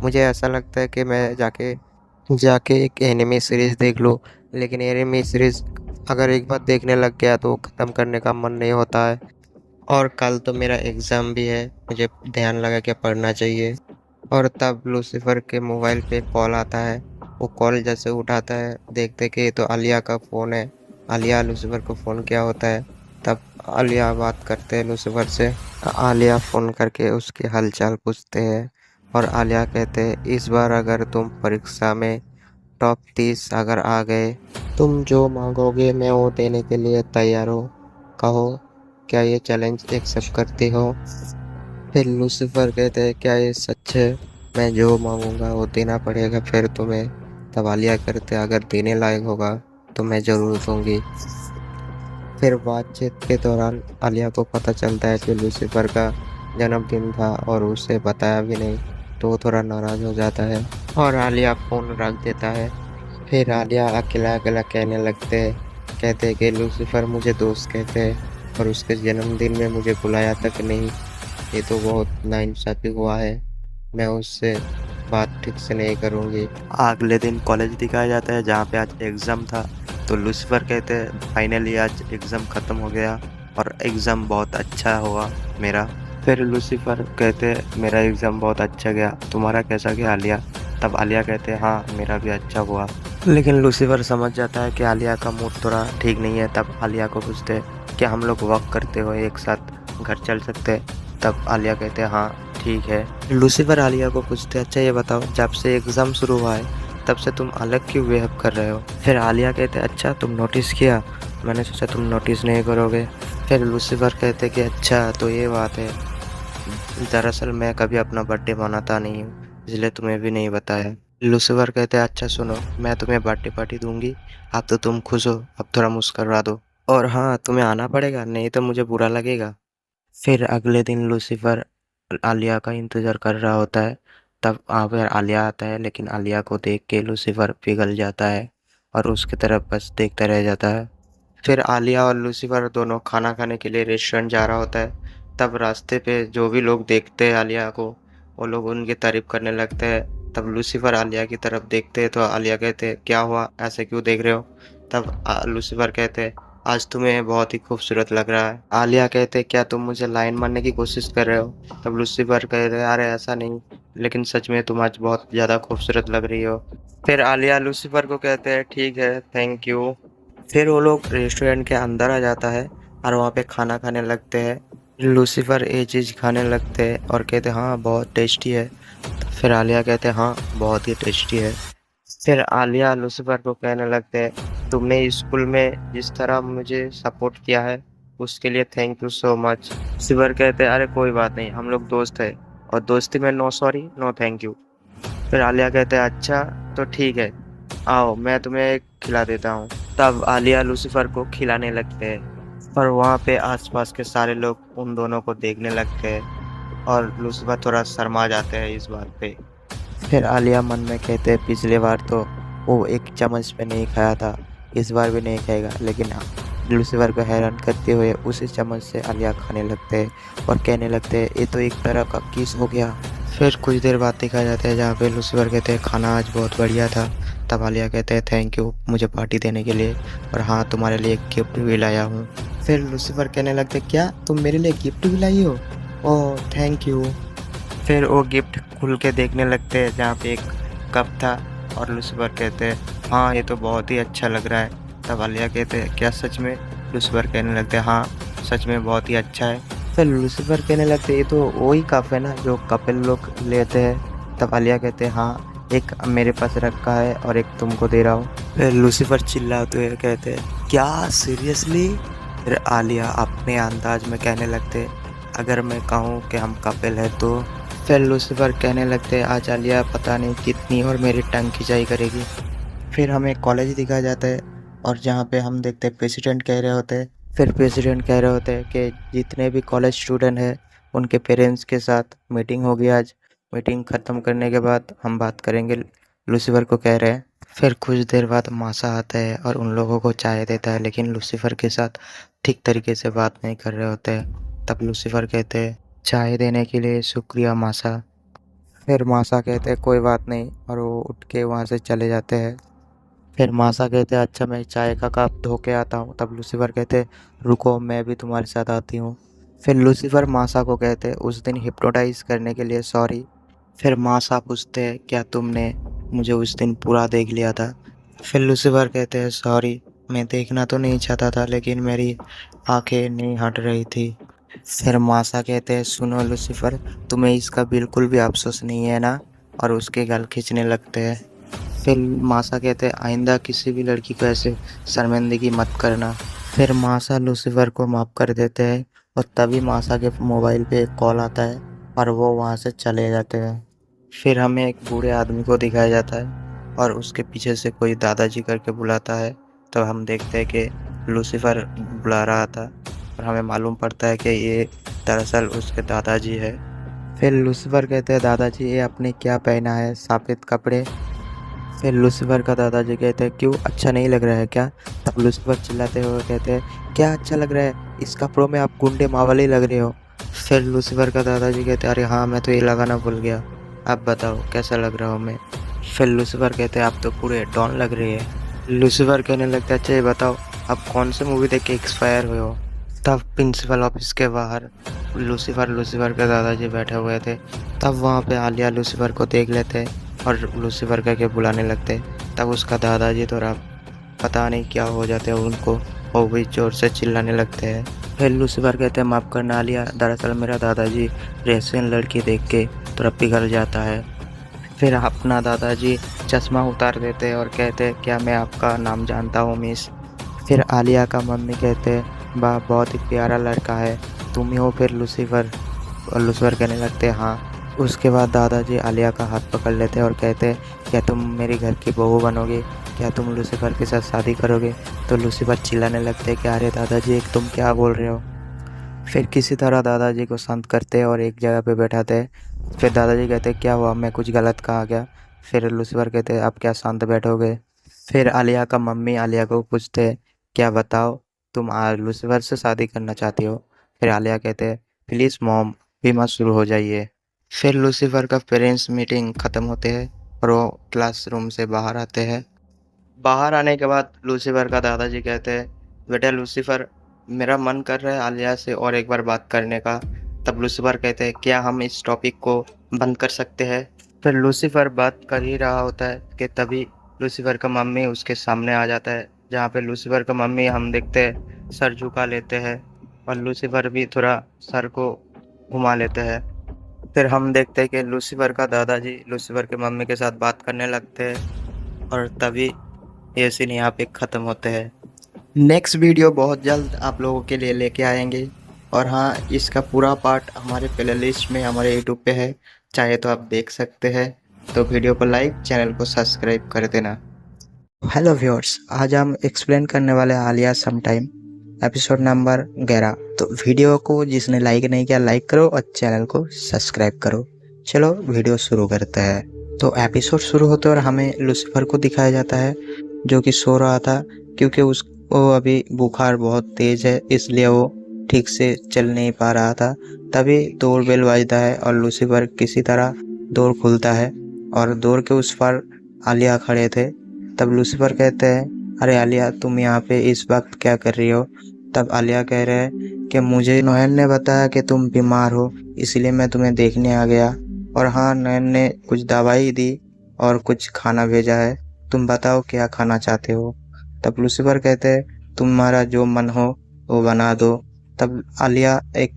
मुझे ऐसा लगता है कि मैं जाके जाके एक एनिमे सीरीज़ देख लूँ। लेकिन एनिमे सीरीज़ अगर एक बार देखने लग गया तो ख़त्म करने का मन नहीं होता है। और कल तो मेरा एग्ज़ाम भी है, मुझे ध्यान लगा के पढ़ना चाहिए। और तब लूसीफर के मोबाइल पे कॉल आता है। वो कॉल जैसे उठाता है देखते कि ये तो आलिया का फ़ोन है। आलिया लूसीफर को फ़ोन किया होता है। तब आलिया बात करते हैं लूसीफर से। आलिया फ़ोन करके उसके हालचाल पूछते हैं और आलिया कहते हैं इस बार अगर तुम परीक्षा में टॉप 30 अगर आ गए, तुम जो मांगोगे मैं वो देने के लिए तैयार हो, कहो क्या ये चैलेंज एक्सेप्ट करती हो। फिर लूसीफर कहते हैं क्या ये सच है, मैं जो मांगूंगा वो देना पड़ेगा फिर तुम्हें। तब आलिया करते अगर देने लायक होगा तो मैं ज़रूर दूंगी। फिर बातचीत के दौरान आलिया को पता चलता है कि लूसीफर का जन्मदिन था और उसे बताया भी नहीं, तो वो थोड़ा नाराज़ हो जाता है और आलिया फ़ोन रख देता है। फिर आलिया अकेला अकेला कहने लगते हैं, कहते हैं कि लूसीफर मुझे दोस्त कहते हैं और उसके जन्मदिन में मुझे बुलाया तक नहीं, ये तो बहुत नाइंसाफ़ी हुआ है, मैं उससे बात ठीक से नहीं करूँगी। अगले दिन कॉलेज दिखाया जाता है जहाँ पे आज एग्ज़ाम था। तो लूसीफर कहते हैं फाइनली आज एग्ज़ाम ख़त्म हो गया और एग्ज़ाम बहुत अच्छा हुआ मेरा। फिर लूसीफर कहते हैं मेरा एग्ज़ाम बहुत अच्छा गया, तुम्हारा कैसा गया आलिया। तब आलिया कहते हैं हाँ मेरा भी अच्छा हुआ। लेकिन लूसीफर समझ जाता है कि आलिया का मूड थोड़ा ठीक नहीं है। तब आलिया को पूछते हैं कि हम लोग वॉक करते हुए एक साथ घर चल सकते हैं। तब आलिया कहते हैं हाँ ठीक है। लूसीफर आलिया को पूछते हैं अच्छा ये बताओ जब से एग्ज़ाम शुरू हुआ है तब से तुम अलग क्यों बिहेव कर रहे हो। फिर आलिया कहते अच्छा तुम नोटिस किया, मैंने सोचा तुम नोटिस नहीं करोगे। फिर लूसीफर कहते कि अच्छा तो ये बात है, दरअसल मैं कभी अपना बर्थडे मनाता नहीं हूँ इसलिए तुम्हें भी नहीं बताया। लूसीफर कहते अच्छा सुनो, मैं तुम्हें बर्थडे पार्टी दूंगी, अब तो तुम खुश हो, अब थोड़ा मुस्कुरा दो, और हाँ तुम्हें आना पड़ेगा नहीं तो मुझे बुरा लगेगा। फिर अगले दिन लूसीफर आलिया का इंतज़ार कर रहा होता है तब वहाँ पर आलिया आता है, लेकिन आलिया को देख के लूसीफर पिघल जाता है और उसकी तरफ बस देखता रह जाता है। फिर आलिया और लूसीफर दोनों खाना खाने के लिए रेस्टोरेंट जा रहा होता है। तब रास्ते पे जो भी लोग देखते हैं आलिया को, वो लोग उनकी तारीफ करने लगते हैं। तब लूसीफर आलिया की तरफ देखते हैं तो आलिया कहते हैं, क्या हुआ, ऐसे क्यों देख रहे हो? तब लूसीफर कहते हैं, आज तुम्हें बहुत ही खूबसूरत लग रहा है। आलिया कहते, क्या तुम मुझे लाइन मारने की कोशिश कर रहे हो? तब लूसीफर कहते, अरे ऐसा नहीं, लेकिन सच में तुम आज बहुत ज़्यादा खूबसूरत लग रही हो। फिर आलिया लूसीफर को कहते हैं, ठीक है, थैंक यू। फिर वो लोग रेस्टोरेंट के अंदर आ जाता है और वहाँ पे खाना खाने लगते हैं। लूसीफर ये चीज़ खाने लगते हैं और कहते, हाँ बहुत टेस्टी है। फिर आलिया कहते, हाँ बहुत ही टेस्टी है। फिर आलिया लूसीफर को कहने लगते हैं, तुमने स्कूल में जिस तरह मुझे सपोर्ट किया है उसके लिए thank you so much. Lucifer कहते हैं, अरे कोई बात नहीं, हम लोग दोस्त हैं और दोस्ती में no sorry no thank you. फिर आलिया कहते हैं, अच्छा तो ठीक है, आओ मैं तुम्हें खिला देता हूँ। तब आलिया लूसीफर को खिलाने लगते हैं और वहाँ पे आसपास के सारे लोग उन दोनों को देखने लगते हैं और लूसीफर थोड़ा शर्मा जाते हैं इस बात पे। फिर आलिया मन में कहते हैं, पिछले बार तो वो एक चम्मच पे नहीं खाया था, इस बार भी नहीं खाएगा। लेकिन लूसीफर को हैरान करते हुए उसी चम्मच से आलिया खाने लगते हैं और कहने लगते हैं, ये तो एक तरह का किस हो गया। फिर कुछ देर बाद दिखाया जाता है जहाँ पे लूसीफर कहते हैं, खाना आज बहुत बढ़िया था। तब आलिया कहते हैं, थैंक यू मुझे पार्टी देने के लिए, और हाँ तुम्हारे लिए एक गिफ्ट भी लाया हूँ। फिर लूसीफर कहने लगते, क्या तुम मेरे लिए गिफ्ट भी लाई हो? Oh thank you. फिर वो गिफ्ट खुल के देखने लगते हैं जहाँ पे एक कप था और लूसीफर कहते हैं, हाँ ये तो बहुत ही अच्छा लग रहा है। तब आलिया कहते हैं, क्या सच में? लूसीफर कहने लगते हैं, हाँ सच में बहुत ही अच्छा है। फिर लूसीफर कहने लगते, ये तो वही कप है ना जो कपिल लोग लेते हैं। तब आलिया कहते हैं, हाँ एक मेरे पास रखा है और एक तुमको दे रहा हूँ। फिर लूसीफर चिल्लाते हुए कहते हैं, क्या सीरियसली? फिर आलिया अपने अंदाज में कहने लगते, अगर मैं कहूँ कि हम कपिल है तो? फिर लूसीफर कहने लगते, आज आलिया पता नहीं कितनी और मेरी टंग खिंचाई करेगी। फिर हमें कॉलेज दिखाया जाता है और जहाँ पे हम देखते हैं प्रेसिडेंट कह रहे होते हैं। फिर प्रेसिडेंट कह रहे होते हैं कि जितने भी कॉलेज स्टूडेंट हैं उनके पेरेंट्स के साथ मीटिंग होगी आज। मीटिंग ख़त्म करने के बाद हम बात करेंगे, लूसीफर को कह रहे हैं। फिर कुछ देर बाद मासा आता है और उन लोगों को चाय देता है, लेकिन लूसीफर के साथ ठीक तरीके से बात नहीं कर रहे होते हैं। तब लूसीफर कहते हैं, चाय देने के लिए शुक्रिया मासा। फिर मासा कहते हैं, कोई बात नहीं, और वो उठ के वहाँ से चले जाते हैं। फिर मासा कहते हैं, अच्छा मैं चाय का कप धो के आता हूँ। तब लूसीफर कहते, रुको मैं भी तुम्हारे साथ आती हूँ। फिर लूसीफर मासा को कहते, उस दिन हिप्नोटाइज करने के लिए सॉरी। फिर मासा पूछते हैं, क्या तुमने मुझे उस दिन पूरा देख लिया था? फिर लूसीफर कहते हैं, सॉरी मैं देखना तो नहीं चाहता था, लेकिन मेरी आंखें नहीं हट रही थी। फिर मासा कहते हैं, सुनो लूसीफर, तुम्हें इसका बिल्कुल भी अफसोस नहीं है ना? और उसके गाल खींचने लगते हैं। फिर मासा कहते हैं, आइंदा किसी भी लड़की को ऐसे शर्मिंदगी मत करना। फिर मासा लूसीफर को माफ़ कर देते हैं और तभी मासा के मोबाइल पे एक कॉल आता है और वो वहाँ से चले जाते हैं। फिर हमें एक बूढ़े आदमी को दिखाया जाता है और उसके पीछे से कोई दादाजी करके बुलाता है। तो हम देखते हैं कि लूसीफर बुला रहा था और हमें मालूम पड़ता है कि ये दरअसल उसके दादाजी है। फिर लूसीफर कहते हैं, दादाजी ये आपने क्या पहना है, सफ़ेद कपड़े? फिर लूसीफर का दादाजी कहते हैं, क्यों अच्छा नहीं लग रहा है क्या? तब लूसीफर चिल्लाते हुए कहते हैं, क्या अच्छा लग रहा है, इस कपड़ों में आप गुंडे मावले लग रहे हो। फिर लूसीफर का दादाजी कहते हैं, अरे हाँ मैं तो ये लगाना भूल गया, आप बताओ कैसा लग रहा हूँ मैं? फिर लूसीफर कहते हैं, आप तो पूरे डॉन लग रही है। लूसीफर कहने लगता है, अच्छा ये बताओ आप कौन से मूवी देख के एक्सपायर हुए हो? तब प्रिंसिपल ऑफिस के बाहर लूसीफर के दादाजी बैठे हुए थे। तब वहाँ पे आलिया लूसीफर को देख लेते और लूसीफर करके बुलाने लगते। तब उसका दादाजी थोड़ा पता नहीं क्या हो जाते हैं उनको, और भी जोर से चिल्लाने लगते हैं। फिर लूसीफर कहते हैं, माफ़ करना आलिया, दरअसल मेरा दादाजी रेसियन लड़की देख के थोड़ा पिघल जाता है। फिर अपना दादाजी चश्मा उतार देते हैं और कहते हैं, क्या मैं आपका नाम जानता हूँ मिस? फिर आलिया का मम्मी कहते हैं, वाह बहुत ही प्यारा लड़का है, तुम ही हो फिर लूसीफर? और लूसीफर कहने लगते हैं, हाँ। उसके बाद दादाजी आलिया का हाथ पकड़ लेते हैं और कहते हैं, क्या तुम मेरे घर की बहू बनोगे? क्या तुम लूसीफर के साथ शादी करोगे? तो लूसीफर चिल्लाने लगते हैं कि अरे दादाजी एक तुम क्या बोल रहे हो? फिर किसी तरह दादाजी को शांत करते हैं और एक जगह पे बैठाते हैं फिर दादाजी कहते क्या हुआ, मैं कुछ गलत कहा क्या? फिर लूसीफर कहते अब क्या शांत बैठोगे? फिर आलिया का मम्मी आलिया को पूछते क्या बताओ, तुम लूसीफर से शादी करना चाहती हो? फिर आलिया कहते प्लीज़ मॉम, भी मत शुरू हो जाइए। फिर लूसीफर का पेरेंट्स मीटिंग ख़त्म होते हैं और वो क्लासरूम से बाहर आते हैं। बाहर आने के बाद लूसीफर का दादाजी कहते हैं बेटा लूसीफर, मेरा मन कर रहा है आलिया से और एक बार बात करने का। तब लूसीफर कहते हैं क्या हम इस टॉपिक को बंद कर सकते हैं? फिर लूसीफर बात कर ही रहा होता है कि तभी लूसीफर का मम्मी उसके सामने आ जाता है, जहाँ पे लूसीफर का मम्मी हम देखते हैं सर झुका लेते हैं और लूसीफर भी थोड़ा सर को घुमा लेते हैं। फिर हम देखते हैं कि लूसीफर का दादाजी लूसीफर के मम्मी के साथ बात करने लगते हैं और तभी ये सीन यहाँ पे ख़त्म होते हैं। नेक्स्ट वीडियो बहुत जल्द आप लोगों के लिए लेके आएंगे और हाँ, इसका पूरा पार्ट हमारे प्लेलिस्ट में हमारे यूट्यूब पे है, चाहे तो आप देख सकते हैं। तो वीडियो को लाइक, चैनल को सब्सक्राइब कर देना। हेलो व्यूअर्स, आज हम एक्सप्लेन करने वाले हैं आलिया समटाइम एपिसोड नंबर 11। तो वीडियो को जिसने लाइक नहीं किया लाइक करो और चैनल को सब्सक्राइब करो। चलो वीडियो शुरू करते हैं। तो एपिसोड शुरू होते और हमें लूसीफर को दिखाया जाता है जो कि सो रहा था, क्योंकि उसको अभी बुखार बहुत तेज है, इसलिए वो ठीक से चल नहीं पा रहा था। तभी डोर बेल बजता है और लूसीफर किसी तरह डोर खुलता है और डोर के उस पर आलिया खड़े थे। तब लूसीफर कहते हैं अरे आलिया, तुम यहाँ पे इस वक्त क्या कर रही हो? तब आलिया कह रहे हैं कि मुझे नयन ने बताया कि तुम बीमार हो, इसलिए मैं तुम्हें देखने आ गया। और हाँ, नयन ने कुछ दवाई दी और कुछ खाना भेजा है, तुम बताओ क्या खाना चाहते हो? तब लूसीफर कहते हैं तुम्हारा जो मन हो वो बना दो। तब आलिया एक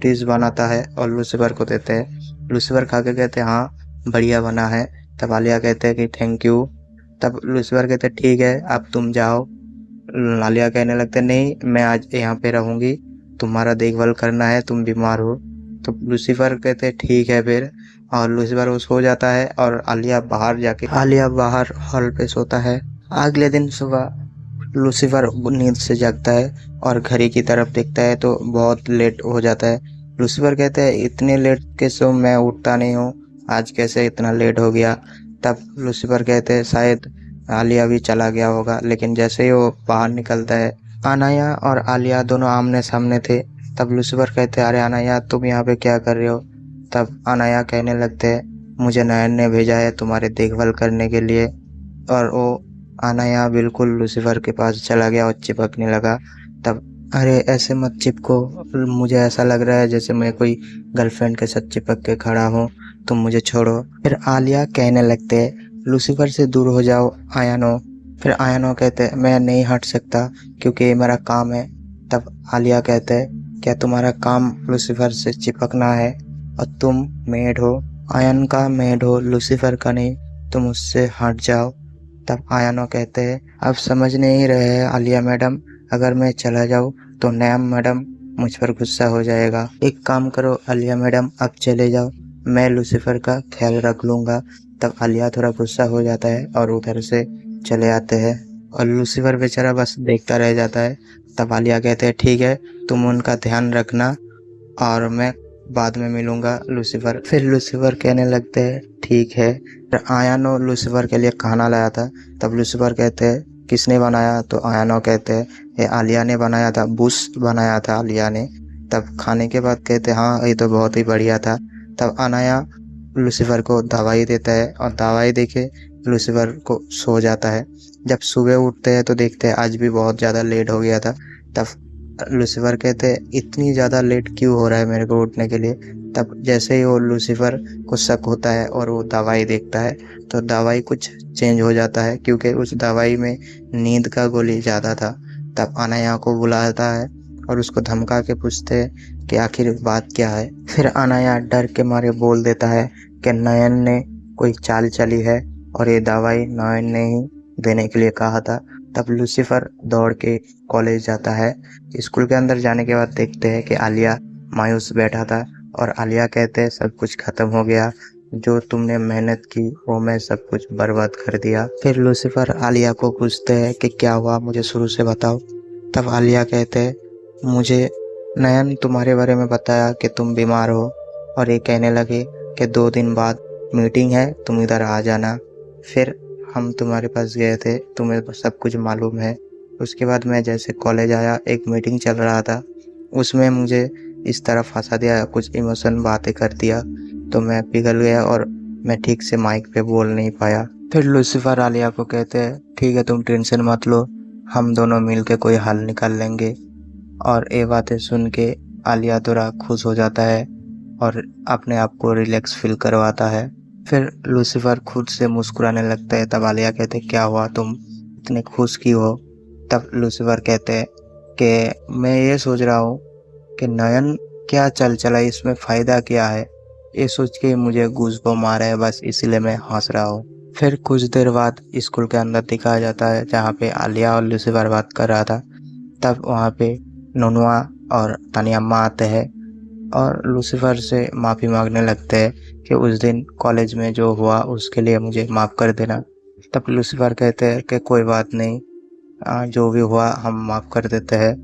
डिश बनाता है और लूसीफर को देते हैं। लूसीफर खा के कहते हैं हाँ बढ़िया बना है। तब आलिया कहते हैं कि थैंक यू। तब लूसीफर कहते ठीक है अब तुम जाओ। आलिया कहने लगते नहीं, मैं आज यहाँ पे रहूँगी, तुम्हारा देखभाल करना है, तुम बीमार हो। तो लूसीफर कहते ठीक है फिर, और लूसीफर वो सो जाता है और आलिया बाहर हॉल पे सोता है। अगले दिन सुबह लूसीफर नींद से जागता है और घड़ी की तरफ देखता है तो बहुत लेट हो जाता है। लूसीफर कहते हैं इतने लेट के सो मैं उठता नहीं हूँ, आज कैसे इतना लेट हो गया? तब लूसीफर कहते हैं शायद आलिया भी चला गया होगा। लेकिन जैसे ही वो बाहर निकलता है, अनाया और आलिया दोनों आमने सामने थे। तब लूसीफर कहते हैं अरे अनाया, तुम यहाँ पे क्या कर रहे हो? तब अनाया कहने लगते हैं मुझे नयन ने भेजा है तुम्हारे देखभाल करने के लिए। और वो अनाया बिल्कुल लूसीफर के पास चला गया और चिपकने लगा। तब अरे ऐसे मत चिपको, मुझे ऐसा लग रहा है जैसे मैं कोई गर्लफ्रेंड के साथ चिपक के खड़ा हूँ, तुम मुझे छोड़ो। फिर आलिया कहने लगते हैं लूसीफर से दूर हो जाओ आयानो। फिर आयानो कहते हैं मैं नहीं हट सकता क्योंकि ये मेरा काम है। तब आलिया कहते हैं क्या तुम्हारा काम लूसीफर से चिपकना है? और तुम मेड हो, आयन का मेड हो, लूसीफर का नहीं, तुम उससे हट जाओ। तब आयानो कहते हैं अब समझ नहीं रहे हैं आलिया मैडम, अगर मैं चला जाऊँ तो नैम मैडम मुझ पर गुस्सा हो जाएगा। एक काम करो आलिया मैडम, अब चले जाओ, मैं लूसीफर का ख्याल रख लूँगा। तब आलिया थोड़ा गुस्सा हो जाता है और उधर से चले आते हैं और लूसीफर बेचारा बस देखता रह जाता है। तब आलिया कहते हैं ठीक है, तुम उनका ध्यान रखना और मैं बाद में मिलूंगा लूसीफर। फिर लूसीफर कहने लगते हैं ठीक है। फिर आयानो लूसीफर के लिए खाना लाया था। तब लूसीफर कहते हैं किसने बनाया? तो आयानो कहते हैं ये आलिया ने बनाया था, बुश बनाया था आलिया ने। तब खाने के बाद कहते हैं हाँ ये तो बहुत ही बढ़िया था। तब अनाया लूसीफर को दवाई देता है और दवाई देके लूसीफर को सो जाता है। जब सुबह उठते हैं तो देखते हैं आज भी बहुत ज़्यादा लेट हो गया था। तब लूसीफर कहते हैं इतनी ज़्यादा लेट क्यों हो रहा है मेरे को उठने के लिए? तब जैसे ही वो लूसीफर को शक होता है और वो दवाई देखता है तो दवाई कुछ चेंज हो जाता है, क्योंकि उस दवाई में नींद का गोली ज़्यादा था। तब अनाया को बुलाता है और उसको धमका के पूछते हैं कि आखिर बात क्या है। फिर अनाया डर के मारे बोल देता है कि नयन ने कोई चाल चली है और ये दवाई नयन ने ही देने के लिए कहा था। तब लूसीफर दौड़ के कॉलेज जाता है। स्कूल के अंदर जाने के बाद देखते हैं कि आलिया मायूस बैठा था और आलिया कहते हैं सब कुछ खत्म हो गया, जो तुमने मेहनत की वो मैं सब कुछ बर्बाद कर दिया। फिर लूसीफर आलिया को पूछते हैं कि क्या हुआ, मुझे शुरू से बताओ। तब आलिया कहते हैं मुझे नयन तुम्हारे बारे में बताया कि तुम बीमार हो और ये कहने लगे कि 2 दिन बाद मीटिंग है, तुम इधर आ जाना। फिर हम तुम्हारे पास गए थे, तुम्हें सब कुछ मालूम है। उसके बाद मैं जैसे कॉलेज आया, एक मीटिंग चल रहा था, उसमें मुझे इस तरह फंसा दिया, कुछ इमोशन बातें कर दिया, तो मैं पिघल गया और मैं ठीक से माइक पे बोल नहीं पाया। फिर लूसीफर आलिया को कहते हैं, ठीक है तुम टेंशन मत लो, हम दोनों मिल के कोई हल निकाल लेंगे। और ये बातें सुन के आलिया थोड़ा खुश हो जाता है और अपने आप को रिलैक्स फील करवाता है। फिर लूसीफर खुद से मुस्कुराने लगता है। तब आलिया कहते क्या हुआ, तुम इतने खुश क्यों हो? तब लूसीफर कहते हैं कि मैं ये सोच रहा हूँ कि नयन क्या चल चला, इसमें फ़ायदा क्या है, ये सोच के मुझे गूज़बम्प आ रहा है, बस इसीलिए मैं हंस रहा हूँ। फिर कुछ देर बाद स्कूल के अंदर दिखाया जाता है जहाँ पे आलिया और लूसीफर बात कर रहा था। तब वहाँ पे नुनुआ और तानियम्मा आते हैं और लूसीफर से माफ़ी मांगने लगते हैं कि उस दिन कॉलेज में जो हुआ उसके लिए मुझे माफ़ कर देना। तब लूसीफर कहते हैं कि कोई बात नहीं, जो भी हुआ हम माफ़ कर देते हैं।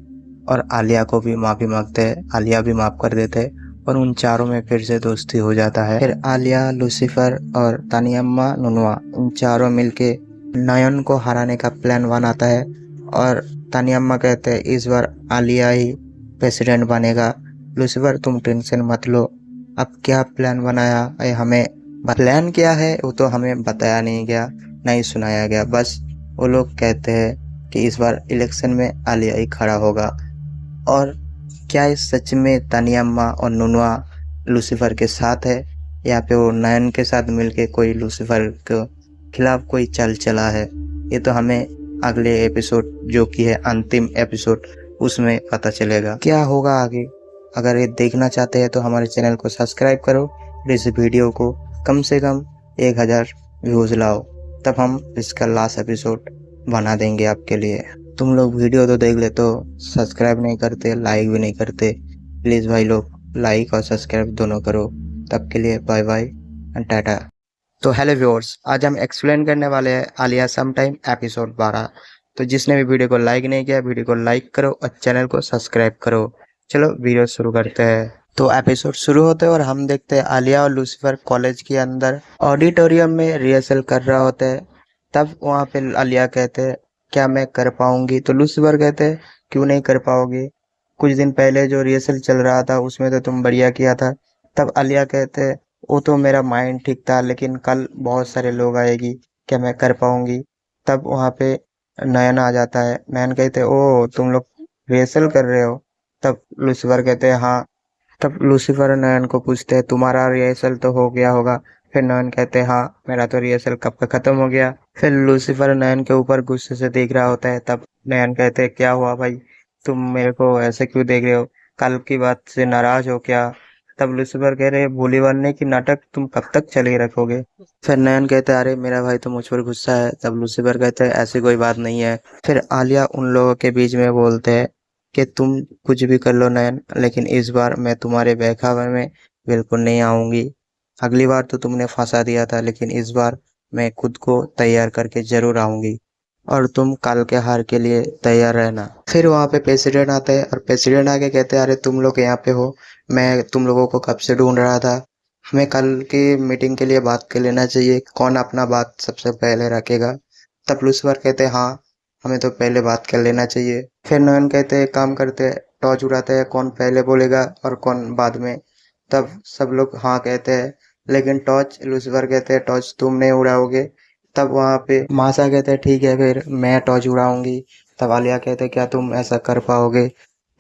और आलिया को भी माफ़ी मांगते हैं, आलिया भी माफ़ कर देते हैं और उन चारों में फिर से दोस्ती हो जाता है। फिर आलिया, लूसीफर और तानियम्मा, नुनुआ इन चारों मिलके नयन को हराने का प्लान बनाता है। और तानियम्मा कहते हैं इस बार आलिया ही प्रेसिडेंट बनेगा। लूसीफर तुम टेंशन मत लो, अब क्या प्लान बनाया है हमें, प्लान क्या है वो तो हमें बताया नहीं गया, नहीं सुनाया गया, बस वो लोग कहते हैं कि इस बार इलेक्शन में आलिया ही खड़ा होगा। और क्या इस सच में तानियम्मा और नुनुआ लूसीफर के साथ है या फिर वो नयन के साथ मिलके कोई लूसीफर के खिलाफ कोई चल चला है, ये तो हमें अगले एपिसोड जो कि है अंतिम एपिसोड उसमें पता चलेगा क्या होगा आगे। अगर ये देखना चाहते हैं तो हमारे चैनल को सब्सक्राइब करो और इस वीडियो को कम से कम 1000 व्यूज़ लाओ, तब हम इसका लास्ट एपिसोड बना देंगे आपके लिए। तुम लोग वीडियो तो देख ले तो सब्सक्राइब नहीं करते, लाइक भी नहीं करते, प्लीज़ भाई लोग लाइक और सब्सक्राइब दोनों करो। तब के लिए बाय बाय एंड टाटा। तो हेलो व्यूअर्स, आज हम एक्सप्लेन करने वाले हैं आलिया समटाइम एपिसोड 12। तो जिसने भी वीडियो को लाइक नहीं किया, वीडियो को लाइक करो और चैनल को सब्सक्राइब करो। चलो वीडियो शुरू करते हैं। तो एपिसोड शुरू होते हैं और हम देखते हैं आलिया और लूसीफर कॉलेज के अंदर ऑडिटोरियम में रिहर्सल कर रहा होता है। तब वहाँ पे आलिया कहते हैं क्या मैं कर पाऊंगी, तो लूसीफर कहते हैं क्यों नहीं कर पाओगे, कुछ दिन पहले जो रिहर्सल चल रहा था उसमें तो तुम बढ़िया किया था। तब आलिया कहते हैं वो तो मेरा माइंड ठीक था, लेकिन कल बहुत सारे लोग आएगी, क्या मैं कर पाऊंगी। तब वहाँ पे नयन आ जाता है। नयन कहते हैं ओ तुम लोग रिहर्सल कर रहे हो। तब लूसीफर कहते हैं हाँ। तब लूसीफर नयन को पूछते हैं तुम्हारा रिहर्सल तो हो गया होगा। फिर नयन कहते हैं हाँ मेरा तो रिहर्सल कब का खत्म हो गया। फिर लूसीफर नयन के ऊपर गुस्से से देख रहा होता है। तब नयन कहते हैं क्या हुआ भाई, तुम मेरे को ऐसे क्यों देख रहे हो, कल की बात से नाराज हो क्या। तब लूसीफर कह रहे भोली बनने की नाटक तुम कब तक चले रखोगे। फिर नयन कहते हैं अरे मेरा भाई तो मुझ पर गुस्सा है। तब लूसीफर कहते हैं ऐसी कोई बात नहीं है। फिर आलिया उन लोगों के बीच में बोलते हैं कि तुम कुछ भी कर लो नयन, लेकिन इस बार मैं तुम्हारे बहकावे में बिल्कुल नहीं आऊंगी। अगली बार तो तुमने फंसा दिया था, लेकिन इस बार मैं खुद को तैयार करके जरूर आऊंगी और तुम कल के हार के लिए तैयार रहना। फिर वहाँ पे प्रेसिडेंट आता है और प्रेसिडेंट आके कहते हैं अरे तुम लोग यहाँ पे हो, मैं तुम लोगों को कब से ढूंढ रहा था, हमें कल की मीटिंग के लिए बात कर लेना चाहिए, कौन अपना बात सबसे पहले रखेगा। तब लूसीफर कहते हैं हाँ हमें तो पहले बात कर लेना चाहिए। फिर नयन कहते हैं काम करते हैं, टॉर्च उड़ाते हैं, कौन पहले बोलेगा और कौन बाद में। तब सब लोग हाँ कहते हैं, लेकिन टॉर्च लूसीफर कहते हैं टॉर्च तुम नहीं उड़ाओगे। तब वहाँ पे मासा कहते हैं ठीक है फिर मैं टॉर्च उड़ाऊंगी। तब आलिया कहते हैं क्या तुम ऐसा कर पाओगे।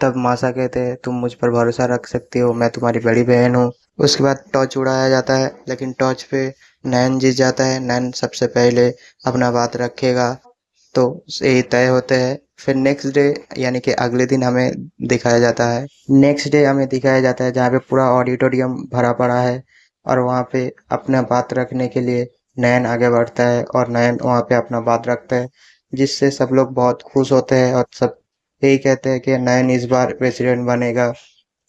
तब मासा कहते हैं तुम मुझ पर भरोसा रख सकती हो, मैं तुम्हारी बड़ी बहन हूँ। उसके बाद टॉर्च उड़ाया जाता है, लेकिन टॉर्च पे नैन जीत जाता है। नैन सबसे पहले अपना बात रखेगा, तो यही तय होते हैं। फिर नेक्स्ट डे यानी कि अगले दिन हमें दिखाया जाता है, नेक्स्ट डे हमें दिखाया जाता है जहाँ पे पूरा ऑडिटोरियम भरा पड़ा है और वहाँ पे अपना बात रखने के लिए नयन आगे बढ़ता है और नयन वहाँ पे अपना बात रखता है, जिससे सब लोग बहुत खुश होते हैं और सब यही कहते हैं कि नयन इस बार प्रेसिडेंट बनेगा।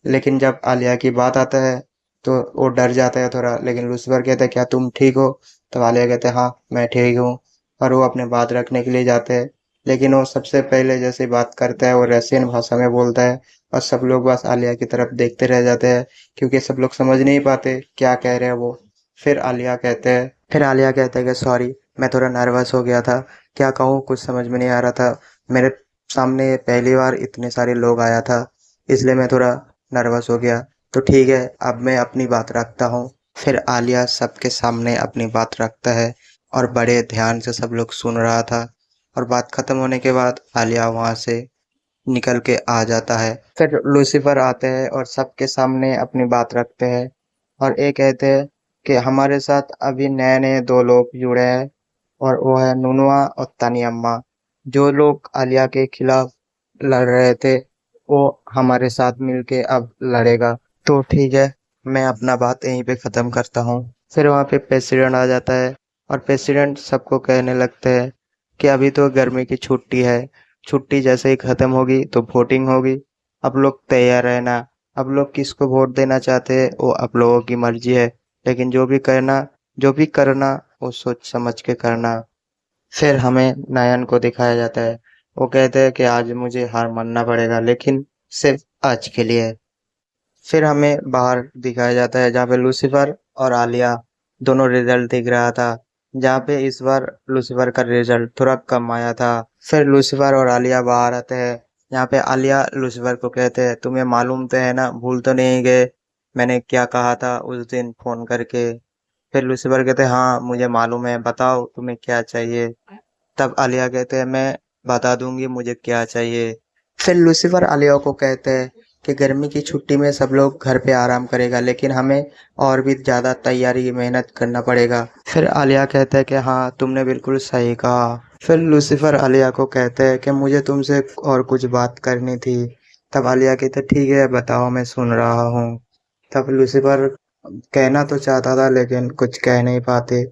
लेकिन जब आलिया की बात आता है तो वो डर जाता है थोड़ा, लेकिन लूसीफर कहता है क्या तुम ठीक हो। तब आलिया कहते हैं हाँ मैं ठीक हूँ और वो अपने बात रखने के लिए जाते हैं। लेकिन वो सबसे पहले जैसे बात करता है वो रशियन भाषा में बोलता है और सब लोग बस आलिया की तरफ देखते रह जाते हैं क्योंकि सब लोग समझ नहीं पाते क्या कह रहे हैं वो। फिर आलिया कहते हैं कि सॉरी, मैं थोड़ा नर्वस हो गया था, क्या कहूँ कुछ समझ में नहीं आ रहा था, मेरे सामने पहली बार इतने सारे लोग आया था इसलिए मैं थोड़ा नर्वस हो गया। तो ठीक है, अब मैं अपनी बात रखता हूँ। फिर आलिया सबके सामने अपनी बात रखता है और बड़े ध्यान से सब लोग सुन रहा था। और बात खत्म होने के बाद आलिया वहाँ से निकल के आ जाता है। फिर लूसीफर आते हैं और सबके सामने अपनी बात रखते हैं और ये कहते हैं कि हमारे साथ अभी नए नए दो लोग जुड़े हैं और वो है नुनुआ और तानियम्मा। जो लोग आलिया के खिलाफ लड़ रहे थे वो हमारे साथ मिलके अब लड़ेगा। तो ठीक है, मैं अपना बात यहीं पे ख़त्म करता हूँ। फिर वहाँ पे प्रेसिडेंट आ जाता है और प्रेसिडेंट सबको कहने लगते हैं कि अभी तो गर्मी की छुट्टी है, छुट्टी जैसे ही ख़त्म होगी तो वोटिंग होगी, अब लोग तैयार रहना। अब लोग किसको वोट देना चाहते हैं वो आप लोगों की मर्जी है, लेकिन जो भी करना वो सोच समझ के करना। फिर हमें नयन को दिखाया जाता है, वो कहते हैं कि आज मुझे हार मानना पड़ेगा लेकिन सिर्फ आज के लिए। फिर हमें बाहर दिखाया जाता है जहाँ पे लूसीफर और आलिया दोनों रिजल्ट दिख रहा था, जहाँ पे इस बार लूसीफर का रिजल्ट थोड़ा कम आया था। फिर लूसीफर और आलिया बाहर आते हैं, यहाँ पे आलिया लूसीफर को कहते हैं तुम्हें मालूम तो है ना, भूल तो नहीं गए मैंने क्या कहा था उस दिन फोन करके। फिर लूसीफर कहते हैं हाँ मुझे मालूम है, बताओ तुम्हें क्या चाहिए। तब आलिया कहते हैं मैं बता दूंगी मुझे क्या चाहिए। फिर लूसीफर आलिया को कहते हैं कि गर्मी की छुट्टी में सब लोग घर पे आराम करेगा लेकिन हमें और भी ज़्यादा तैयारी मेहनत करना पड़ेगा। फिर आलिया कहते हैं कि हाँ तुमने बिल्कुल सही कहा। फिर लूसीफर आलिया को कहते हैं कि मुझे तुमसे और कुछ बात करनी थी। तब आलिया कहते ठीक है बताओ मैं सुन रहा हूँ। तब लूसीफर कहना तो चाहता था लेकिन कुछ कह नहीं पाते।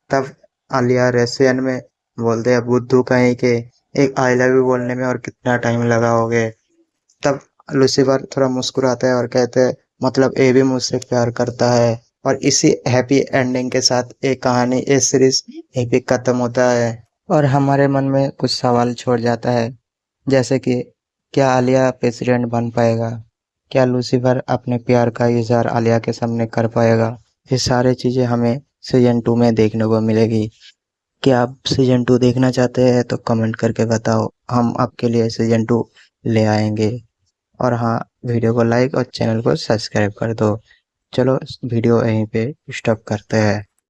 तब आलिया रसियन में बोलते हैं बुद्धू कहीं के, एक आई लव यू बोलने में और कितना टाइम लगाओगे। तब लूसीफर थोड़ा मुस्कुराता है और कहते हैं मतलब ये भी मुझसे प्यार करता है। और इसी हैप्पी एंडिंग के साथ ये कहानी, ये सीरीज यहीं पे खत्म होता है। और हमारे मन में कुछ सवाल छोड़ जाता है, जैसे कि क्या आलिया प्रेसिडेंट बन पाएगा, क्या लूसीफर अपने प्यार का इजहार आलिया के सामने कर पाएगा। ये सारी चीज़ें हमें सीजन 2 में देखने को मिलेगी। क्या आप सीजन 2 देखना चाहते हैं तो कमेंट करके बताओ, हम आपके लिए सीजन 2 ले आएंगे। और हाँ, वीडियो को लाइक और चैनल को सब्सक्राइब कर दो। चलो वीडियो यहीं पे स्टॉप करते हैं।